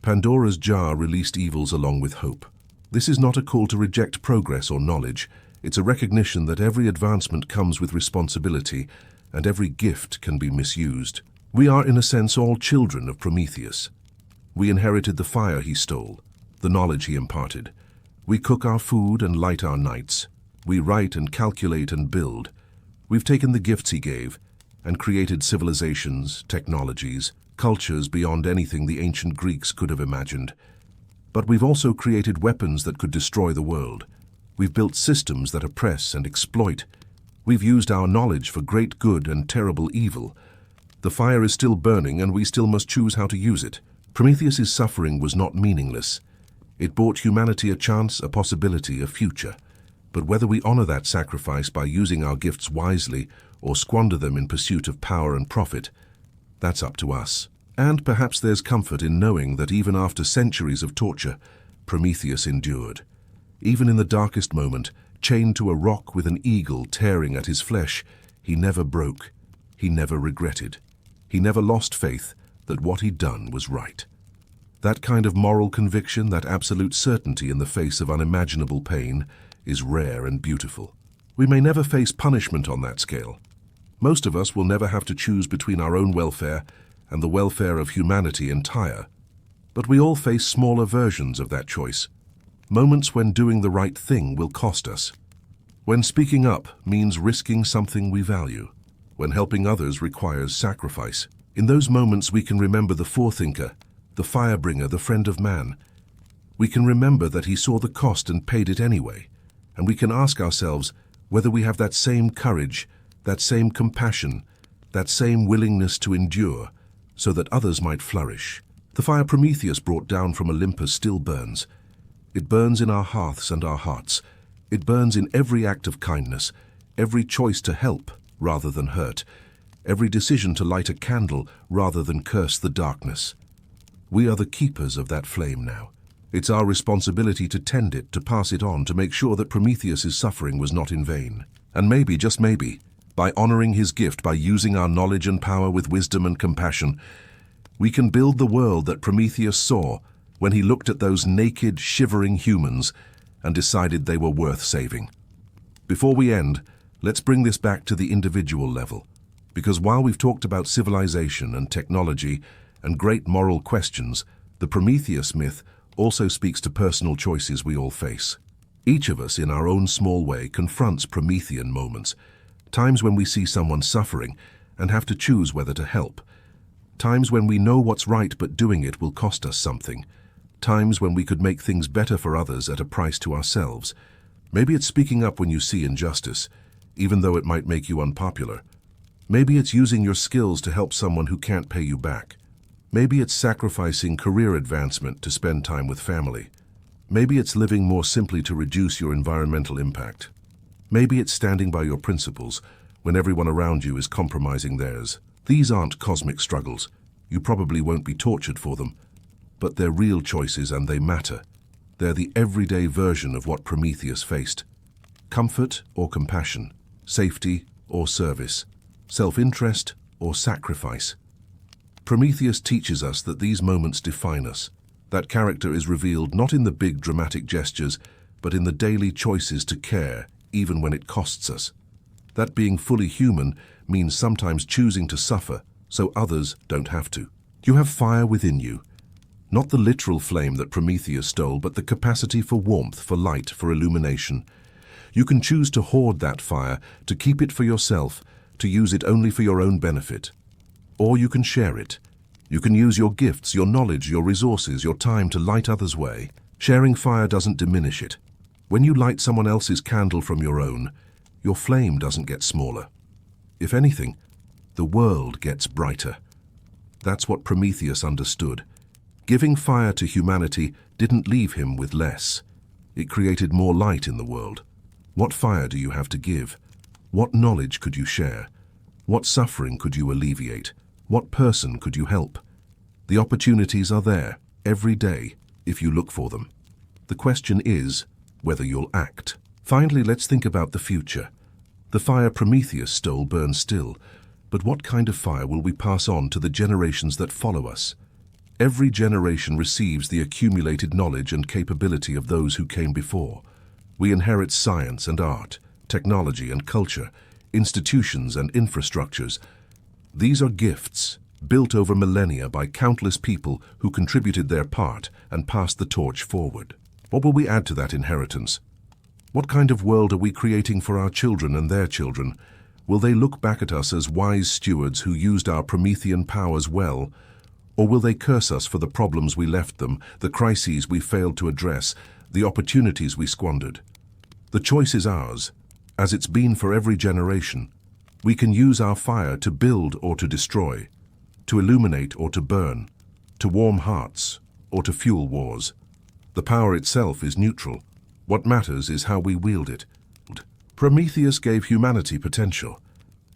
Pandora's jar released evils along with hope. This is not a call to reject progress or knowledge. It's a recognition that every advancement comes with responsibility, and every gift can be misused. We are, in a sense, all children of Prometheus. We inherited the fire he stole, the knowledge he imparted. We cook our food and light our nights. We write and calculate and build. We've taken the gifts he gave and created civilizations, technologies, cultures beyond anything the ancient Greeks could have imagined. But we've also created weapons that could destroy the world. We've built systems that oppress and exploit. We've used our knowledge for great good and terrible evil. The fire is still burning, and we still must choose how to use it. Prometheus's suffering was not meaningless. It brought humanity a chance, a possibility, a future. But whether we honor that sacrifice by using our gifts wisely or squander them in pursuit of power and profit, that's up to us. And perhaps there's comfort in knowing that even after centuries of torture, Prometheus endured. Even in the darkest moment, Chained to a rock with an eagle tearing at his flesh, he never broke. He never regretted. He never lost faith that what he'd done was right. That kind of moral conviction, that absolute certainty in the face of unimaginable pain, is rare and beautiful. We may never face punishment on that scale. Most of us will never have to choose between our own welfare and the welfare of humanity entire. But we all face smaller versions of that choice. Moments when doing the right thing will cost us. When speaking up means risking something we value. When helping others requires sacrifice. In those moments we can remember the forethinker, the firebringer, the friend of man. We can remember that he saw the cost and paid it anyway. And we can ask ourselves whether we have that same courage, that same compassion, that same willingness to endure, so that others might flourish. The fire Prometheus brought down from Olympus still burns. It burns in our hearths and our hearts. It burns in every act of kindness, every choice to help rather than hurt, every decision to light a candle rather than curse the darkness. We are the keepers of that flame now. It's our responsibility to tend it, to pass it on, to make sure that Prometheus's suffering was not in vain. And maybe, just maybe, by honoring his gift, by using our knowledge and power with wisdom and compassion, we can build the world that Prometheus saw when he looked at those naked, shivering humans and decided they were worth saving. Before we end, let's bring this back to the individual level, because while we've talked about civilization and technology and great moral questions, the Prometheus myth also speaks to personal choices we all face. Each of us, in our own small way, confronts Promethean moments, times when we see someone suffering and have to choose whether to help, times when we know what's right but doing it will cost us something, times when we could make things better for others at a price to ourselves. Maybe it's speaking up when you see injustice, even though it might make you unpopular. Maybe it's using your skills to help someone who can't pay you back. Maybe it's sacrificing career advancement to spend time with family. Maybe it's living more simply to reduce your environmental impact. Maybe it's standing by your principles when everyone around you is compromising theirs. These aren't cosmic struggles. You probably won't be tortured for them. But they're real choices and they matter. They're the everyday version of what Prometheus faced. Comfort or compassion, safety or service, self-interest or sacrifice. Prometheus teaches us that these moments define us. That character is revealed not in the big dramatic gestures, but in the daily choices to care, even when it costs us. That being fully human means sometimes choosing to suffer so others don't have to. You have fire within you. Not the literal flame that Prometheus stole, but the capacity for warmth, for light, for illumination. You can choose to hoard that fire, to keep it for yourself, to use it only for your own benefit. Or you can share it. You can use your gifts, your knowledge, your resources, your time to light others' way. Sharing fire doesn't diminish it. When you light someone else's candle from your own, your flame doesn't get smaller. If anything, the world gets brighter. That's what Prometheus understood. Giving fire to humanity didn't leave him with less. It created more light in the world. What fire do you have to give? What knowledge could you share? What suffering could you alleviate? What person could you help? The opportunities are there, every day, if you look for them. The question is whether you'll act. Finally, let's think about the future. The fire Prometheus stole burns still, but what kind of fire will we pass on to the generations that follow us? Every generation receives the accumulated knowledge and capability of those who came before. We inherit science and art, technology and culture, institutions and infrastructures. These are gifts, built over millennia by countless people who contributed their part and passed the torch forward. What will we add to that inheritance? What kind of world are we creating for our children and their children? Will they look back at us as wise stewards who used our Promethean powers well? Or will they curse us for the problems we left them, the crises we failed to address, the opportunities we squandered? The choice is ours, as it's been for every generation. We can use our fire to build or to destroy, to illuminate or to burn, to warm hearts or to fuel wars. The power itself is neutral. What matters is how we wield it. Prometheus gave humanity potential.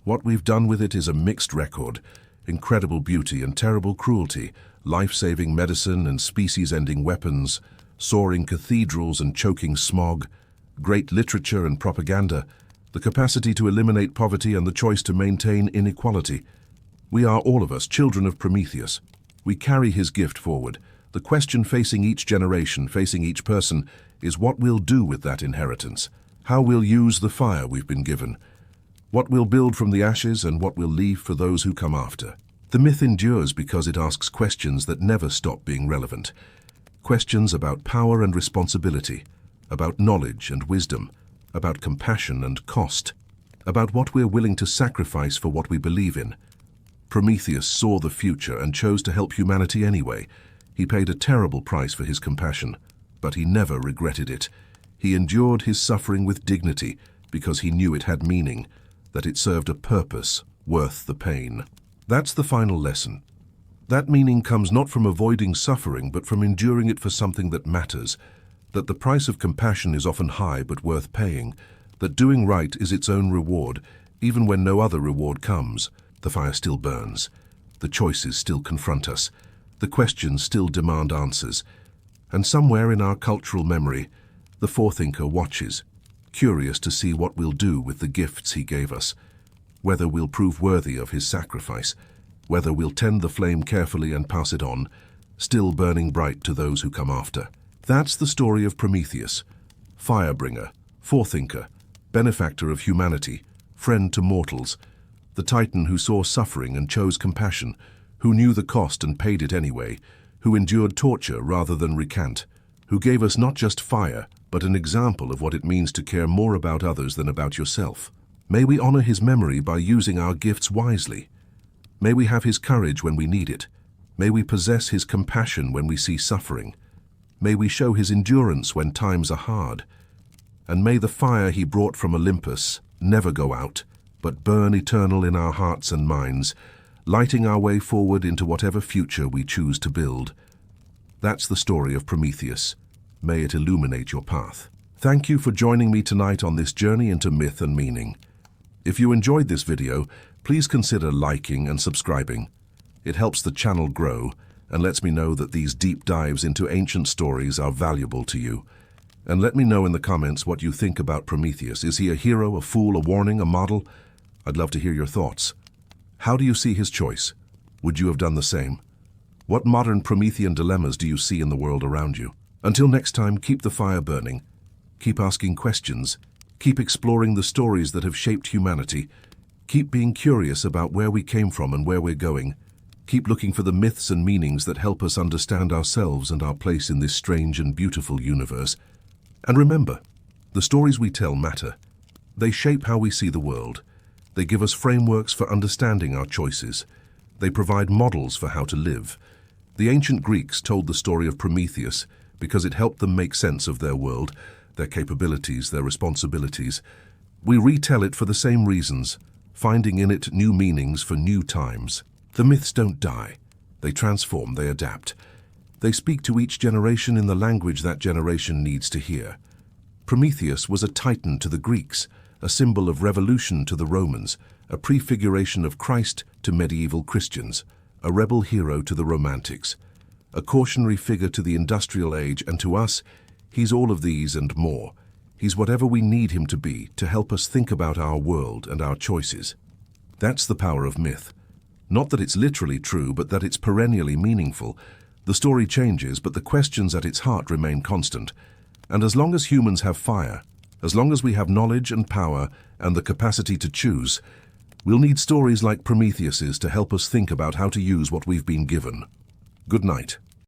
What we've done with it is a mixed record. Incredible beauty and terrible cruelty, life-saving medicine and species-ending weapons, soaring cathedrals and choking smog. great literature and propaganda, the capacity to eliminate poverty and the choice to maintain inequality. We are all of us children of Prometheus. We carry his gift forward. The question facing each generation, facing each person, is what we'll do with that inheritance. How we'll use the fire we've been given. What we'll build from the ashes and what we'll leave for those who come after. The myth endures because it asks questions that never stop being relevant. Questions about power and responsibility, about knowledge and wisdom, about compassion and cost, about what we're willing to sacrifice for what we believe in. Prometheus saw the future and chose to help humanity anyway. He paid a terrible price for his compassion, but he never regretted it. He endured his suffering with dignity because he knew it had meaning, that it served a purpose worth the pain. That's the final lesson. That meaning comes not from avoiding suffering, but from enduring it for something that matters, that the price of compassion is often high but worth paying, that doing right is its own reward, even when no other reward comes. The fire still burns. The choices still confront us. The questions still demand answers. And somewhere in our cultural memory, the forethinker watches, curious to see what we'll do with the gifts he gave us, whether we'll prove worthy of his sacrifice, whether we'll tend the flame carefully and pass it on, still burning bright to those who come after. That's the story of Prometheus, firebringer, forethinker, benefactor of humanity, friend to mortals, the Titan who saw suffering and chose compassion, who knew the cost and paid it anyway, who endured torture rather than recant, who gave us not just fire, but an example of what it means to care more about others than about yourself. May we honor his memory by using our gifts wisely. May we have his courage when we need it. May we possess his compassion when we see suffering. May we show his endurance when times are hard. And may the fire he brought from Olympus never go out, but burn eternal in our hearts and minds, lighting our way forward into whatever future we choose to build. That's the story of Prometheus. May it illuminate your path. Thank you for joining me tonight on this journey into myth and meaning. If you enjoyed this video, please consider liking and subscribing. It helps the channel grow and lets me know that these deep dives into ancient stories are valuable to you. And let me know in the comments what you think about Prometheus. Is he a hero, a fool, a warning, a model? I'd love to hear your thoughts. How do you see his choice? Would you have done the same? What modern Promethean dilemmas do you see in the world around you? Until next time, keep the fire burning. Keep asking questions. Keep exploring the stories that have shaped humanity. Keep being curious about where we came from and where we're going. Keep looking for the myths and meanings that help us understand ourselves and our place in this strange and beautiful universe. And remember, the stories we tell matter. They shape how we see the world. They give us frameworks for understanding our choices. They provide models for how to live. The ancient Greeks told the story of Prometheus because it helped them make sense of their world, their capabilities, their responsibilities. We retell it for the same reasons, finding in it new meanings for new times. The myths don't die. They transform, they adapt. They speak to each generation in the language that generation needs to hear. Prometheus was a titan to the Greeks, a symbol of revolution to the Romans, a prefiguration of Christ to medieval Christians, a rebel hero to the Romantics, a cautionary figure to the industrial age, and to us, he's all of these and more. He's whatever we need him to be to help us think about our world and our choices. That's the power of myth. Not that it's literally true, but that it's perennially meaningful. The story changes, but the questions at its heart remain constant. And as long as humans have fire, as long as we have knowledge and power and the capacity to choose, we'll need stories like Prometheus's to help us think about how to use what we've been given. Good night.